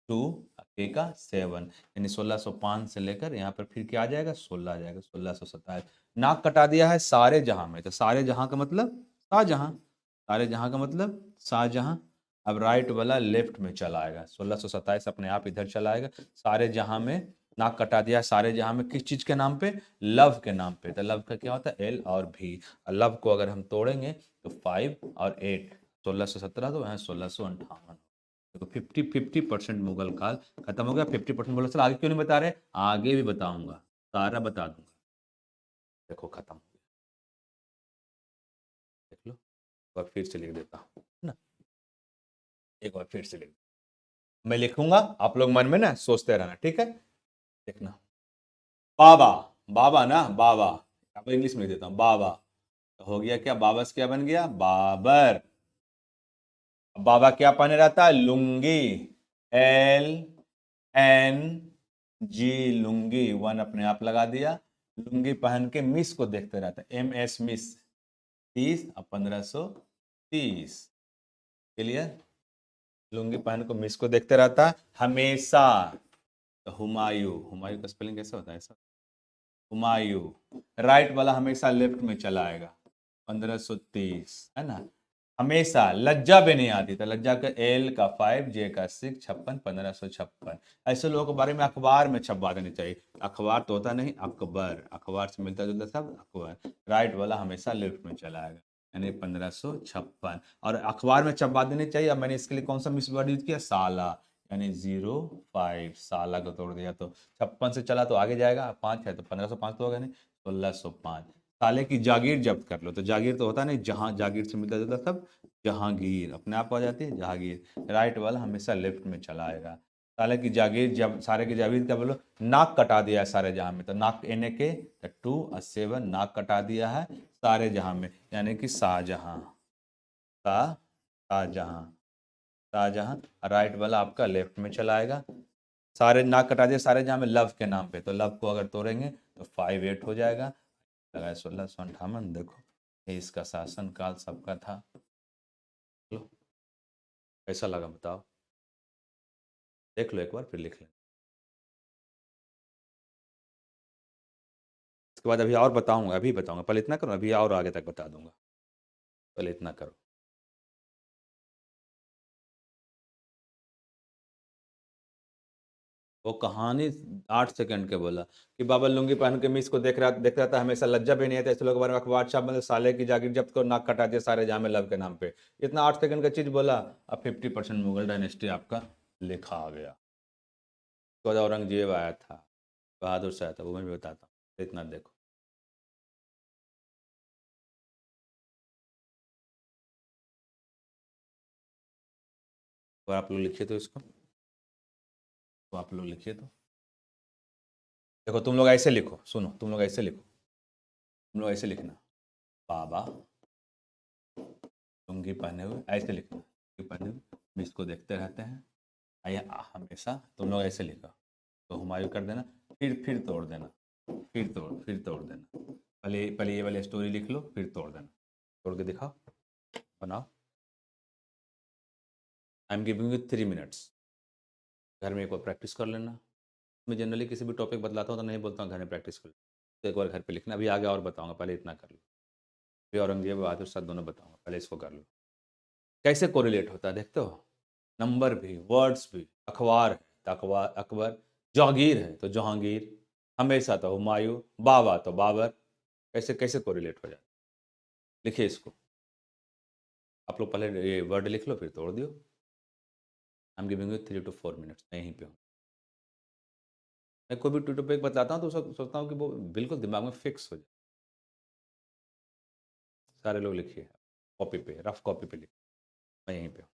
A: 2, के का 7, यानी 1605 से लेकर यहाँ पर फिर क्या आ जाएगा? 16 आ जाएगा, 1627। नाक कटा दिया है सारे जहां में, तो सारे जहां का मतलब शाहजहां। सारे जहां का मतलब शाहजहां। अब राइट वाला लेफ्ट में चला आएगा, 1627 अपने आप इधर चला आएगा। सारे जहां में नाक कटा दिया है, सारे जहां में किस चीज के नाम पे? लव के नाम पे। तो लव का क्या होता है? L और V। लव को अगर हम तोड़ेंगे तो 5 और 8, 1617 तो यहाँ 1658। देखो 50% मुगल काल खत्म हो गया। 50% बोला, सर आगे क्यों नहीं बता रहे? आगे भी बताऊंगा, सारा बता दूंगा। देखो खत्म हो गया, देख लो। एक बार फिर से लिख देता हूँ ना, एक बार फिर से लिख, मैं लिखूंगा, आप लोग मन में ना सोचते रहना, ठीक है? देखना, बाबा, बाबा ना, बाबा, अब इंग्लिश में लिख देता हूँ, बाबा। तो हो गया क्या, बाबा से क्या बन गया? बाबर। अब बाबा क्या पहने रहता है? Lungi. L N G, lungi, वन अपने आप लगा दिया। लुंगी पहन के मिस को देखते रहता है, एम एस मिस, 30, अब 1530। क्लियर? लुंगी पहन को मिस को देखते रहता है हमेशा। तो हुमायूं, हुमायूं का स्पेलिंग कैसे होता है सर? हुमायूं। राइट वाला हमेशा लेफ्ट में चला आएगा। 1530 है ना। हमेशा लज्जा भी नहीं आती, तो लज्जा का एल का 5, जे का 6, 56, 1556। ऐसे लोगों के बारे में अखबार में छपवा देनी चाहिए। अखबार तो होता नहीं, अकबर, अखबार से मिलता जुलता सब अकबर। राइट वाला हमेशा लेफ्ट में चला आएगा, यानी 1556। और अखबार में छपवा देनी चाहिए। अब मैंने इसके लिए कौन सा मिस वर्ड यूज किया? साला, यानी 05, साला को तोड़ दिया तो 56 से चला तो आगे जाएगा, 5 है तो 1505 तो होगा नहीं, 1605। साले की जागीर जब्त कर लो, तो जागीर तो होता नहीं, जहां जागीर से मिलता जुलता सब जहांगीर, अपने आप आ जाती है जहांगीर। राइट वाला हमेशा लेफ्ट में चला आएगा। साले की जागीर, जब सारे की जागीर क्या बोलो? नाक कटा दिया है सारे जहां में, तो नाक एन ए के 2 और 7, नाक कटा दिया है सारे जहां में, यानी कि शाहजहां। शाहजहां, शाहजहां। राइट वाला आपका लेफ्ट में चला आएगा। सारे नाक कटा दिए सारे जहां में लव के नाम पे, तो लव को अगर तोड़ेंगे तो 58 हो जाएगा। लगाए 1658। देखो ये इसका शासन काल सबका था। लो, कैसा लगा बताओ? देख लो एक बार, फिर लिख लें। इसके बाद अभी और बताऊंगा, अभी बताऊंगा, पहले इतना करो, अभी और आगे तक बता दूंगा, पहले इतना करो। वो कहानी 8 सेकंड के बोला कि बाबा लुंगी पहन के मिस को देख रहा था हमेशा, लज्जा भी नहीं आता ऐसे लोगों के बारे में, अखबार छाप, मतलब साले की जागीर जब्त को, नाक कटा दिया सारे जहां में लव के नाम पे। इतना 8 सेकंड का चीज बोला। अब 50% मुगल डायनेस्टी आपका लिखा आ गया। उसके बाद औरंगजेब आया था, बहादुर शाह था, वो मैं भी बताता हूँ, इतना देखो। और आप लोग लिखिए तो इसको, तो आप लोग लिखिए तो, देखो तुम लोग ऐसे लिखो, सुनो तुम लोग ऐसे लिखो, तुम लोग ऐसे लिखना, बाबा लुंगी पहने हुए, ऐसे लिखना, लुंगी पहने हुए मिस को देखते रहते हैं, हमेशा। तुम लोग ऐसे लिखो, तो हुमायूं कर देना, फिर तोड़ देना, फिर तोड़ देना। पहले पहले ये वाली स्टोरी लिख लो, फिर तोड़ देना, तोड़ के दिखाओ, बनाओ। I am giving you 3 minutes. घर में एक बार प्रैक्टिस कर लेना। मैं जनरली किसी भी टॉपिक बतलाता हूँ तो नहीं बोलता हूँ घर में प्रैक्टिस कर लो, तो एक बार घर पे लिखना। अभी आगे और बताऊंगा, पहले इतना कर लो। अभी औरंगजेब बहादुर शाह दोनों बताऊंगा, पहले इसको कर लो। कैसे कोरिलेट होता है देखते हो? नंबर भी, वर्ड्स भी। अखबार है तो अखबार, अकबर। जहांगीर है तो जहांगीर। हमेशा तो हुमायूं। बाबा तो बाबर। कैसे कैसे कोरिलेट हो जाता है? लिखिए इसको। आप लोग पहले ये वर्ड लिख लो, फिर तोड़ दियो। I am giving you 3 to 4 minutes, मैं यहीं पे हूँ। मैं कोई भी टॉपिक बताता हूँ तो सोचता हूँ कि वो बिल्कुल दिमाग में फिक्स हो जाए। सारे लोग लिखिए, कॉपी पे, रफ कॉपी पे लिखिए, मैं यहीं पे हूँ।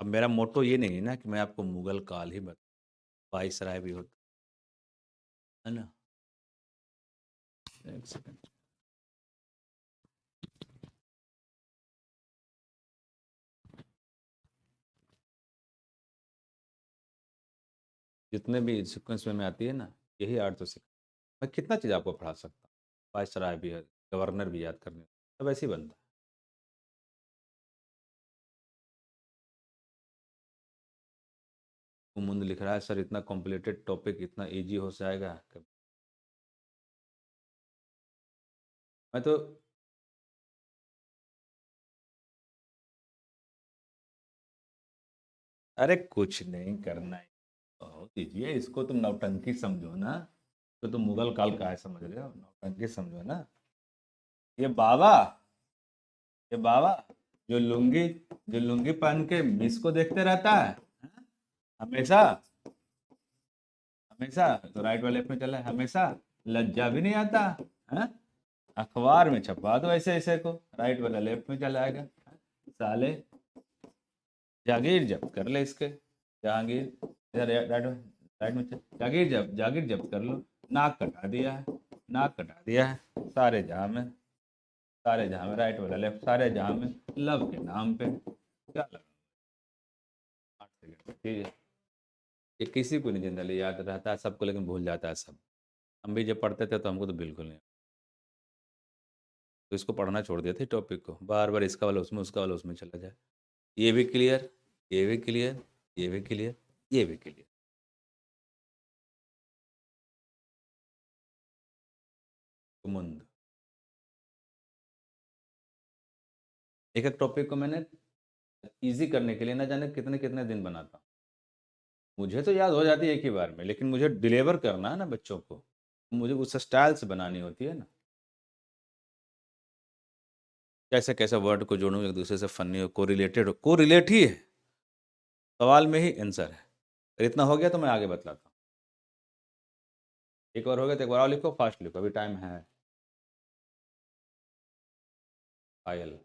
A: अब मेरा मोटो ये नहीं है ना कि मैं आपको मुगल काल ही बता, वाइसराय भी होता है ना। एक सेकंड। जितने भी सीक्वेंस में आती है ना, यही आर्ट तो सीख। मैं कितना चीज़ आपको पढ़ा सकता हूँ। वाइसराय भी है, गवर्नर भी याद करने, सब ऐसे ही बनता है। मुंद लिख रहा है सर, इतना कॉम्प्लिकेटेड टॉपिक इतना इजी हो जाएगा मैं तो। अरे कुछ नहीं करना है, बहुत इजी है, इसको तुम नौटंकी समझो ना। तो तुम मुगल काल का है समझ रहे हो, नौटंकी समझो ना। ये बाबा, ये बाबा जो लुंगी, जो लुंगी पहन के मिस को देखते रहता है, हाँ? हमेशा, हमेशा तो राइट वाले में चला है हमेशा, लज्जा भी नहीं आता, हाँ? अखबार में छपवा दो ऐसे ऐसे को, राइट वाला लेफ्ट में चला आएगा, साले। जागीर जब्त कर ले इसके, जहांगीर, इधर राइट में, राइट में जागीर जब्त, जागीर जब्त कर लो। नाक कटा दिया है, नाक कटा दिया है, सारे जहां में, सारे जहां में राइट वाला लेफ्ट, सारे जहां में लव के नाम पे क्या लगा। 8 सेकंड ठीक है। ये किसी को नहीं जनरली याद रहता है सबको, लेकिन भूल जाता है सब। हम भी जब पढ़ते थे तो हमको तो बिल्कुल नहीं। तो इसको पढ़ना छोड़ दिया थे टॉपिक को, बार बार इसका वाला उसमें, उसका वाला उसमें चला जाए। ये भी क्लियर, ये भी क्लियर, ये भी क्लियर, ये भी क्लियर। मुंद, एक एक टॉपिक को मैंने इजी करने के लिए ना जाने कितने कितने दिन बनाता हूँ। मुझे तो याद हो जाती है एक ही बार में, लेकिन मुझे डिलीवर करना है ना बच्चों को, मुझे उस स्टाइल से बनानी होती है ना। कैसे कैसे वर्ड को जोड़ूं एक दूसरे से, फनी हो, को रिलेटेड हो, को रिलेट ही है, सवाल में ही आंसर है। अगर इतना हो गया तो मैं आगे बतलाता हूँ। एक और हो गया तो एक बार और लिखो, फास्ट लिखो, अभी टाइम है। पायल,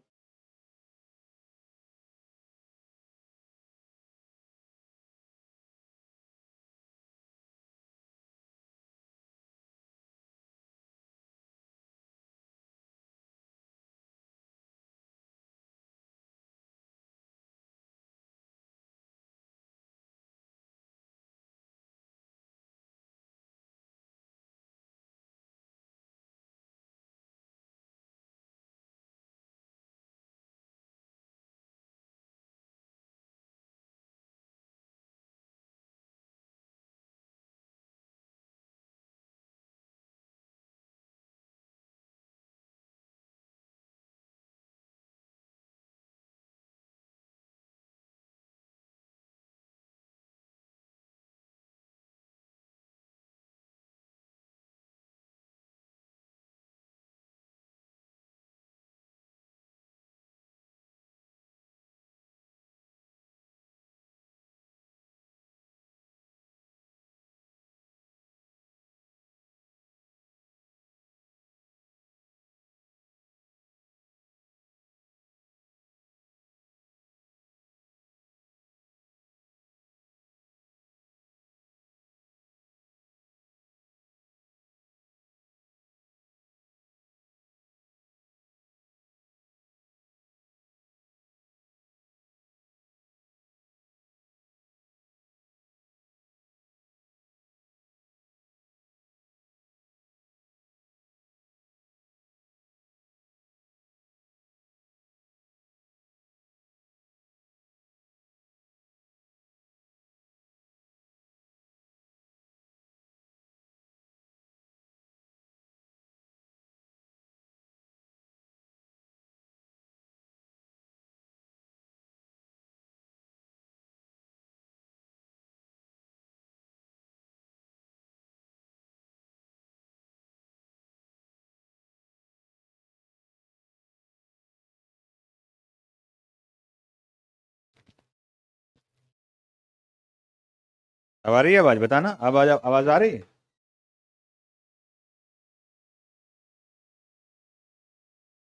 A: अब आ रही है आवाज, बताना आवाज, आवाज आ रही है।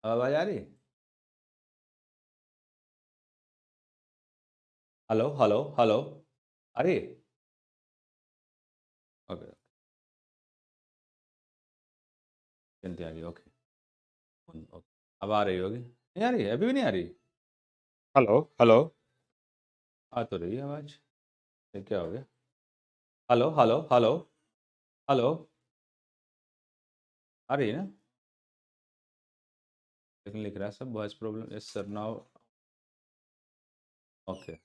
A: अब आवाज आ रही है। Hello, hello, hello. अरे! ओके, चलती आ रही है, ओके। ओके, अब आ रही होगी। नहीं आ रही है? अभी भी नहीं आ रही? Hello, hello. आ तो रही है आवाज़। ये क्या हो गया? Hello, hello, hello, hello. आ रही है ना? लेकिन लिख रहा है सब voice problem, yes sir now. Okay,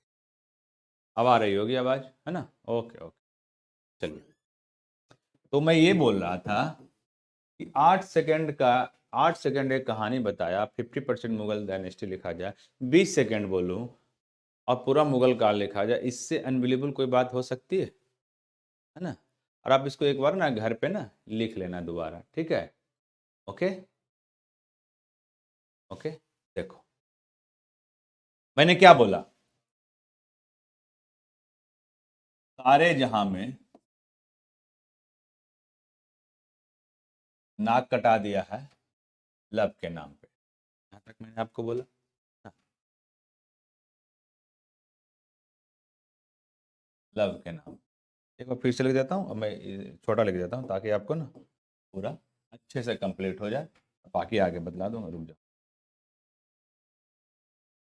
A: अब आ रही होगी आवाज़, है ना? ओके, ओके, चलिए। तो मैं ये बोल रहा था कि 8 सेकंड एक कहानी बताया, 50% मुगल डायनेस्टी लिखा जाए, 20 सेकंड बोलूं और पूरा मुगल काल लिखा जाए, इससे अनबिलीवेबल कोई बात हो सकती है ना? और आप इसको एक बार ना घर पे ना लिख लेना दोबारा, ठीक है? Okay, okay. देखो, मैंने क्या बोला? सारे जहां में नाक कटा दिया है लव के नाम पे। यहाँ तक मैंने आपको बोला ना, लव के नाम। एक बार फिर से लिख देता हूँ, अब मैं छोटा लिख देता हूँ ताकि आपको ना पूरा अच्छे से कंप्लीट हो जाए। बाकी आगे बतला दूंगा, रुक जाओ।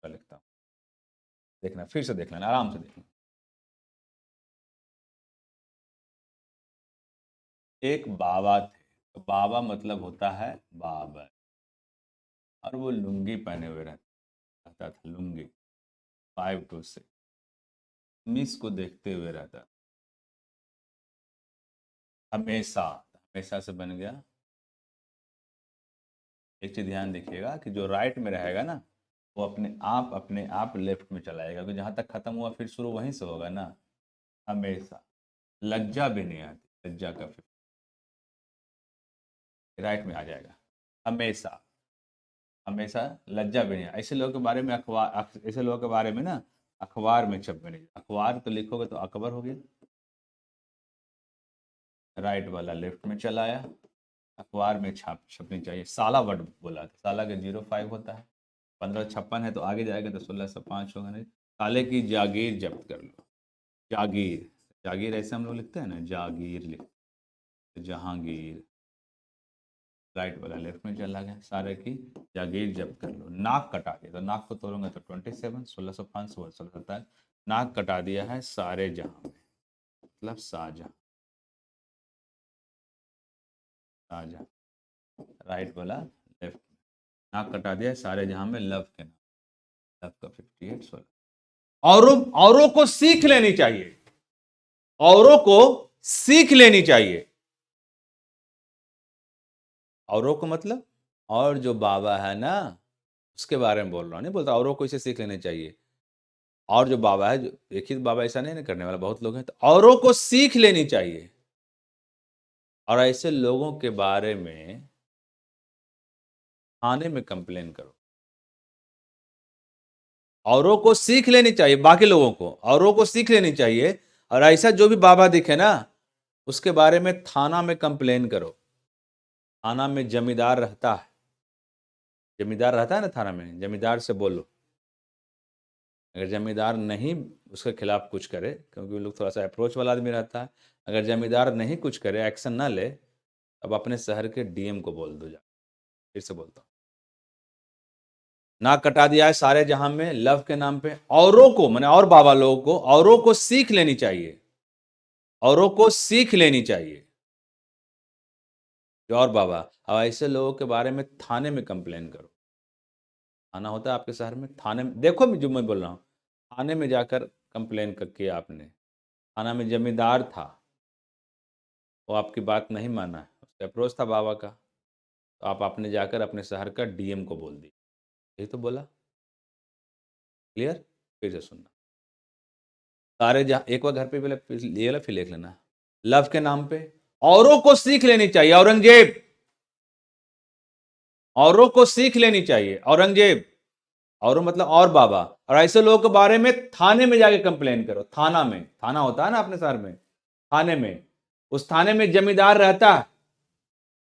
A: लिखता हूँ, देखना, फिर से देख लेना, आराम से देखना। एक बाबा थे, तो बाबा मतलब होता है बाबर, और वो लुंगी पहने हुए रहता था, लुंगी, 5 to 6, मिस को देखते हुए रहता हमेशा। हमेशा से बन गया। एक चीज ध्यान देखिएगा कि जो राइट में रहेगा ना, वो अपने आप लेफ्ट में चला जाएगा, क्योंकि जहां तक खत्म हुआ फिर शुरू वहीं से होगा ना। हमेशा। लज्जा भी नहीं आती, लज्जा का फिर राइट में आ जाएगा। हमेशा। हमेशा। लज्जा भी नहीं, ऐसे लोगों के बारे में ऐसे लोगों के बारे में ना अखबार में छपे नहीं, अखबार तो लिखोगे तो अकबर हो गया। राइट वाला लेफ्ट में चला आया। अखबार में छपनी चाहिए। साला वर्ड बोला था, साला का 05 होता है, 1556 है तो आगे जाएगा तो 1605 होगा। नहीं, साले की जागीर जब्त कर लो। जागीर। जागीर ऐसे हम लोग लिखते हैं ना, जागीर लिखते हैं, जहांगीर। राइट वाला लेफ्ट में चला गया, सारे की जागीर जब्त कर लो। नाक कटा दिया, तो नाक को तोड़ोगे तो 27, 1605, 1627। नाक कटा दिया है सारे जहां में, मतलब शाहजहां। शाहजहां। राइट वाला लेफ्ट में। नाक कटा दिया है सारे जहां में लव के नाम। लव का 58, 16। औरों को सीख लेनी चाहिए। औरों को सीख लेनी चाहिए। औरों को मतलब, और जो बाबा है ना, उसके बारे में बोल रहा हूँ, नहीं बोलता औरों को इसे सीख लेने चाहिए। और जो बाबा है, जो एक ही बाबा ऐसा नहीं ना करने वाला, बहुत लोग हैं, तो औरों को सीख लेनी चाहिए। और ऐसे लोगों के बारे में थाने में कंप्लेन करो। औरों को सीख लेनी चाहिए, बाकी लोगों को औरों को सीख लेनी चाहिए। और ऐसा जो भी बाबा दिखे ना, उसके बारे में थाना में कंप्लेन करो। थाना में जमींदार रहता है। जमींदार रहता है ना थाना में, जमींदार से बोलो। अगर जमींदार नहीं उसके खिलाफ कुछ करे, क्योंकि वो लोग थोड़ा सा अप्रोच वाला आदमी रहता है, अगर जमींदार नहीं कुछ करे, एक्शन ना ले, अब अपने शहर के डीएम को बोल दो जा। फिर से बोलता हूँ, नाक कटा दिया है सारे जहां में लव के नाम पे। औरों को, मैंने और बाबा लोगों को, औरों को सीख लेनी चाहिए। औरों को सीख लेनी चाहिए। जो और बाबा, अब ऐसे लोगों के बारे में थाने में कंप्लेन करो। थाना होता है आपके शहर में, थाने में देखो, जो मैं बोल रहा हूँ, थाने में जाकर कंप्लेन किया आपने। थाना में जमींदार था, वो आपकी बात नहीं माना है, उसका अप्रोच था बाबा का, तो आप आपने जाकर अपने शहर का डीएम को बोल दी। यही तो बोला। क्लियर? फिर से सुनना। सारे जहाँ एक बार घर पे पहले ले ला, फिर लिख लेना। लव के नाम पे औरों को सीख लेनी चाहिए। औरंगजेब। औरों को सीख लेनी चाहिए, औरंगजेब। औरों मतलब और बाबा। और ऐसे लोगों के बारे में थाने में जाके कंप्लेन करो। थाना में, थाना होता है ना अपने शहर में, थाने में। उस थाने में जमींदार रहता है,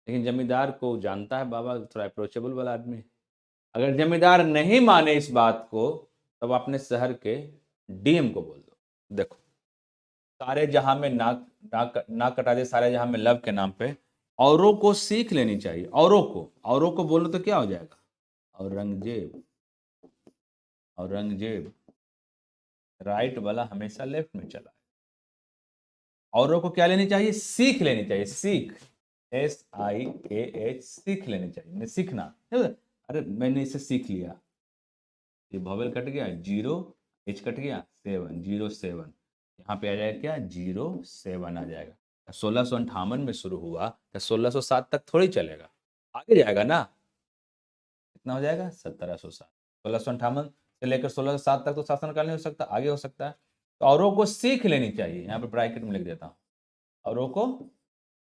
A: लेकिन जमींदार को जानता है बाबा थोड़ा अप्रोचेबल वाला आदमी। अगर जमींदार नहीं माने इस बात को, तब अपने शहर के डीएम को बोल दो। देखो, सारे जहां में नाक नाक कटा दे सारे जहां में लव के नाम पे, औरों को सीख लेनी चाहिए। औरों को बोलो तो क्या हो जाएगा? औरंगजेब। औरंगजेब, राइट वाला हमेशा लेफ्ट में चला है। औरों को क्या लेनी चाहिए? सीख लेनी चाहिए। सीख, SIKH, सीख लेनी चाहिए। सीखना, अरे मैंने इसे सीख लिया, ये वॉवेल कट गया, 0, H कट गया, 7, 07, यहाँ पे आ जाएगा क्या? 07 आ जाएगा। 1658 में शुरू हुआ तो 1607 तक थोड़ी चलेगा, आगे जाएगा ना। कितना हो जाएगा? 1707। 1658 से लेकर 1607 तक तो शासनकाल नहीं हो सकता, आगे हो सकता है। तो औरों को सीख लेनी चाहिए, यहाँ पे ब्रैकेट में लिख देता हूँ, औरों को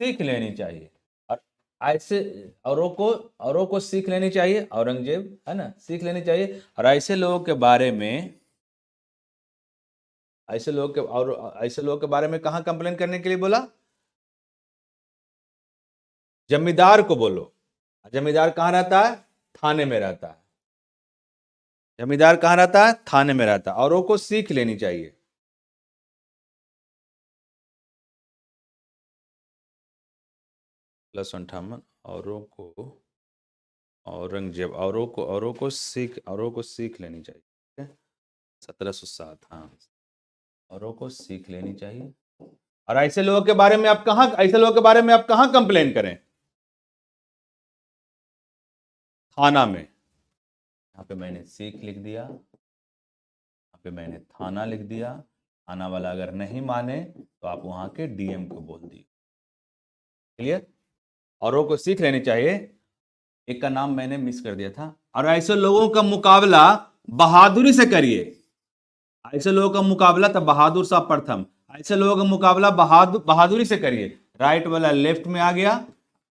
A: सीख लेनी चाहिए। और ऐसे औरों को सीख लेनी चाहिए, औरंगजेब है ना, सीख लेनी चाहिए। और ऐसे लोगों के बारे में, ऐसे लोगों के बारे में कहाँ कंप्लेन करने के लिए बोला? जमींदार को बोलो। जमींदार कहाँ रहता है? थाने में रहता है। जमींदार कहाँ रहता है? थाने में रहता है। औरों को सीख लेनी चाहिए। +58, औरों को, औरंगजेब, औरों को सीख लेनी चाहिए, ठीक है? 1707, हाँ, औरों को सीख लेनी चाहिए। और ऐसे लोगों के बारे में आप कहां, ऐसे लोगों के बारे में आप कहां कंप्लेन करें? थाना में। यहाँ पे मैंने सीख लिख दिया, यहाँ पे मैंने थाना लिख दिया। थाना वाला अगर नहीं माने तो आप वहां के डीएम को बोल दिए। क्लियर? औरों को सीख लेनी चाहिए। एक का नाम मैंने मिस कर दिया था। और ऐसे लोगों का मुकाबला बहादुरी से करिए। ऐसे लोगों का मुकाबला था बहादुर शाह प्रथम। ऐसे लोगों का मुकाबला बहादुरी से करिए। राइट वाला लेफ्ट में आ गया,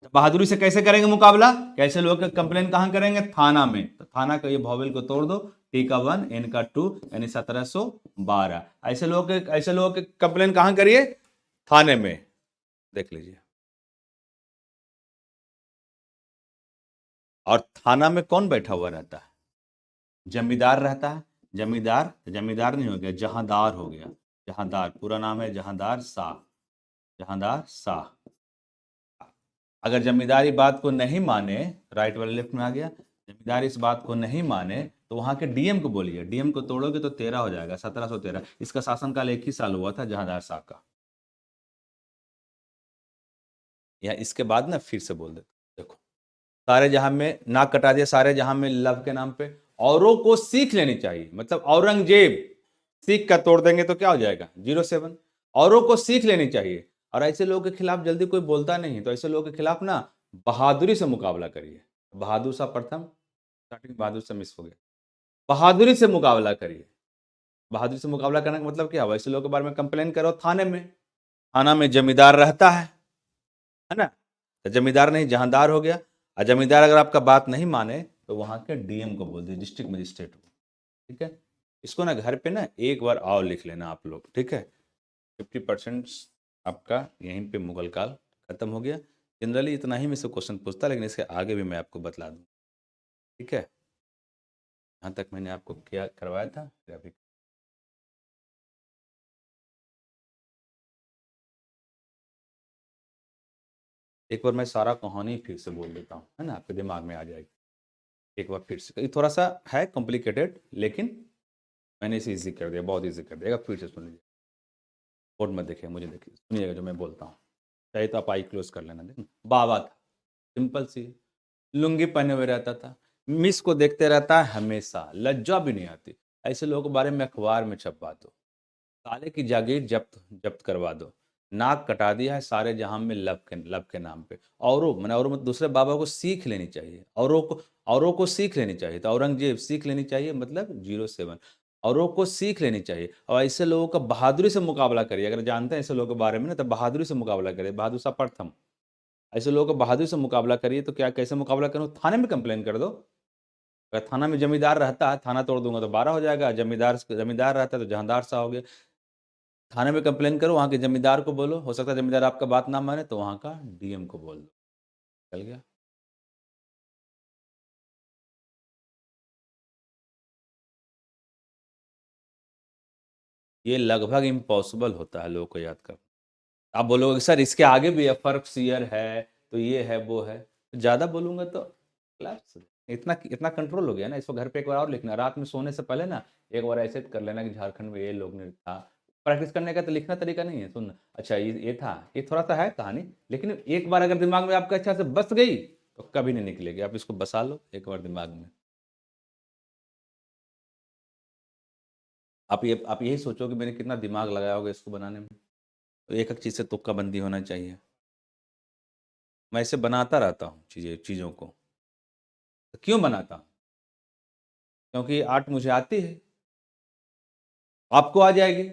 A: तो बहादुरी से कैसे करेंगे मुकाबला? कैसे लोग का कंप्लेन कहां करेंगे? थाना में। तो थाना का ये वॉवेल को तोड़ दो, T का 1, N का 2, यानी 1712। ऐसे लोगों के कंप्लेन कहां करिए? थाने में। देख लीजिए। और थाना में कौन बैठा हुआ रहता है? जमींदार रहता है। जमींदार नहीं हो गया, जहांदार हो गया। जहांदार, पूरा नाम है जहांदार शाह। जहांदार शाह। अगर जमींदारी बात को नहीं माने, राइट वाले लेफ्ट में आ गया, जमींदार इस बात को नहीं माने तो वहां के डीएम को बोलिए। डीएम को तोड़ोगे तो 13 हो जाएगा, 1713। इसका शासनकाल एक ही साल हुआ था, जहांदार शाह का। या इसके बाद ना फिर से बोल देते, देखो, सारे जहां में नाक कटा दिया, सारे जहां में लव के नाम पे। औरों को सीख लेनी चाहिए, मतलब औरंगजेब, सीख का तोड़ देंगे तो क्या हो जाएगा? 07। औरों को सीख लेनी चाहिए। और ऐसे लोगों के खिलाफ जल्दी कोई बोलता नहीं, तो ऐसे लोगों के खिलाफ ना बहादुरी से मुकाबला करिए। बहादुर शाह प्रथम, स्टार्टिंग बहादुर से मिस हो गया। बहादुरी से मुकाबला करिए। बहादुरी से मुकाबला करने का मतलब क्या हुआ? ऐसे लोगों के बारे में कंप्लेन करो थाने में। थाना में जमींदार रहता है ना? तो जमींदार नहीं, जहांदार हो गया। और जमींदार अगर आपका बात नहीं माने तो वहां के डीएम को बोल दिए, डिस्ट्रिक्ट मजिस्ट्रेट को। ठीक है? इसको ना घर पे ना एक बार और लिख लेना आप लोग, ठीक है? 50% आपका यहीं पे मुगल काल खत्म हो गया। जनरली इतना ही में से क्वेश्चन पूछता, लेकिन इसके आगे भी मैं आपको बतला दूँ। ठीक है? यहाँ तक मैंने आपको क्या करवाया था, फिर अभी एक बार मैं सारा कहानी फिर से बोल देता हूँ, है ना, आपके दिमाग में आ जाएगी। एक बार फिर से, ये थोड़ा सा है कॉम्प्लिकेटेड, लेकिन मैंने इसे ईजी कर दिया, बहुत ईजी कर दिया। फिर से सुन लीजिए, बोर्ड मत देखिए, मुझे देखिए, सुनिएगा जो मैं बोलता हूँ। चाहे तो आप आई क्लोज कर लेना। देखो, बाबा था, सिंपल सी, लुंगी पहने हुए रहता था, मिस को देखते रहता है हमेशा, लज्जा भी नहीं आती। ऐसे लोगों के बारे में अखबार में छपवा दो, साले की जागीर जब्त जब्त करवा दो। नाक कटा दिया है सारे जहां में लब के नाम पे। औरों मतलब दूसरे बाबा को सीख लेनी चाहिए। औरों को सीख लेनी चाहिए। तो औरंगजेब सीख लेनी चाहिए, मतलब 07। औरों को सीख लेनी चाहिए। और ऐसे लोगों का बहादुरी से मुकाबला करिए। अगर जानते हैं ऐसे लोगों के बारे में ना, तो बहादुरी से मुकाबला करिए। बहादुर शाह प्रथम, ऐसे लोगों का बहादुरी से मुकाबला करिए। तो क्या, कैसे मुकाबला करूँ? थाने में कंप्लेन कर दो। अगर थाना में जमींदार रहता है, थाना तोड़ दूंगा तो 12 हो जाएगा। जमींदार रहता है तो जहांदार शाह हो गया। थाने में कंप्लेन करो, वहाँ के जमींदार को बोलो। हो सकता है जमींदार आपका बात ना माने, तो वहाँ का डीएम को बोल दो। चल गया। ये लगभग इम्पॉसिबल होता है लोगों को याद करना। आप बोलोगे सर इसके आगे भी है, फर्स्ट ईयर है, तो ये है, वो है। ज़्यादा बोलूँगा तो कोलैप्स इतना इतना कंट्रोल हो गया ना, इसको घर पे एक बार और लिखना, रात में सोने से पहले ना एक बार ऐसे कर लेना कि झारखंड में ये लोग नृत्य था। प्रैक्टिस करने का तो लिखना तरीका नहीं है, सुन अच्छा ये था, ये थोड़ा-सा है कहानी, लेकिन एक बार अगर दिमाग में आपका अच्छा से बस गई, तो कभी नहीं निकलेगी। आप इसको बसा लो एक बार दिमाग में। आप यही सोचो कि मैंने कितना दिमाग लगाया होगा इसको बनाने में। तो एक-एक चीज़ से तुक्काबंदी होना चाहिए। मैं इसे बनाता रहता हूँ चीज़ों को। तो क्यों बनाता हूँ? क्योंकि आर्ट मुझे आती है, आपको आ जाएगी,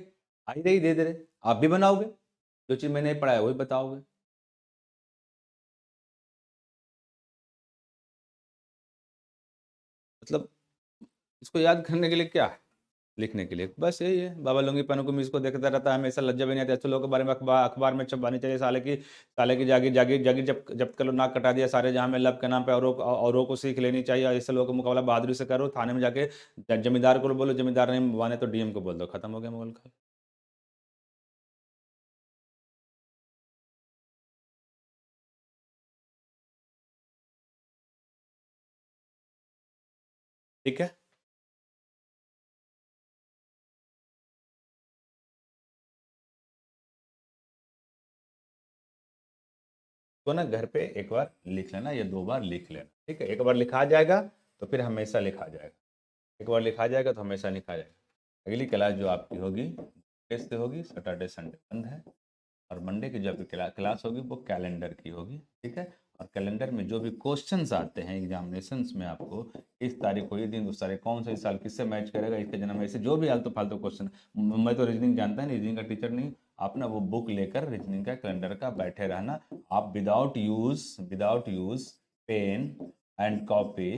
A: आ ही रही धीरे-धीरे, आप भी बनाओगे, जो चीज़ मैंने नहीं पढ़ा है वही बताओगे। मतलब इसको याद करने के लिए क्या है? लिखने के लिए, बस यही है। बाबा लोंगी पनकुम इसको देखता रहता है, हमेशा लज्जा भी नहीं आती, अच्छे लोगों के बारे में अखबार में छपवानी चाहिए, साले की जागीर जागीर जागीर जब्त कर लो, नाक कटा दिया सारे जहाँ में, लब के नाम पे औरों को सीख लेनी चाहिए, और ऐसे लोगों का मुकाबला बहादुरी से करो, थाने में जाके जमींदार को बोलो, जमींदार नहीं माने तो डीएम को बोल दो, खत्म हो गया मुगल का। ठीक है? तो ना घर पे एक बार लिख लेना या 2 बार लिख लेना, ठीक है? एक बार लिखा जाएगा, तो फिर हमेशा लिखा जाएगा। एक बार लिखा जाएगा तो हमेशा लिखा जाएगा। अगली क्लास जो आपकी होगी, कैसे होगी? सैटरडे संडे बंद है, और मंडे की जो आपकी क्लास होगी वो कैलेंडर की होगी, ठीक है? और कैलेंडर में जो भी क्वेश्चंस आते हैं एग्जामिनेशंस में, आपको इस तारीख को ये दिन, उस तारीख कौन सा इस साल किससे मैच करेगा, इसके जन्म, ऐसे जो भी आलतू फालतू क्वेश्चन। मैं तो रीजनिंग जानता है, रीजनिंग का टीचर नहीं। आप ना वो बुक लेकर रीजनिंग का कैलेंडर का बैठे रहना। आप without use pen and copy,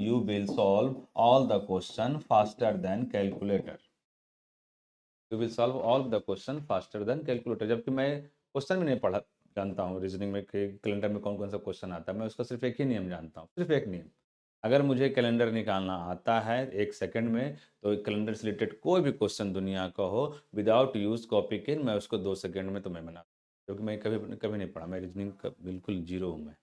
A: you will solve all the question faster than calculator. You will solve all the question faster than calculator. जबकि मैं क्वेश्चन भी नहीं पढ़ा जानता हूँ रीजनिंग में कि कैलेंडर में कौन कौन सा क्वेश्चन आता है, मैं उसका सिर्फ एक ही नियम जानता हूँ, सिर्फ एक नियम। अगर मुझे कैलेंडर निकालना आता है 1 सेकंड में, तो कैलेंडर से रिलेटेड कोई भी क्वेश्चन दुनिया का हो, विदाउट यूज कॉपी के मैं उसको 2 सेकंड में तो मैं बना, क्योंकि मैं कभी कभी नहीं पढ़ा, मैं रीजनिंग का बिल्कुल जीरो हूँ मैं।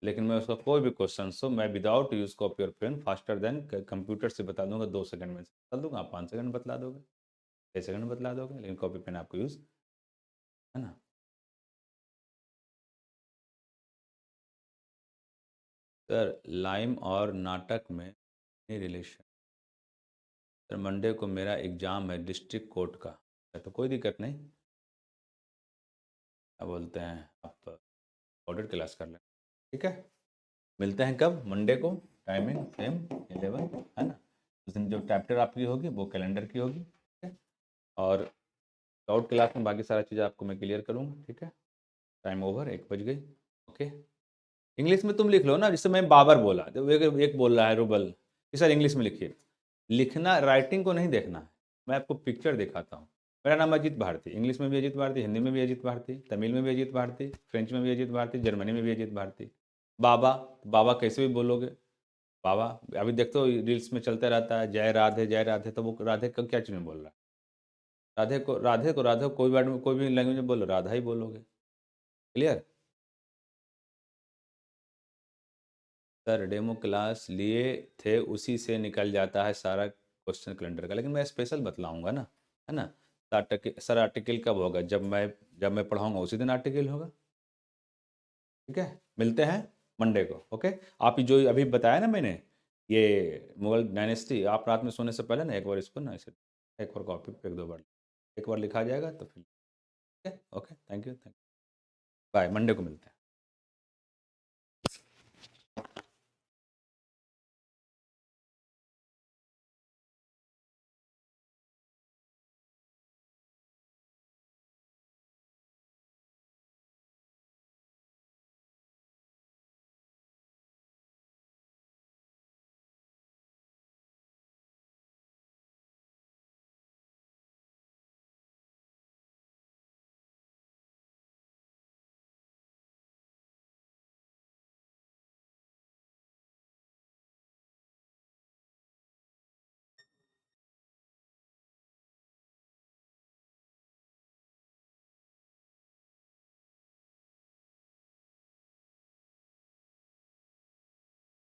A: लेकिन मैं उसका कोई भी क्वेश्चन सो मैं विदाउट यूज कॉपी और पेन फास्टर देन कंप्यूटर से बता दूंगा, 2 सेकंड में बता दूंगा, आप 5 सेकंड बतला दोगे, 6 सेकंड बतला दोगे, लेकिन कॉपी पेन आपको यूज है ना। सर लाइम और नाटक में रिलेशन। सर मंडे को मेरा एग्जाम है डिस्ट्रिक्ट कोर्ट का, तो कोई दिक्कत नहीं, क्या बोलते हैं, आप ऑर्डर क्लास कर लें, ठीक है? मिलते हैं कब? मंडे को, टाइमिंग सेम 11, है ना? उस दिन जो चैप्टर आपकी होगी वो कैलेंडर की होगी, ठीक है? और डाउट क्लास में बाकी सारा चीज़ आपको मैं क्लियर करूँगा, ठीक है? टाइम ओवर, 1 बज गई, ओके। इंग्लिश में तुम लिख लो ना, जैसे मैं बाबर बोला तो एक बोल रहा है रूबल, कि सर इंग्लिश में लिखिए। लिखना, राइटिंग को नहीं देखना है, मैं आपको पिक्चर दिखाता हूँ। मेरा नाम अजीत भारती, इंग्लिश में भी अजीत भारती, हिंदी में भी अजीत भारती, तमिल में भी अजीत भारती, फ्रेंच में भी अजीत भारती, जर्मनी में भी अजीत भारती। बाबा, बाबा कैसे भी बोलोगे, बाबा। अभी देखते हो रील्स में चलता रहता है जय राधे, तो वो राधे को क्या चीज़ में बोल रहा है? राधे को कोई वर्ड में, कोई भी लैंग्वेज में बोलो, राधा ही बोलोगे। क्लियर? सर डेमो क्लास लिए थे, उसी से निकल जाता है सारा क्वेश्चन कैलेंडर का, लेकिन मैं स्पेशल बतलाऊंगा ना, है ना? सर आर्टिकल कब होगा? जब मैं पढ़ाऊंगा उसी दिन आर्टिकल होगा, ठीक है? मिलते हैं मंडे को, ओके। आप जो अभी बताया ना मैंने, ये मुगल डायनेस्टी, आप रात में सोने से पहले ना एक बार इसको ना ऐसे एक बार कॉपी पे 1-2 बार, एक बार लिखा जाएगा तो फिर, ठीक है, okay, thank you, bye, Monday को मिलते हैं।